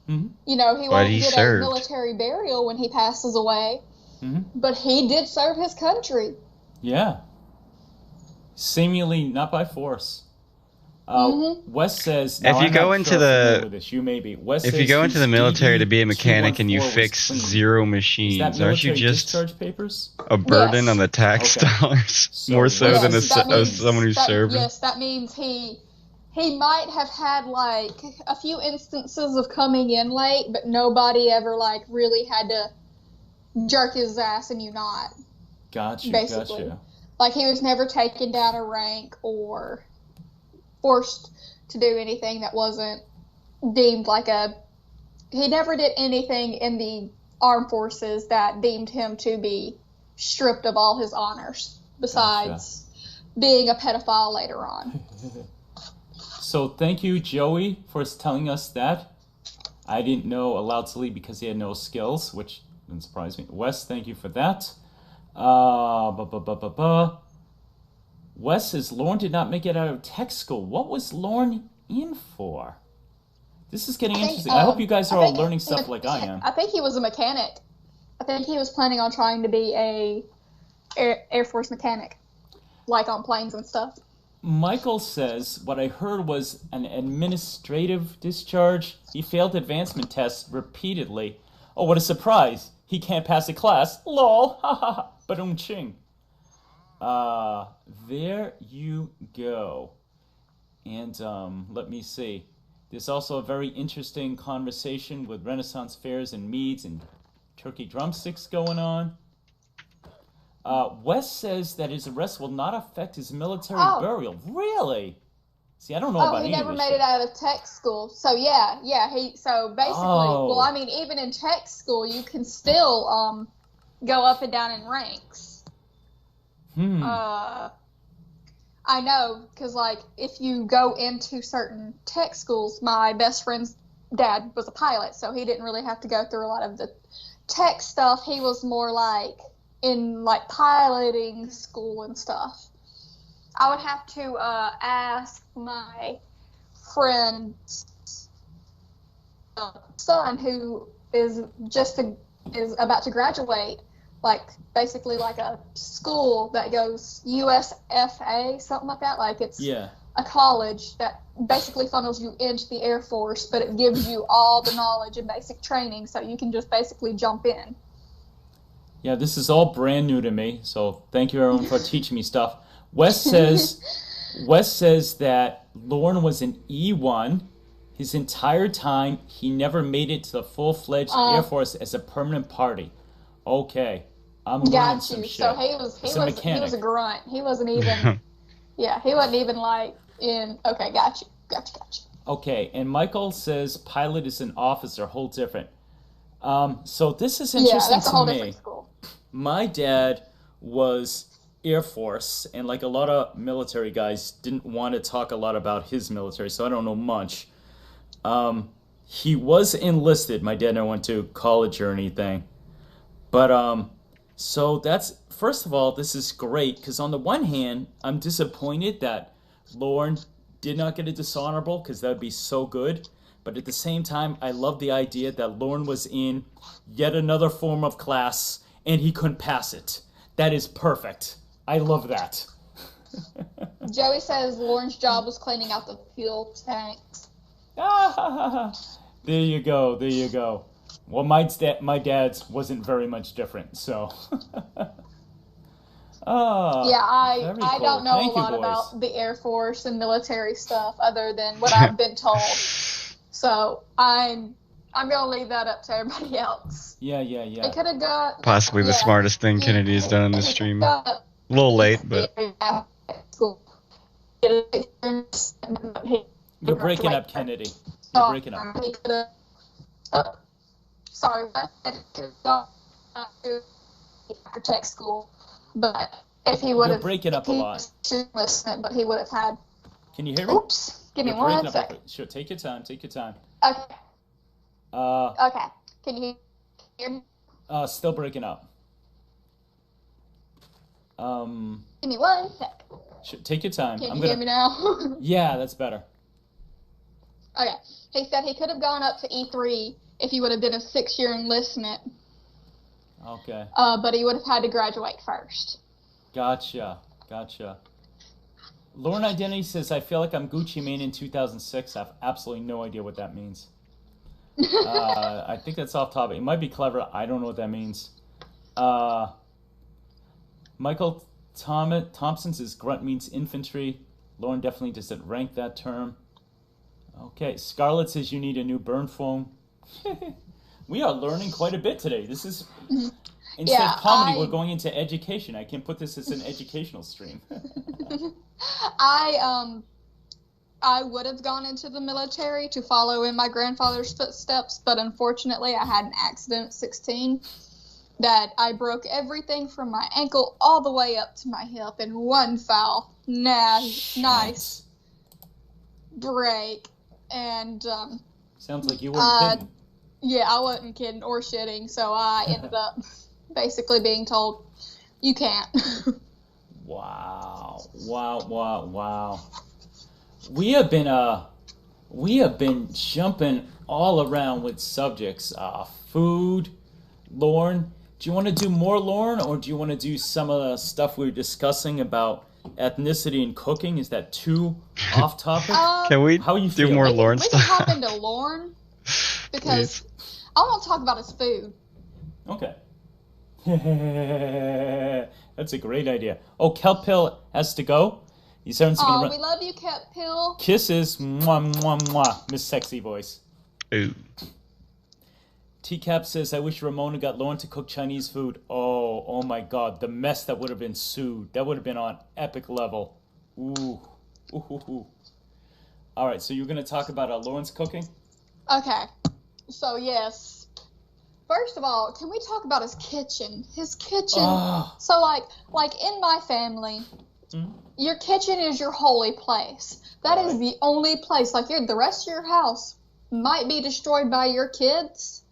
You know, he won't get a military burial when he passes away. But he did serve his country. Yeah. Seemingly not by force. Wes says, if you go into the if you go into the military to be a mechanic and you fix 0 machines, aren't you just a burden on the tax dollars more so than someone who served? Yes, that means he might have had like a few instances of coming in late, but nobody ever like really had to jerk his ass and you not. Basically. Like he was never taken down a rank or forced to do anything that wasn't deemed like he never did anything in the armed forces that deemed him to be stripped of all his honors, besides being a pedophile later on. So thank you, Joey, for telling us that. I didn't know allowed to leave because he had no skills, which didn't surprise me. Wes, thank you for that. Wes says Lorne did not make it out of tech school. What was Lorne in for? This is getting interesting. I hope you guys are all learning stuff like I am. I think he was a mechanic. I think he was planning on trying to be a Air Force mechanic, like on planes and stuff. Michael says what I heard was an administrative discharge. He failed advancement tests repeatedly. Oh, what a surprise. He can't pass a class. Lol. Ha ha ha. Ba-dum-ching. There you go. And let me see. There's also a very interesting conversation with Renaissance fairs and meads and turkey drumsticks going on. Wes says that his arrest will not affect his military burial. Really? See, I don't know about any of this. He never made it out of tech school. So so basically, well, I mean, even in tech school, you can still go up and down in ranks. I know, because, like, if you go into certain tech schools, my best friend's dad was a pilot, so he didn't really have to go through a lot of the tech stuff. He was more, like, in, like, piloting school and stuff. I would have to ask my friend's son, who is about to graduate, like basically like a school that goes USFA, something like that. Like it's a college that basically funnels you into the Air Force, but it gives you all the knowledge and basic training, so you can just basically jump in. Yeah, this is all brand new to me, so thank you everyone for teaching me stuff. Wes says that Lorne was an E1 his entire time. He never made it to the full-fledged Air Force as a permanent party. Okay. I'm learning Got some you. shit. So he was a grunt. He wasn't even. Yeah, he wasn't even like in. Okay, got you. Okay, and Michael says pilot is an officer, whole different. So this is Yeah, interesting that's a to whole me. different school. My dad was Air Force, and like a lot of military guys, didn't want to talk a lot about his military, so I don't know much. He was enlisted. My dad never went to college or anything. But so that's, first of all, this is great, because on the one hand, I'm disappointed that Lauren did not get a dishonorable, because that would be so good. But at the same time, I love the idea that Lauren was in yet another form of class, and he couldn't pass it. That is perfect. I love that. Joey says Lauren's job was cleaning out the fuel tanks. There you go. Well, my dad's wasn't very much different, so. I cool. don't know Thank a lot you, boys. about the Air Force and military stuff other than what I've been told. So I'm gonna leave that up to everybody else. Yeah. It could have got Possibly the smartest thing Kennedy has done on this stream. A little late, but. You're breaking up, Kennedy. You're breaking up. Sorry, tech school, but if he would have, You're breaking up a lot. Listen, but he would have had. Can you hear me? Oops, give me You're one breaking up. second. Sure, take your time. Okay. Okay. Can you hear me? Still breaking up. Give me one sec. Sure, take your time. Can you hear me now? Yeah, that's better. Okay. He said he could have gone up to E3 if he would have done a 6-year enlistment. Okay. But he would have had to graduate first. Gotcha. Lauren Identity says, I feel like I'm Gucci Mane in 2006. I have absolutely no idea what that means. I think that's off topic. It might be clever. I don't know what that means. Michael Thompson says, grunt means infantry. Lauren definitely doesn't rank that term. Okay. Scarlett says, you need a new burn phone. We are learning quite a bit today. This is... Instead of comedy, we're going into education. I can put this as an educational stream. I would have gone into the military to follow in my grandfather's footsteps, but unfortunately I had an accident at 16 that I broke everything from my ankle all the way up to my hip in one foul. Nice break. And sounds like you weren't kidding. Yeah, I wasn't kidding or shitting, so I ended up basically being told, you can't. Wow. We have been jumping all around with subjects. Food, Lauren. Do you want to do more, Lauren, or do you want to do some of the stuff we were discussing about ethnicity and cooking? Is that too off topic? Can we do more Lauren stuff? We can hop into Lauren because I want to talk about his food. Okay. That's a great idea. Oh, Kelp Pill has to go. We love you, Kelp Pill. Kisses, mwah, mwah, mwah, Miss Sexy Voice. Ooh. T-Cap says, I wish Ramona got Lauren to cook Chinese food. Oh my God, the mess that would have been sued. That would have been on epic level. Ooh. All right, so you're going to talk about Lauren's cooking? Okay. So, yes. First of all, can we talk about his kitchen? His kitchen. So, like in my family, your kitchen is your holy place. That is the only place. Like, the rest of your house might be destroyed by your kids,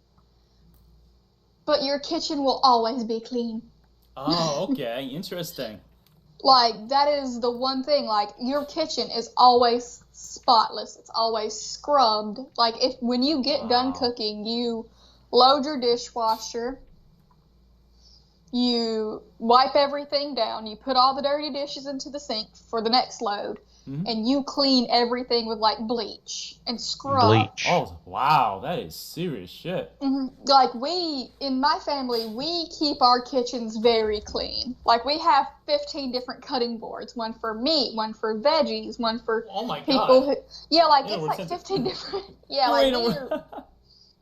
but your kitchen will always be clean. Oh, okay. Interesting. Like, that is the one thing. Like, your kitchen is always spotless. It's always scrubbed. Like, when you get done cooking, you load your dishwasher, you wipe everything down, you put all the dirty dishes into the sink for the next load, and you clean everything with, like, bleach and scrub. Bleach. Oh, wow, that is serious shit. Like, in my family, we keep our kitchens very clean. Like, we have 15 different cutting boards, one for meat, one for veggies, one for people who... Yeah, like, it's like 15 different... Yeah, like,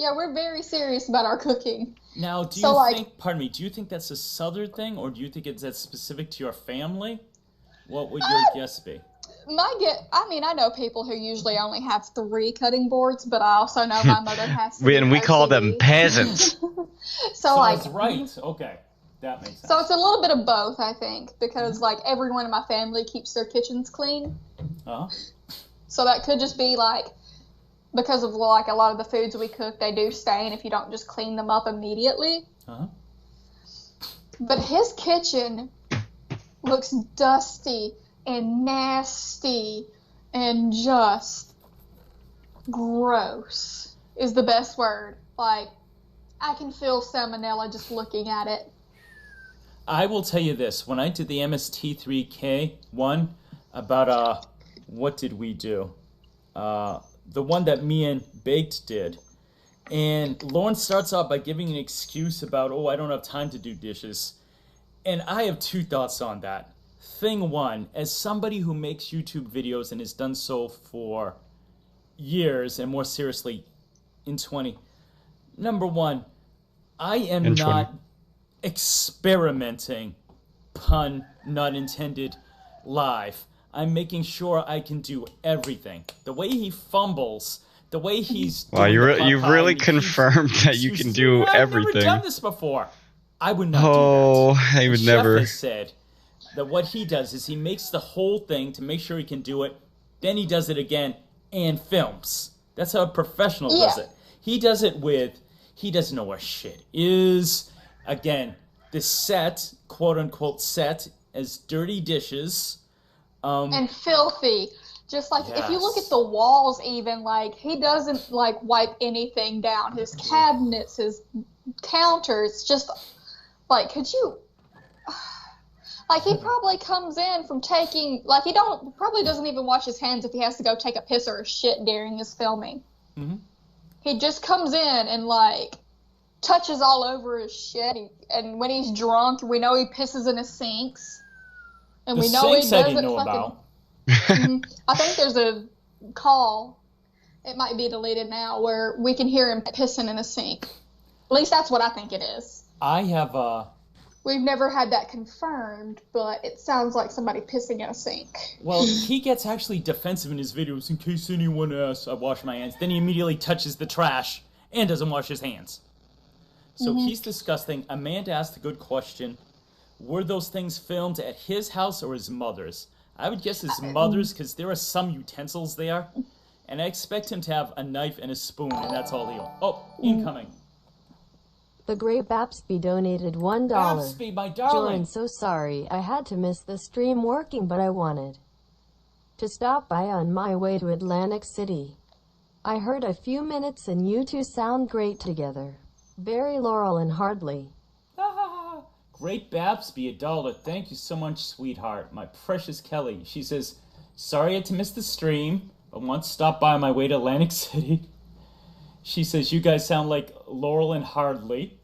Yeah, we're very serious about our cooking. Now, do you think, pardon me, do you think that's a Southern thing, or do you think that's specific to your family? What would your guess be? I know people who usually only have 3 cutting boards, but I also know my mother has 3. And we call them peasants. So that's right. Okay. That makes sense. So it's a little bit of both, I think, because, like, everyone in my family keeps their kitchens clean. Uh-huh. So that could just be, like, because of, like, a lot of the foods we cook, they do stain if you don't just clean them up immediately. Uh-huh. But his kitchen looks dusty and nasty and just gross is the best word. Like, I can feel salmonella just looking at it. I will tell you this. When I did the MST3K one about, what did we do? The one that me and Baked did. And Lauren starts off by giving an excuse about, I don't have time to do dishes. And I have 2 thoughts on that. Thing one, as somebody who makes YouTube videos and has done so for years, and more seriously, in 20, number one, I am not experimenting, pun not intended, live. I'm making sure I can do everything. The way he fumbles, the way he's... Wow, you've really confirmed that you can do everything. I've never done this before. I would not do that. I would the never. Chef has said that what he does is he makes the whole thing to make sure he can do it, then he does it again and films. That's how a professional does it. He does it with... He doesn't know where shit is. Again, the set, quote-unquote set, as dirty dishes... and filthy. Just like, if you look at the walls even, like, he doesn't, like, wipe anything down. His cabinets, his counters, just, like, could you... Like, he probably comes in from taking... Like, probably doesn't even wash his hands if he has to go take a piss or a shit during his filming. Mm-hmm. He just comes in and, like, touches all over his shit. And when he's drunk, we know he pisses in his sinks. And we know he doesn't fucking... I think there's a call, it might be deleted now, where we can hear him pissing in a sink. At least that's what I think it is. I have We've never had that confirmed, but it sounds like somebody pissing in a sink. Well, he gets actually defensive in his videos. In case anyone asks, I wash my hands. Then he immediately touches the trash and doesn't wash his hands. So he's disgusting. Amanda asked a good question. Were those things filmed at his house or his mother's? I would guess his mother's, because there are some utensils there. And I expect him to have a knife and a spoon, and that's all he'll... Oh, incoming. The great Babsby donated $1. Babsby, my darling. Jorrun, so sorry I had to miss the stream working, but I wanted to stop by on my way to Atlantic City. I heard a few minutes and you two sound great together. Very Laurel and Hardly. Great Babsby, $1. Thank you so much, sweetheart. My precious Kelly. She says, sorry I had to miss the stream, but once stopped by on my way to Atlantic City. She says, you guys sound like Laurel and Hardly.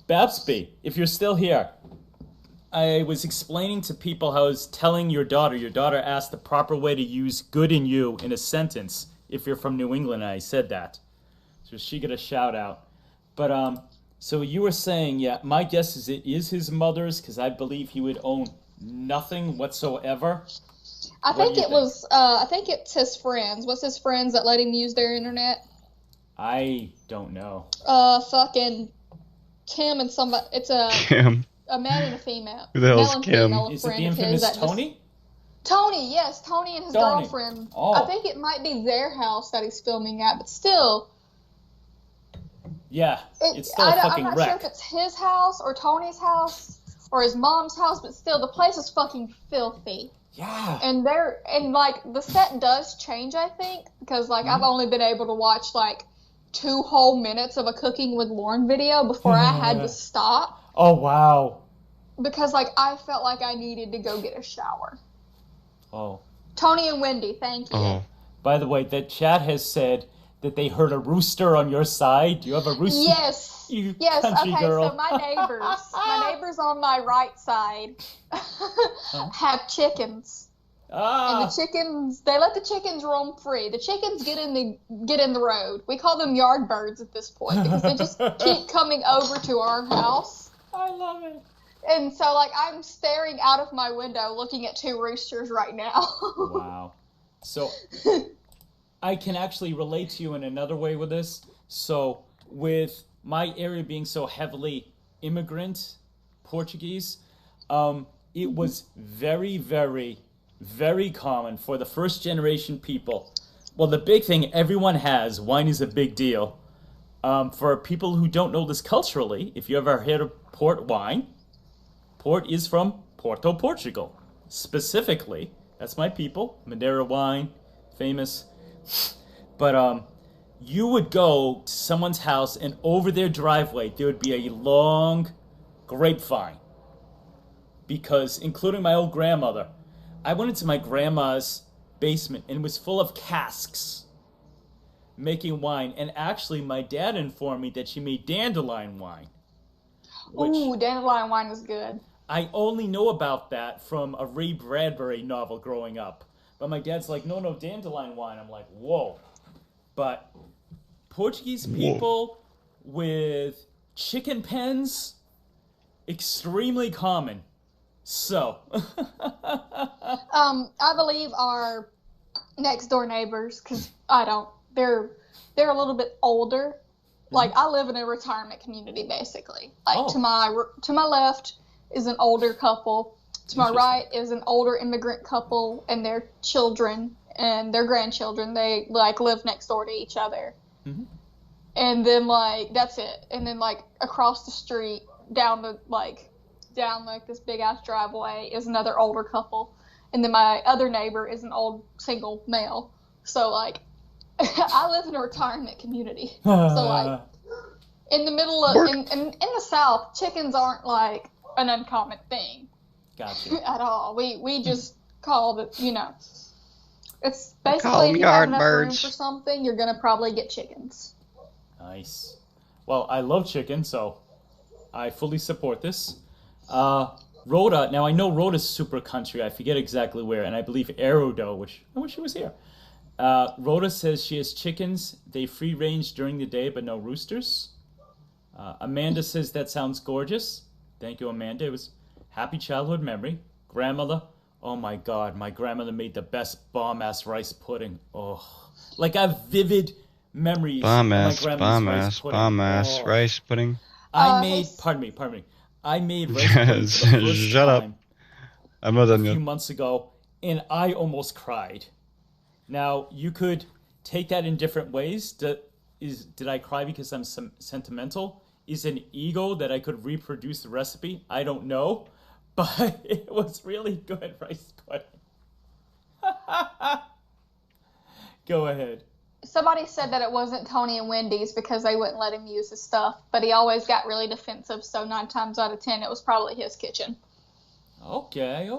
Babsby, if you're still here, I was explaining to people how I was telling your daughter asked the proper way to use good in you in a sentence if you're from New England, and I said that. So she got a shout out. But, so you were saying, yeah, my guess is it is his mother's, because I believe he would own nothing whatsoever. I think it's his friends. What's his friends that let him use their internet? I don't know. Fucking Kim and somebody. It's a man and a female. Who the hell's Kim? Is it the infamous Tony? Tony, yes, Tony and his girlfriend. Oh. I think it might be their house that he's filming at, but still. Yeah, it's still a fucking I'm not wreck. sure if it's his house or Tony's house or his mom's house, but still, the place is fucking filthy. Yeah. And like, the set does change, I think, because, like, I've only been able to watch, like, 2 whole minutes of a Cooking with Lauren video before I had to stop. Oh, wow. Because, like, I felt like I needed to go get a shower. Oh. Tony and Wendy, thank you. Oh. By the way, the chat has said that they heard a rooster on your side. Do you have a rooster? Yes. You yes, country okay, girl. so my neighbors on my right side have chickens. And the chickens, they let the chickens roam free. The chickens get in the road. We call them yard birds at this point because they just keep coming over to our house. I love it. And so, like, I'm staring out of my window looking at 2 roosters right now. Wow. So, I can actually relate to you in another way with this. So, with my area being so heavily immigrant Portuguese, it was very, very, very common for the first generation people. Well, the big thing everyone has, wine is a big deal. For people who don't know this culturally, if you ever heard of port wine, port is from Porto, Portugal. Specifically, that's my people, Madeira wine, famous. But you would go to someone's house and over their driveway, there would be a long grapevine. Because, including my old grandmother, I went into my grandma's basement and it was full of casks making wine. And actually, my dad informed me that she made dandelion wine. Ooh, dandelion wine was good. I only know about that from a Ray Bradbury novel growing up. But my dad's like, no, dandelion wine. I'm like, whoa. But Portuguese people with chicken pens, extremely common. So. I believe our next door neighbors, because I don't, they're a little bit older. Like, I live in a retirement community, basically. Like, to my left is an older couple. To my right is an older immigrant couple and their children and their grandchildren. They, like, live next door to each other. Mm-hmm. And then, like, that's it. And then, like, across the street, down this big-ass driveway is another older couple. And then my other neighbor is an old single male. So, like, I live in a retirement community. So, like, in the middle of, in the South, chickens aren't, like, an uncommon thing. Gotcha. At all. We just call it, it's basically if you have enough room for something, you're going to probably get chickens. Nice. Well, I love chicken, so I fully support this. Rhoda, now I know Rhoda's super country. I forget exactly where, and I believe Aerodo, which I wish she was here. Rhoda says she has chickens. They free range during the day, but no roosters. Amanda says that sounds gorgeous. Thank you, Amanda. It was happy childhood memory. Grandmother, oh my God, my grandmother made the best bomb-ass rice pudding. Oh, like I have vivid memories of my grandmother's bomb-ass rice pudding. I made, pardon me. I made rice pudding for the first Shut up. time I'm not done a yet. few months ago, and I almost cried. Now, you could take that in different ways. Did I cry because I'm sentimental? Is it an ego that I could reproduce the recipe? I don't know. But it was really good rice pudding. Go ahead. Somebody said that it wasn't Tony and Wendy's because they wouldn't let him use his stuff, but he always got really defensive, so 9 times out of 10 it was probably his kitchen. Okay.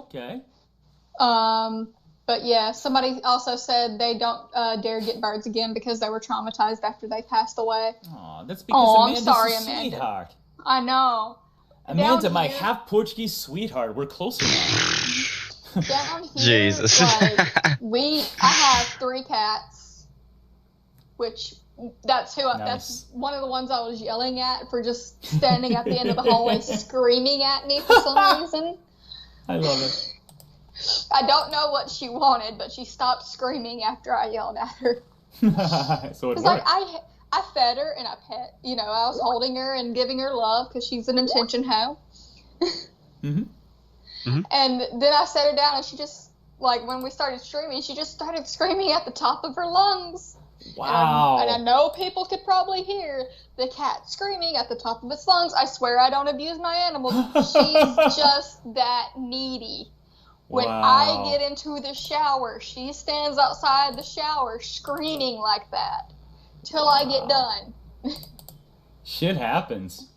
But yeah, somebody also said they don't dare get birds again because they were traumatized after they passed away. Aw, that's because Amanda's a Amanda. sweetheart. I know. Amanda, my half Portuguese sweetheart. We're closer now. Down here, Jesus. like, I have 3 cats, which that's one of the ones I was yelling at for just standing at the end of the hallway screaming at me for some reason. I love it. I don't know what she wanted, but she stopped screaming after I yelled at her. So it worked. Like I fed her and I I was holding her and giving her love because she's an attention hoe. Mm-hmm. Mm-hmm. And then I set her down and she just, like, when we started streaming, she just started screaming at the top of her lungs. Wow. And I know people could probably hear the cat screaming at the top of its lungs. I swear I don't abuse my animals. She's just that needy. When I get into the shower, she stands outside the shower screaming like that till I get done. Shit happens.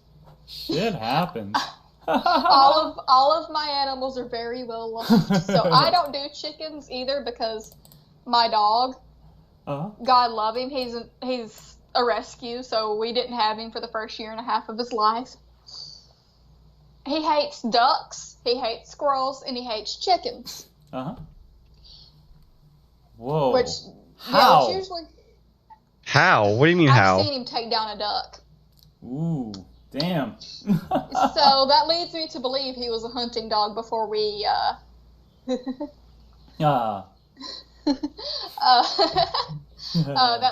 all of my animals are very well loved. So I don't do chickens either because my dog, God love him, he's a rescue, so we didn't have him for the first 1.5 years of his life. He hates ducks, he hates squirrels, and he hates chickens. Whoa. Which, how? Yeah, which usually... How? What do you mean how? I've seen him take down a duck. Ooh, damn. So that leads me to believe he was a hunting dog before we, that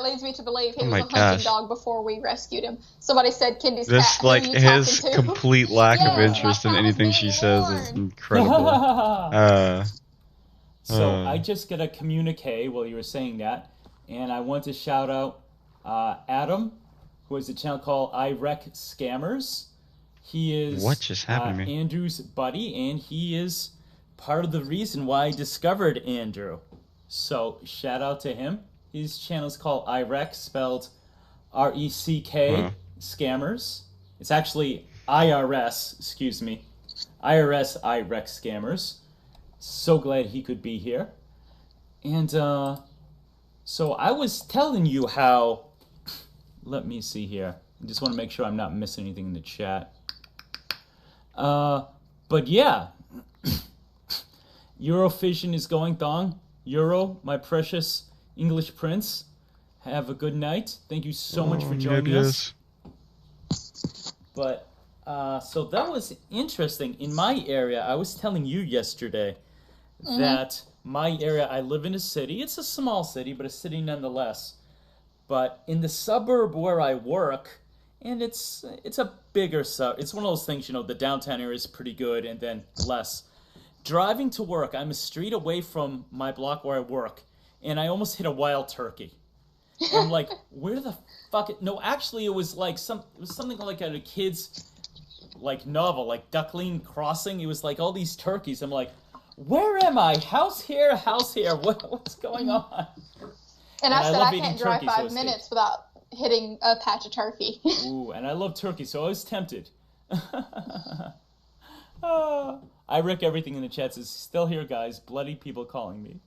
leads me to believe he was a hunting dog before we rescued him. Somebody said Kendi's cat. Just like his complete lack of interest in anything she says is incredible. So I just got a communique while you were saying that, and I want to shout out Adam, who has a channel called I Wreck Scammers. He is what just happened to me? Andrew's buddy, and he is part of the reason why I discovered Andrew. So shout out to him. His channel is called IREC, spelled R-E-C-K, Scammers. It's actually IRS, excuse me. IRS, IREC Scammers. So glad he could be here. And so I was telling you how, let me see here. I just want to make sure I'm not missing anything in the chat. But yeah, Eurovision is going thong. Euro, my precious English prince, have a good night. Thank you so much for joining us. But so that was interesting. In my area, I was telling you yesterday that my area, I live in a city. It's a small city, but a city nonetheless. But in the suburb where I work, and it's a bigger suburb. It's one of those things, you know, the downtown area is pretty good, and then less. Driving to work, I'm a street away from my block where I work, and I almost hit a wild turkey. I'm like, where the fuck? No, actually, it was like something like a kid's like novel, like Duckling Crossing. It was like all these turkeys. I'm like, where am I? House here, house here. What's going on? And I said I can't drive 5 minutes without hitting a patch of turkey. Ooh, and I love turkey, so I was tempted. I wreck everything in the chat. Says still here, guys. Bloody people calling me.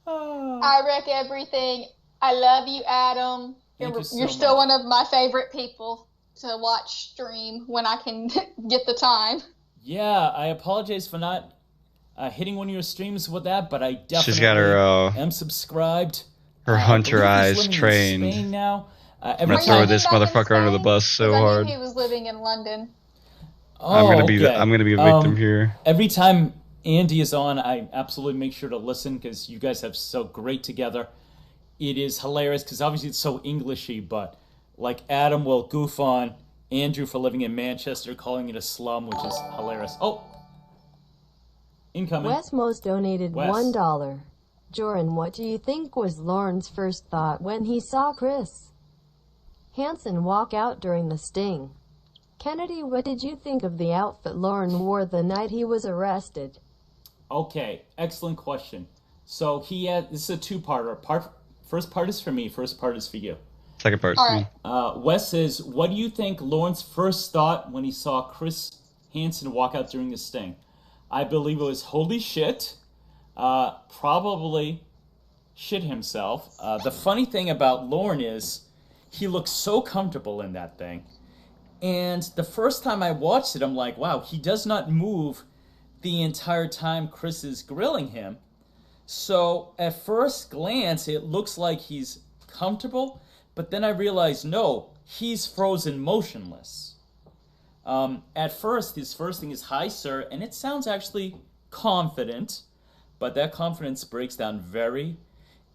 I wreck everything. I love you, Adam. You're still one of my favorite people to watch stream when I can get the time. Yeah, I apologize for not hitting one of your streams with that, but I definitely She's got her, am subscribed. Her hunter eyes trained. In now. I'm gonna throw this motherfucker under the bus so hard. I knew he was living in London. Oh, I'm gonna be a victim here. Every time Andy is on, I absolutely make sure to listen because you guys have so great together. It is hilarious because obviously it's so Englishy, but like Adam will goof on Andrew for living in Manchester, calling it a slum, which is hilarious. Oh, incoming. Wesmos donated $1. Jorrun, what do you think was Lauren's first thought when he saw Chris Hansen walk out during the sting? Kennedy, what did you think of the outfit Lauren wore the night he was arrested? Okay, excellent question. So this is a two-parter. First part is for me, first part is for you. Second part. All right. Wes says, what do you think Lauren's first thought when he saw Chris Hansen walk out during the sting? I believe it was, holy shit. Probably shit himself. The funny thing about Lauren is he looks so comfortable in that thing. And the first time I watched it, I'm like, wow, he does not move the entire time Chris is grilling him. So at first glance, it looks like he's comfortable, but then I realized, no, he's frozen motionless. At first, his first thing is, hi, sir, and it sounds actually confident, but that confidence breaks down very.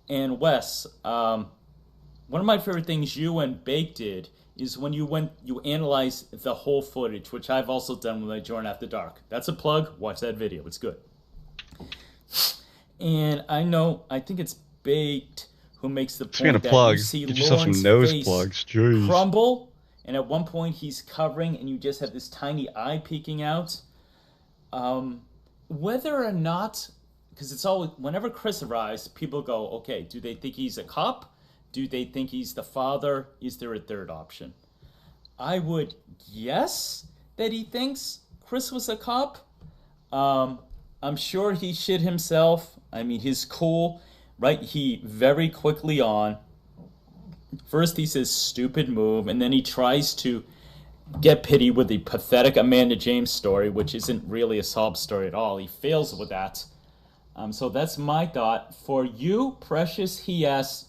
And Wes, one of my favorite things you and Bake did is when you analyze the whole footage, which I've also done with my Jorrun After Dark. That's a plug. Watch that video. It's good. And I think it's Baked who makes the point that you see Get yourself Lauren's some nose face plugs. Jeez. crumble, and at one point he's covering, and you just have this tiny eye peeking out. Whether or not, because it's always, whenever Chris arrives, people go, okay, do they think he's a cop? Do they think he's the father? Is there a third option? I would guess that he thinks Chris was a cop. I'm sure he shit himself. I mean, he's cool, right? He very quickly on. First he says, stupid move, and then he tries to get pity with the pathetic Amanda James story, which isn't really a sob story at all. He fails with that. So that's my thought. For you, Precious, he asks,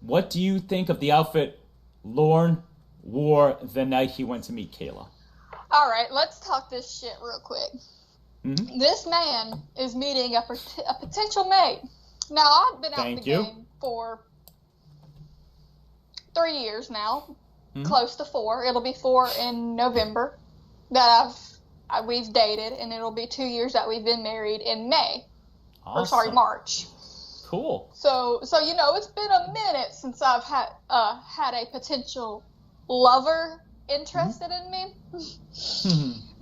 what do you think of the outfit Lorne wore the night he went to meet Kayla? All right, let's talk this shit real quick. Mm-hmm. This man is meeting a potential mate. Now, I've been out in the game for 3 years now, close to 4. It'll be 4 in November that we've dated, and it'll be 2 years that we've been married in May. Awesome. Or sorry, March. Cool. So you know, it's been a minute since I've had a potential lover interested in me.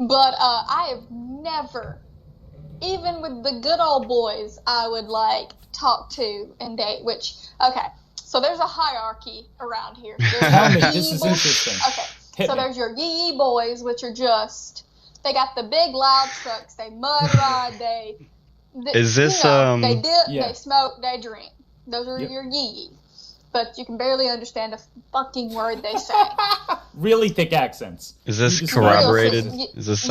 But I have never, even with the good old boys I would like talk to and date, which, okay, so there's a hierarchy around here. This is interesting. Okay, so there's your yee boys, which are just, they got the big loud trucks, they mud ride, they is this, they dip, they smoke, they drink. Those are your yee. But you can barely understand a fucking word they say. Really thick accents. Is this corroborated? Is this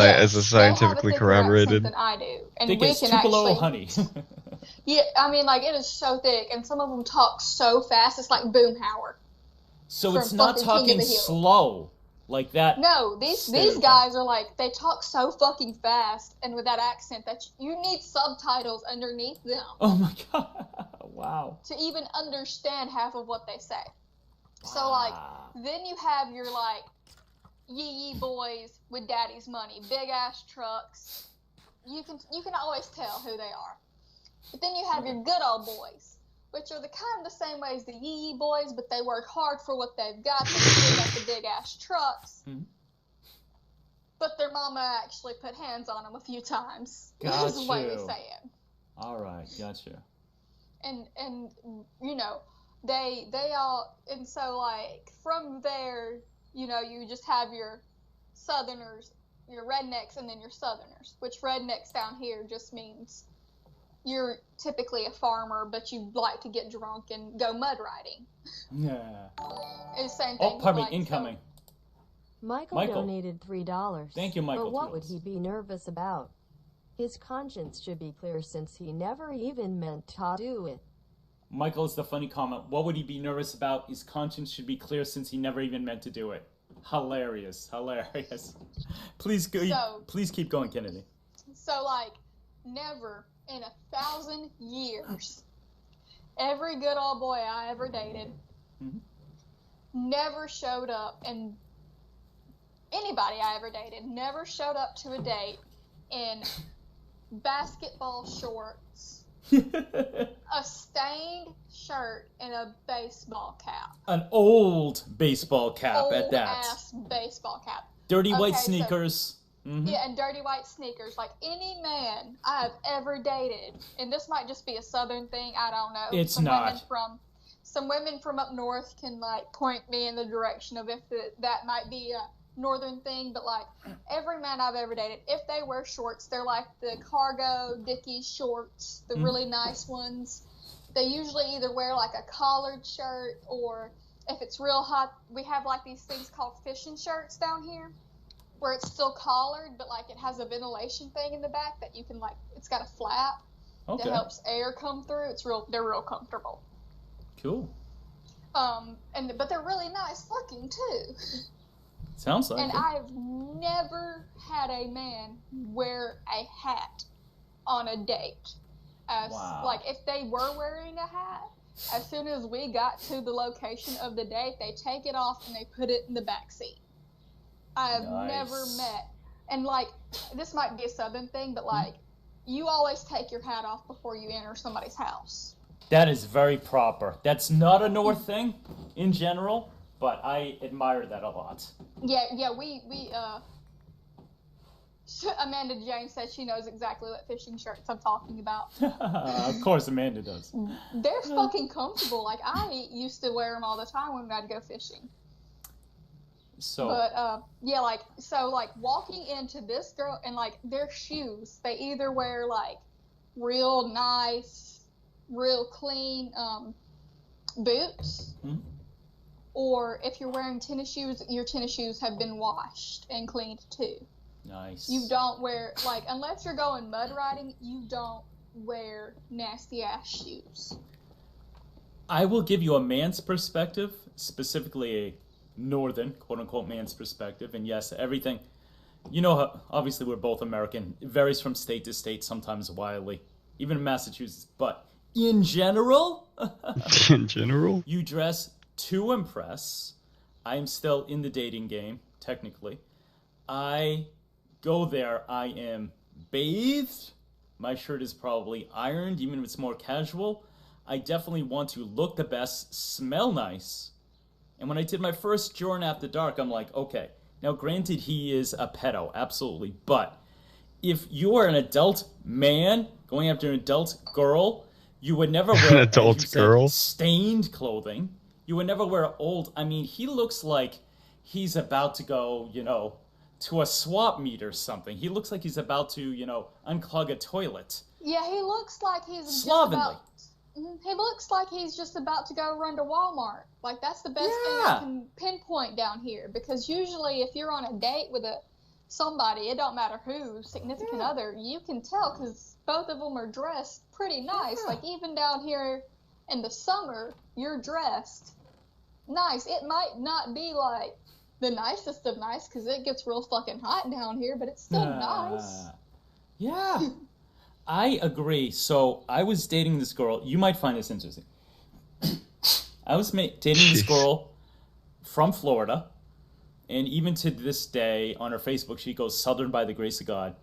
scientifically corroborated? Than I do, and thick we as can Tupelo actually. honey. Yeah, I mean, like, it is so thick, and some of them talk so fast, it's like Boomhauer. So it's not talking slow like that. No, these guys are like, they talk so fucking fast and with that accent that you need subtitles underneath them. Oh my god. Wow. To even understand half of what they say. Wow. So, like, then you have your, like, yee boys with daddy's money, big ass trucks. You can always tell who they are. But then you have your good old boys, which are the kind of the same way as the yee boys, but they work hard for what they've got. They still got the big ass trucks. But their mama actually put hands on them a few times. Gotcha. This is the way we say it. All right, gotcha. And you know, they all, and so, like, from there, you know, you just have your southerners, your rednecks, and then your southerners, which rednecks down here just means you're typically a farmer, but you like to get drunk and go mud riding. Yeah. It's the same thing. Oh, pardon me, incoming. So Michael donated $3. Thank you, Michael. But what would he be nervous about? His conscience should be clear since he never even meant to do it. Michael is the funny comment. What would he be nervous about? His conscience should be clear since he never even meant to do it. Hilarious. Hilarious. Please keep going, Kennedy. So, like, never in 1,000 years, every good old boy I ever dated never showed up, and anybody I ever dated never showed up to a date in basketball shorts, a stained shirt, and a baseball cap. An old baseball cap at that. Old-ass baseball cap. Dirty white sneakers. Yeah, and dirty white sneakers. Like, any man I have ever dated, and this might just be a southern thing, I don't know. It's not. Some women from up north can, like, point me in the direction of if that might be a northern thing, but, like, every man I've ever dated, if they wear shorts, they're like the cargo Dickies shorts, the really nice ones. They usually either wear, like, a collared shirt, or if it's real hot, we have, like, these things called fishing shirts down here, where it's still collared, but, like, it has a ventilation thing in the back that you can, like, it's got a flap that helps air come through. They're real comfortable. Cool. But they're really nice looking too. Sounds like and it. I've never had a man wear a hat on a date. Wow. Like, if they were wearing a hat, as soon as we got to the location of the date, they take it off and they put it in the back seat. I've never met, and, like, this might be a southern thing, but, like, you always take your hat off before you enter somebody's house. That is very proper. That's not a North thing in general, but I admire that a lot. Yeah, we Amanda Jane said she knows exactly what fishing shirts I'm talking about. Of course, Amanda does. They're fucking comfortable. Like, I used to wear them all the time when I'd go fishing. So. But, yeah, like, so, like, walking into this girl, and, like, their shoes, they either wear, like, real nice, real clean, boots, or if you're wearing tennis shoes, your tennis shoes have been washed and cleaned, too. Nice. You don't wear, like, unless you're going mud riding, you don't wear nasty ass shoes. I will give you a man's perspective, specifically a northern, quote-unquote, man's perspective. And yes, everything, you know, obviously we're both American. It varies from state to state, sometimes wildly, even in Massachusetts. But in general, in general, you dress to impress. I'm still in the dating game, technically. I go there, I am bathed. My shirt is probably ironed, even if it's more casual. I definitely want to look the best, smell nice. And when I did my first Jorrun After Dark, I'm like, okay, now granted he is a pedo, absolutely, but if you are an adult man going after an adult girl, you would never wear an adult girl stained clothing. You would never wear old. I mean, he looks like he's about to go, you know, to a swap meet or something. He looks like he's about to, you know, unclog a toilet. Yeah, he looks like he's slovenly. He looks like he's just about to go run to Walmart. Like, that's the best thing I can pinpoint down here. Because usually if you're on a date with somebody, it don't matter who, significant other, you can tell because both of them are dressed pretty nice. Like, even down here in the summer, you're dressed nice. It might not be, like, the nicest of nice because it gets real fucking hot down here, but it's still nice. Yeah. I agree. So I was dating this girl. You might find this interesting. I was dating this girl from Florida, and even to this day on her Facebook, she goes Southern by the grace of God.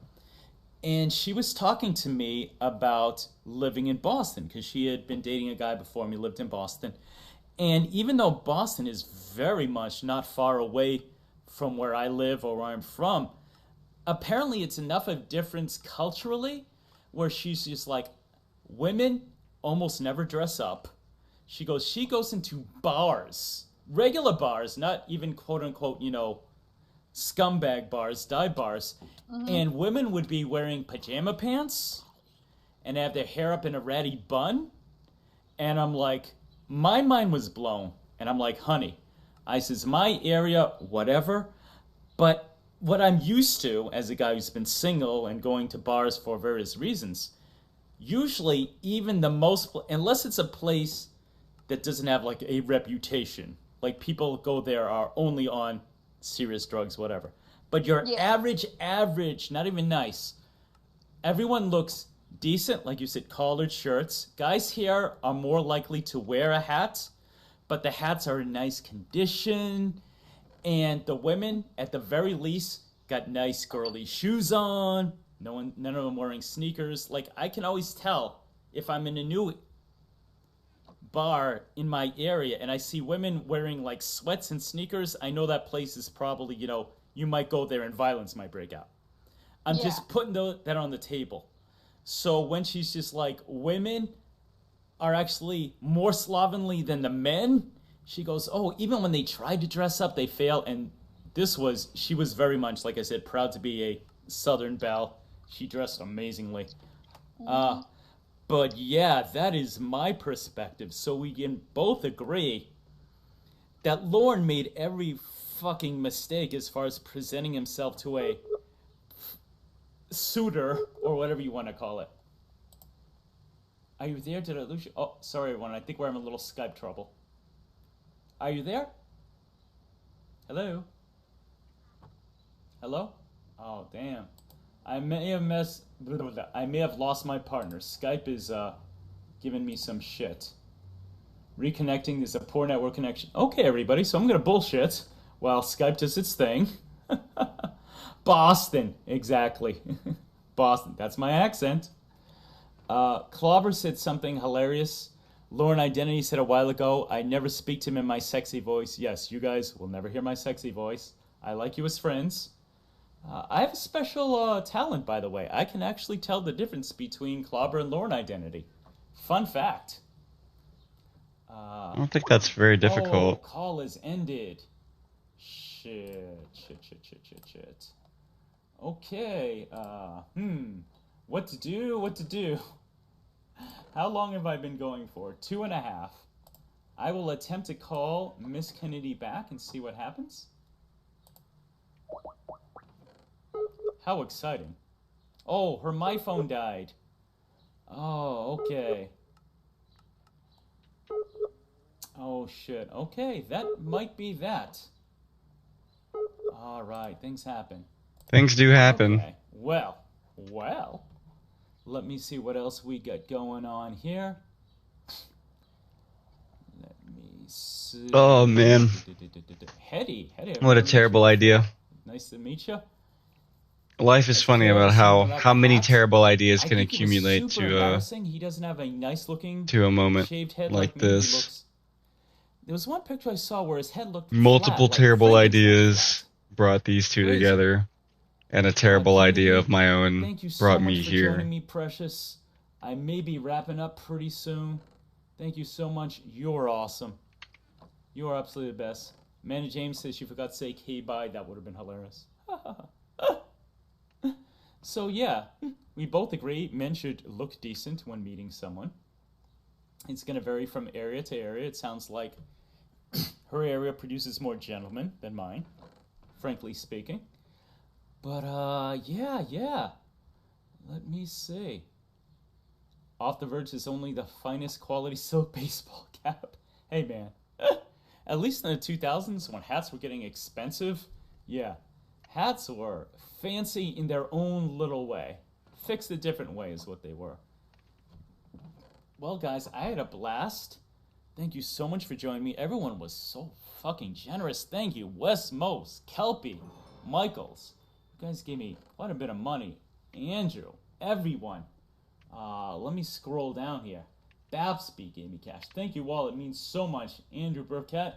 And she was talking to me about living in Boston because she had been dating a guy before me, lived in Boston. And even though Boston is very much not far away from where I live or where I'm from, apparently it's enough of difference culturally where she's just like, women almost never dress up. She goes into bars, regular bars, not even quote unquote, you know, scumbag bars, dive bars. And women would be wearing pajama pants and have their hair up in a ratty bun. And I'm like, my mind was blown. And I'm like, honey, I says, my area, whatever. But what I'm used to as a guy who's been single and going to bars for various reasons, usually even the most, unless it's a place that doesn't have like a reputation, like people go there are only on serious drugs, whatever. But your average, not even nice. Everyone looks decent, like you said, collared shirts. Guys here are more likely to wear a hat, but the hats are in nice condition. And the women, at the very least, got nice girly shoes on. None of them wearing sneakers. Like, I can always tell if I'm in a new bar in my area and I see women wearing, like, sweats and sneakers, I know that place is probably, you know, you might go there and violence might break out. I'm just putting that on the table. So when she's just like, women are actually more slovenly than the men, she goes, oh, even when they tried to dress up, they fail. And she was very much, like I said, proud to be a Southern belle. She dressed amazingly. But yeah, that is my perspective. So we can both agree that Lorne made every fucking mistake as far as presenting himself to a suitor, or whatever you want to call it. Are you there? Did I lose you? Oh, sorry, everyone. I think we're having a little Skype trouble. Are you there? Hello? Hello? Oh, damn. I may have lost my partner. Skype is giving me some shit. Reconnecting is a poor network connection. Okay, everybody, so I'm gonna bullshit while Skype does its thing. Boston, exactly. Boston, that's my accent. Clobber said something hilarious. Lauren Identity said a while ago, I never speak to him in my sexy voice. Yes, you guys will never hear my sexy voice. I like you as friends. I have a special talent, by the way. I can actually tell the difference between Clobber and Lauren Identity. Fun fact. I don't think that's very difficult. Oh, call is ended. Shit. Okay, what to do? How long have I been going for? 2.5. I will attempt to call Miss Kennedy back and see what happens. How exciting. Oh, her my phone died. Oh, okay. Oh, shit. Okay, that might be that. Alright, things happen. Things do happen. Okay, well. Let me see what else we got going on here. Let me see. Oh, man. Hetty. What a terrible idea. Nice to meet you. Life is funny about how many terrible ideas can accumulate He doesn't have a nice looking to a moment shaved head like me. this. There was one picture I saw where his head looked Multiple flat, terrible like ideas brought these two Crazy. together, and a terrible idea of my own Thank you so brought much me for here. joining me, Precious. I may be wrapping up pretty soon. Thank you so much. You're awesome. You are absolutely the best. Amanda James says she forgot to say hey bye. That would have been hilarious. So yeah, we both agree men should look decent when meeting someone. It's going to vary from area to area. It sounds like her area produces more gentlemen than mine, frankly speaking. But yeah. Let me see. Off the Verge is only the finest quality silk baseball cap. Hey man, at least in the 2000s when hats were getting expensive, yeah, hats were fancy in their own little way. Fixed a different way is what they were. Well, guys, I had a blast. Thank you so much for joining me. Everyone was so fucking generous. Thank you. Wes Mose, Kelpie, Michaels. You guys gave me quite a bit of money. Andrew, everyone. Let me scroll down here. Babsby gave me cash. Thank you all. It means so much. Andrew Burkett.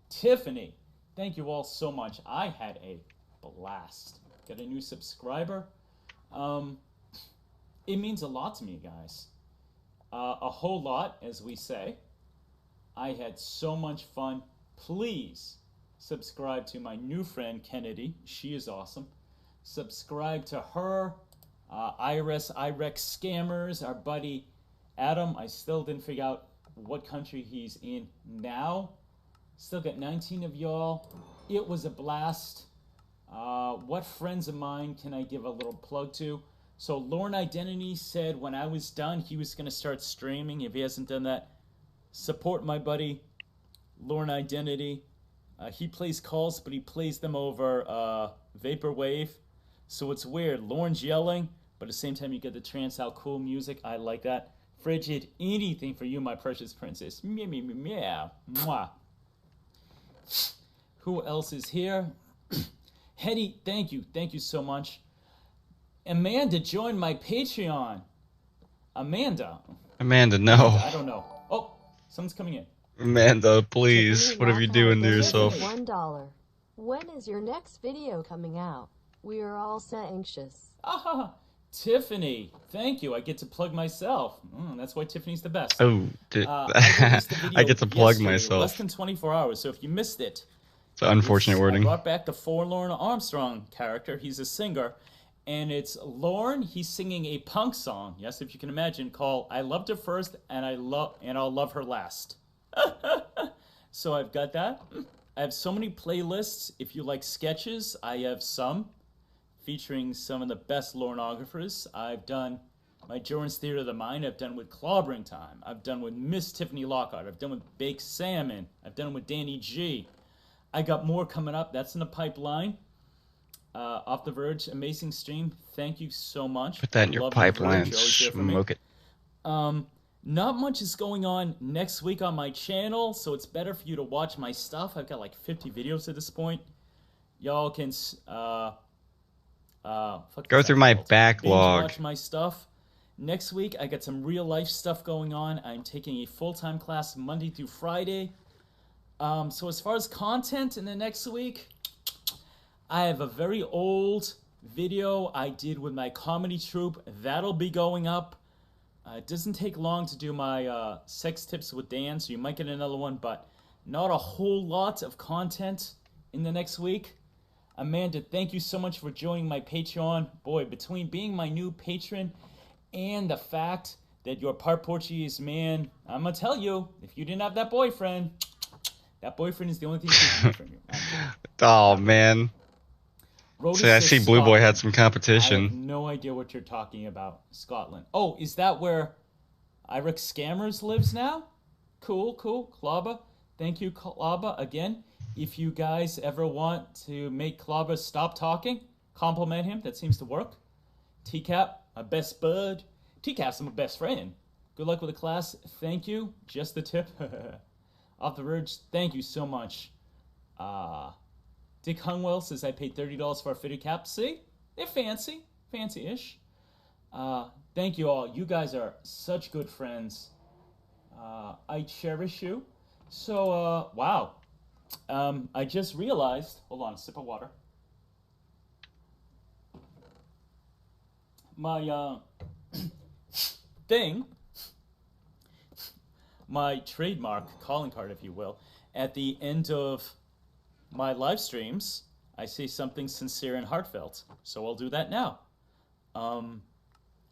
Tiffany. Thank you all so much. I had a blast. Got a new subscriber. It means a lot to me, guys. A whole lot, as we say. I had so much fun. Please subscribe to my new friend, Kennedy. She is awesome. Subscribe to her. IREX Scammers, our buddy Adam. I still didn't figure out what country he's in now. Still got 19 of y'all. It was a blast. What friends of mine can I give a little plug to? So Lorne Identity said when I was done, he was going to start streaming. If he hasn't done that, support my buddy Lorne Identity. He plays calls, but he plays them over Vaporwave. So it's weird. Lorne's yelling, but at the same time you get the trance out cool music. I like that. Frigid, anything for you, my precious princess. Meow, meow, meow, meow. Mwah. Who else is here? Hetty, thank you. Thank you so much. Amanda joined my Patreon. Amanda, no. I don't know. Oh, someone's coming in. Amanda, please. What are you doing to yourself? $1. When is your next video coming out? We are all so anxious. Tiffany, thank you. I get to plug myself. That's why Tiffany's the best. Oh, I get to plug myself. Less than 24 hours, so if you missed it. It's unfortunate wording. I brought back the Forlorn Armstrong character. He's a singer. And it's Lorne. He's singing a punk song, yes, if you can imagine, called I Loved Her First and I'll Love Her Last. So I've got that. I have so many playlists. If you like sketches, I have some featuring some of the best Lornographers. I've done my Jorrun's Theater of the Mind. I've done with Clobbering Time. I've done with Miss Tiffany Lockhart. I've done with Baked Salmon. I've done with Danny G. I got more coming up. That's in the pipeline. Off the Verge, amazing stream. Thank you so much. Put that in your pipeline. Smoke it. Not much is going on next week on my channel, so it's better for you to watch my stuff. I've got like 50 videos at this point. Y'all can go through my backlog. Watch my stuff. Next week, I got some real life stuff going on. I'm taking a full-time class Monday through Friday. So as far as content in the next week, I have a very old video I did with my comedy troupe. That'll be going up. It doesn't take long to do my sex tips with Dan, so you might get another one, but not a whole lot of content in the next week. Amanda, thank you so much for joining my Patreon. Boy, between being my new patron and the fact that you're part Portuguese, man, I'm going to tell you, if you didn't have that boyfriend is the only thing keeping me from you. Oh, man. So I see Blue Boy had some I competition. have no idea what you're talking about. Scotland. Oh, is that where Iric Scammers lives now? Cool, cool. Klaba. Thank you, Klaba. Again, if you guys ever want to make Klaba stop talking, compliment him. That seems to work. TCAP, my best bud. TCAP's my best friend. Good luck with the class. Thank you. Just the tip. Off the verge. Thank you so much. Dick Hungwell says I paid $30 for a fitted cap. See? They're fancy. Fancy-ish. Thank you all. You guys are such good friends. I cherish you. So, wow. I just realized... Hold on, a sip of water. My, thing... My trademark calling card, if you will, at the end of my live streams, I say something sincere and heartfelt. So I'll do that now.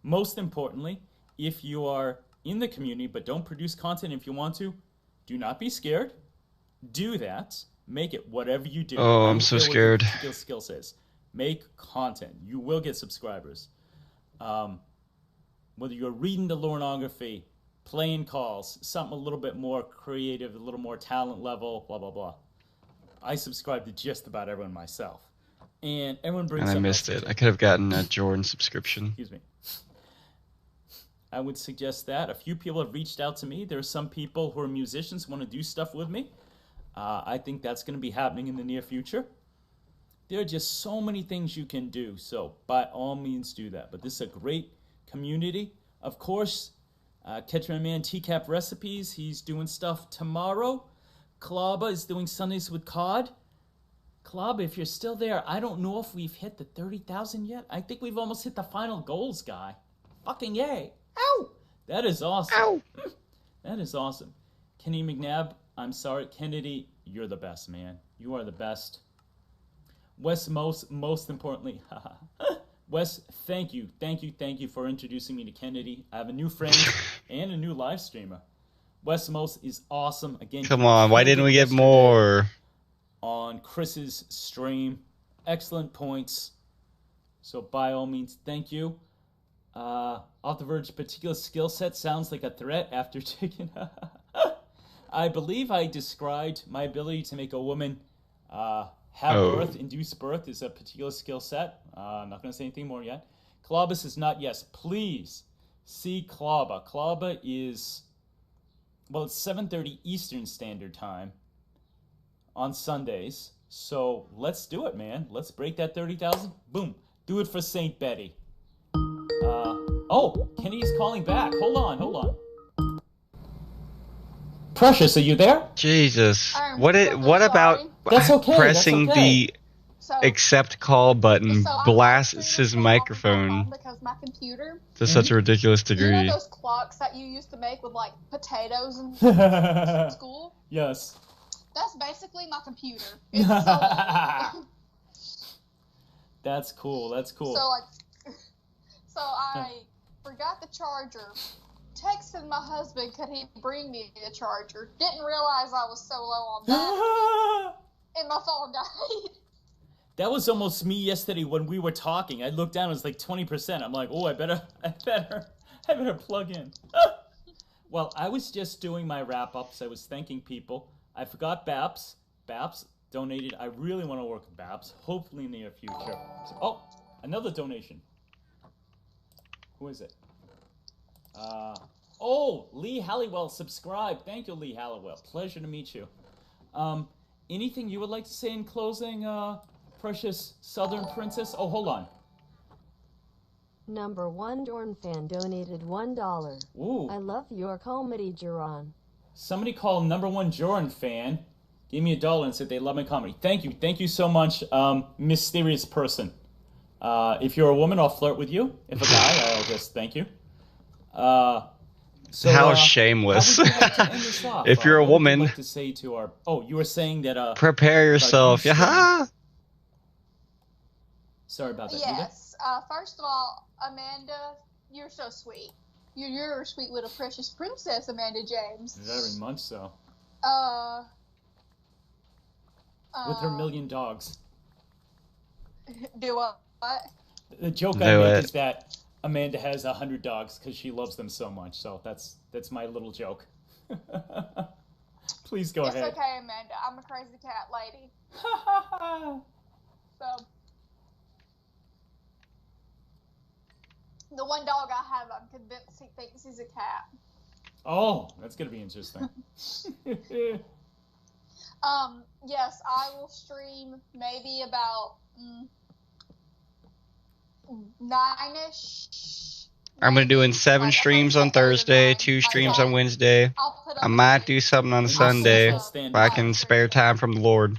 Most importantly, if you are in the community but don't produce content, if you want to, do not be scared. Do that. Make it whatever you do. Oh, I'm so scared. What your skill says. Make content. You will get subscribers. Whether you're reading the Lornography, playing calls, something a little bit more creative, a little more talent level, blah, blah, blah. I subscribe to just about everyone myself. And everyone brings And I missed it. I could have gotten a Jorrun subscription. Excuse me. I would suggest that. A few people have reached out to me. There are some people who are musicians who want to do stuff with me. I think that's going to be happening in the near future. There are just so many things you can do. So by all means do that. But this is a great community. Of course, catch my man TCAP Recipes. He's doing stuff tomorrow. Klaba is doing Sundays with Cod. Klaba, if you're still there, I don't know if we've hit the 30,000 yet. I think we've almost hit the final goals, guy. Fucking yay. Ow! That is awesome. Ow! That is awesome. Kenny McNabb, I'm sorry. Kennedy, you're the best, man. You are the best. Wes, most importantly, Wes, thank you for introducing me to Kennedy. I have a new friend and a new live streamer. Wes Most is awesome. Again, come on, why didn't we get more? On Chris's stream. Excellent points. So by all means, thank you. Off the Verge, particular skill set sounds like a threat after taking... I believe I described my ability to make a woman have birth, induce birth is a particular skill set. I'm not going to say anything more yet. Klaba says not yes. Please see Klaba. Klaba is... Well, it's 7:30 Eastern Standard Time on Sundays. So let's do it, man. Let's break that 30,000. Boom. Do it for St. Betty. Oh, Kenny's calling back. Hold on. Precious, are you there? Jesus. What about that's okay, pressing that's okay. the accept call button blasts his microphone because my computer to such a ridiculous degree? You know those clocks that you used to make with like potatoes in school? Yes. That's basically my computer. It's so That's cool. So I forgot the charger. Texted my husband, could he bring me the charger? Didn't realize I was so low on battery, and my phone died. That was almost me yesterday when we were talking. I looked down, it was like 20%. I'm like, oh, I better plug in. Well, I was just doing my wrap-ups. I was thanking people. I forgot Babs. Babs donated. I really want to work with Babs, hopefully in the near future. So, oh, another donation. Who is it? Oh, Lee Halliwell subscribed. Thank you, Lee Halliwell. Pleasure to meet you. Anything you would like to say in closing, precious Southern Princess? Oh, hold on. Number 1 Jorrun fan donated $1. Ooh. I love your comedy, Jorrun. Somebody called number 1 Jorrun fan, gave me $1 and said they love my comedy. Thank you so much, mysterious person. If you're a woman, I'll flirt with you. If a guy, I'll just thank you. So, how shameless. How would you like to end this off? If you're a woman, what would you like to say to our... Oh, you were saying that... prepare yourself. Yeah. Sorry about that. Yes. First of all, Amanda, you're so sweet. You're a sweet little precious princess, Amanda James. Very much so. With her million dogs. Do what? The joke I make is that Amanda has 100 dogs because she loves them so much. So that's my little joke. Please go ahead. It's okay, Amanda. I'm a crazy cat lady. So, the one dog I have, I'm convinced he thinks he's a cat. Oh, that's gonna be interesting. Yes, I will stream maybe about 9-ish. I'm gonna do 7 streams on Thursday, 2 streams on Wednesday. I might do something on Sunday if I can spare time from the Lord.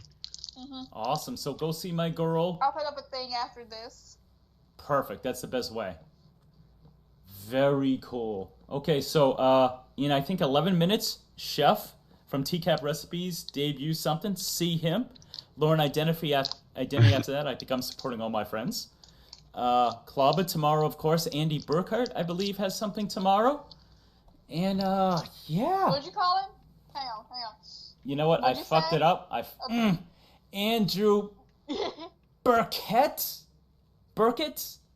Awesome. So go see my girl. I'll put up a thing after this. Perfect. That's the best way. Very cool. Okay, so in I think 11 minutes, Chef from TCAP Recipes debuts something. See him. Lauren Identity after that. I think I'm supporting all my friends. Klaba tomorrow, of course. Andy Burkhart, I believe, has something tomorrow. And yeah. What'd you call him? Hang on. You know what? I fucked it up. Andrew Burkett?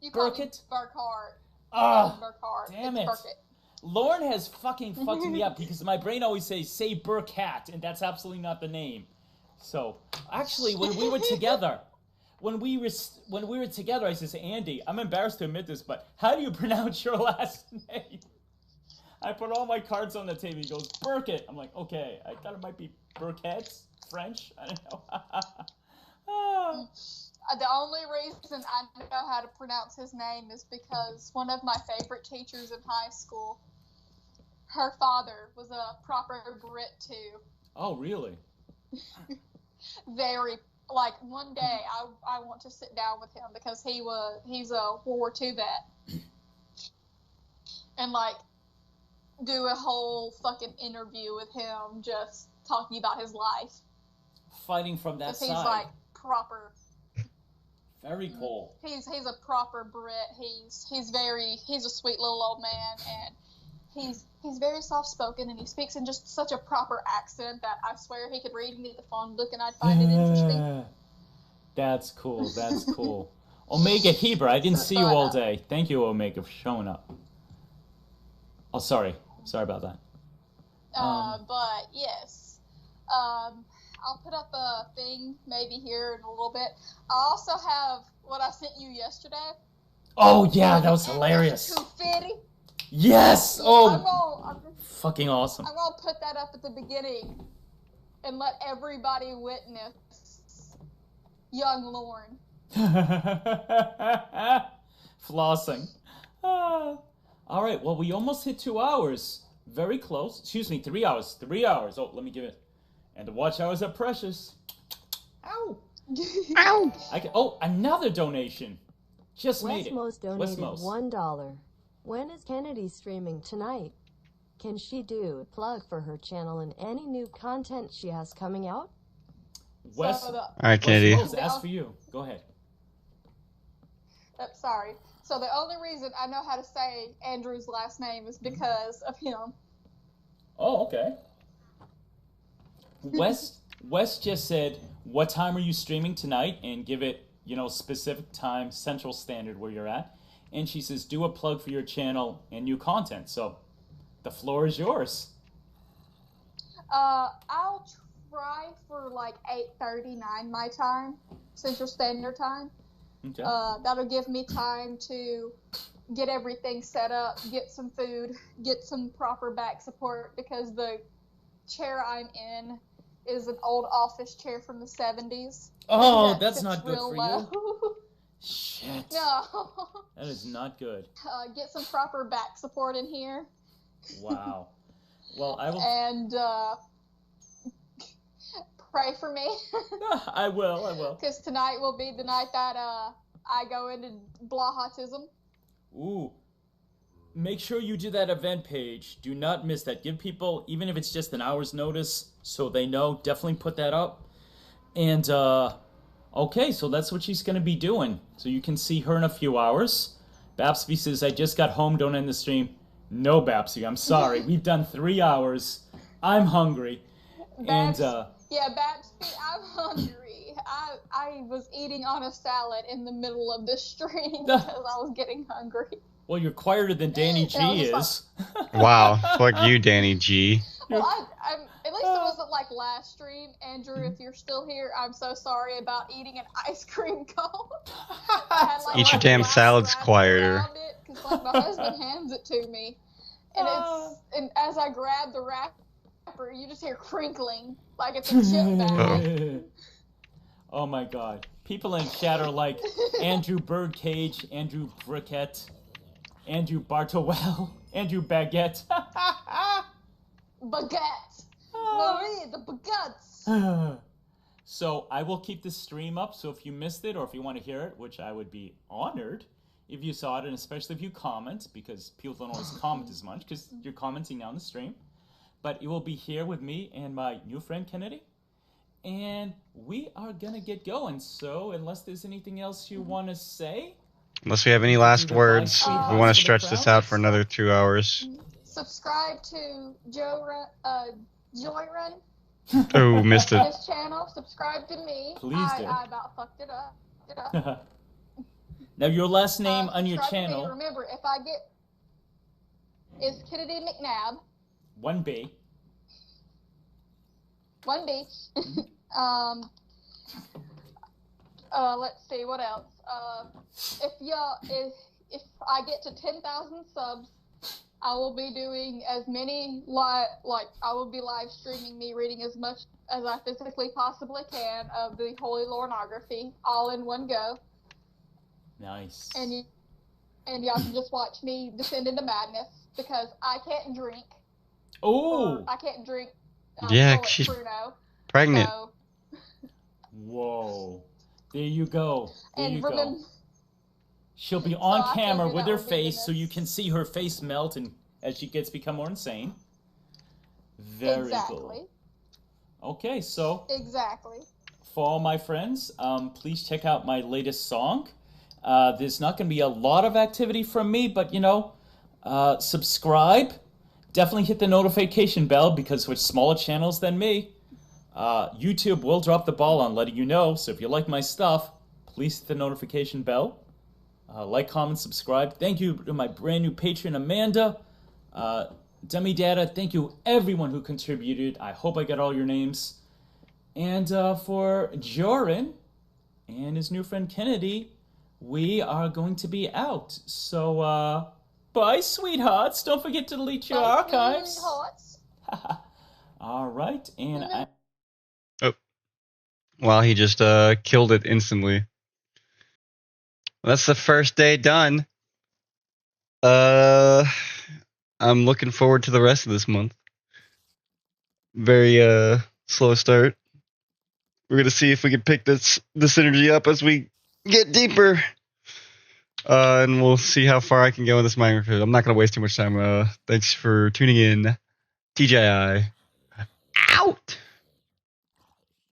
You called him Burkhart. Burkhart. Damn it. Burkett. Lauren has fucking fucked me up because my brain always says, say Burkett, and that's absolutely not the name. So, actually, when we were together, I said, Andy, I'm embarrassed to admit this, but how do you pronounce your last name? I put all my cards on the table. He goes, Burkett. I'm like, okay, I thought it might be Burkett, French. I don't know. The only reason I know how to pronounce his name is because one of my favorite teachers in high school, her father was a proper Brit too. Oh, really? Very. Like, one day I want to sit down with him because he's a World War II vet. And, like, do a whole fucking interview with him just talking about his life. Fighting from that side. He's, like, proper. Very cool. He's a proper Brit. He's a sweet little old man, and he's very soft-spoken, and he speaks in just such a proper accent that I swear he could read me the phone book and I'd find it interesting. That's cool. That's cool. Omega Heber, I didn't see you all day. Thank you, Omega, for showing up. Oh, sorry. Sorry about that. But, yes. I'll put up a thing maybe here in a little bit. I also have what I sent you yesterday. Oh, yeah, that was hilarious. 250. Yes! Oh, fucking awesome. I'm going to put that up at the beginning and let everybody witness young Lauren. Flossing. All right, well, we almost hit 2 hours. Very close. Excuse me, 3 hours. 3 hours. Oh, let me give it. And the watch hours are precious. Ow. Ow. Another donation. Just made it. Westmost donated $1. When is Kennedy streaming tonight? Can she do a plug for her channel and any new content she has coming out? Wes. All right, Kennedy. Ask for you. Go ahead. Sorry. So the only reason I know how to say Andrew's last name is because of him. Oh, okay. Wes just said, what time are you streaming tonight? And give it, specific time, Central Standard, where you're at. And she says, do a plug for your channel and new content. So the floor is yours. I'll try for like 8:39 my time, Central Standard Time. Okay. That'll give me time to get everything set up, get some food, get some proper back support, because the chair I'm in is an old office chair from the 70s. Oh, that's not good for low. you. Shit. No. That is not good. Get some proper back support in here. Wow. Well, I will. And pray for me. I will. Because tonight will be the night that I go into Blahatism. Ooh. Make sure you do that event page. Do not miss that. Give people, even if it's just an hour's notice, so they know. Definitely put that up. And, okay, so that's what she's going to be doing. So you can see her in a few hours. Babsby says, I just got home, don't end the stream. No, Babsy, I'm sorry. We've done 3 hours. I'm hungry. Yeah, Babsy, I'm hungry. I I was eating on a salad in the middle of this stream because I was getting hungry. Well, you're quieter than Danny G is. Wow, fuck you, Danny G. Well, at least it wasn't like last stream. Andrew, if you're still here, I'm so sorry about eating an ice cream cone. Eat your damn salad's quieter. Because like, my husband hands it to me, and as I grab the wrapper, you just hear crinkling like it's a chip bag. Oh my god. People in chat are like Andrew Birdcage, Andrew Briquette, Andrew Bartowell, Andrew Baguette. Baguette. Marie, the baguettes. So I will keep the stream up, so if you missed it or if you want to hear it, which I would be honored if you saw it, and especially if you comment, because people don't always comment as much, because you're commenting now on the stream. But it will be here with me and my new friend Kennedy. And we are going to get going. So unless there's anything else you want to say? Unless we have any last words, we want to stretch this out for another 2 hours. Subscribe to Jorrun. Oh, missed it. His channel. Subscribe to me. Please do. I about fucked it up. Now your last name on your subscribe channel. To me. Remember, if I get is Kennedy McNabb. 1B. 1B. Let's see what else. If I get to 10,000 subs, I will be doing as many I will be live streaming me reading as much as I physically possibly can of the Holy Lornography all in one go. Nice. And y'all can just watch me descend into madness because I can't drink. Oh. I can't drink. Yeah, she's pregnant. So. Whoa. There you go. There you remember, go. She'll be on camera with her face so you can see her face melt and as she become more insane. Very cool. Okay, so exactly. For all my friends, please check out my latest song. There's not going to be a lot of activity from me, but subscribe. Definitely hit the notification bell because with smaller channels than me, YouTube will drop the ball on letting you know. So if you like my stuff, please hit the notification bell. Like, comment, subscribe. Thank you to my brand new patron, Amanda. Demi Data, thank you everyone who contributed. I hope I got all your names. And for Jorrun and his new friend Kennedy, we are going to be out. So, bye, sweethearts. Don't forget to delete your archives. All right, and Well, he just killed it instantly. That's the first day done. I'm looking forward to the rest of this month. Very slow start. We're gonna see if we can pick this energy up as we get deeper. And we'll see how far I can go in this Minecraft. I'm not gonna waste too much time. Thanks for tuning in. TJI out.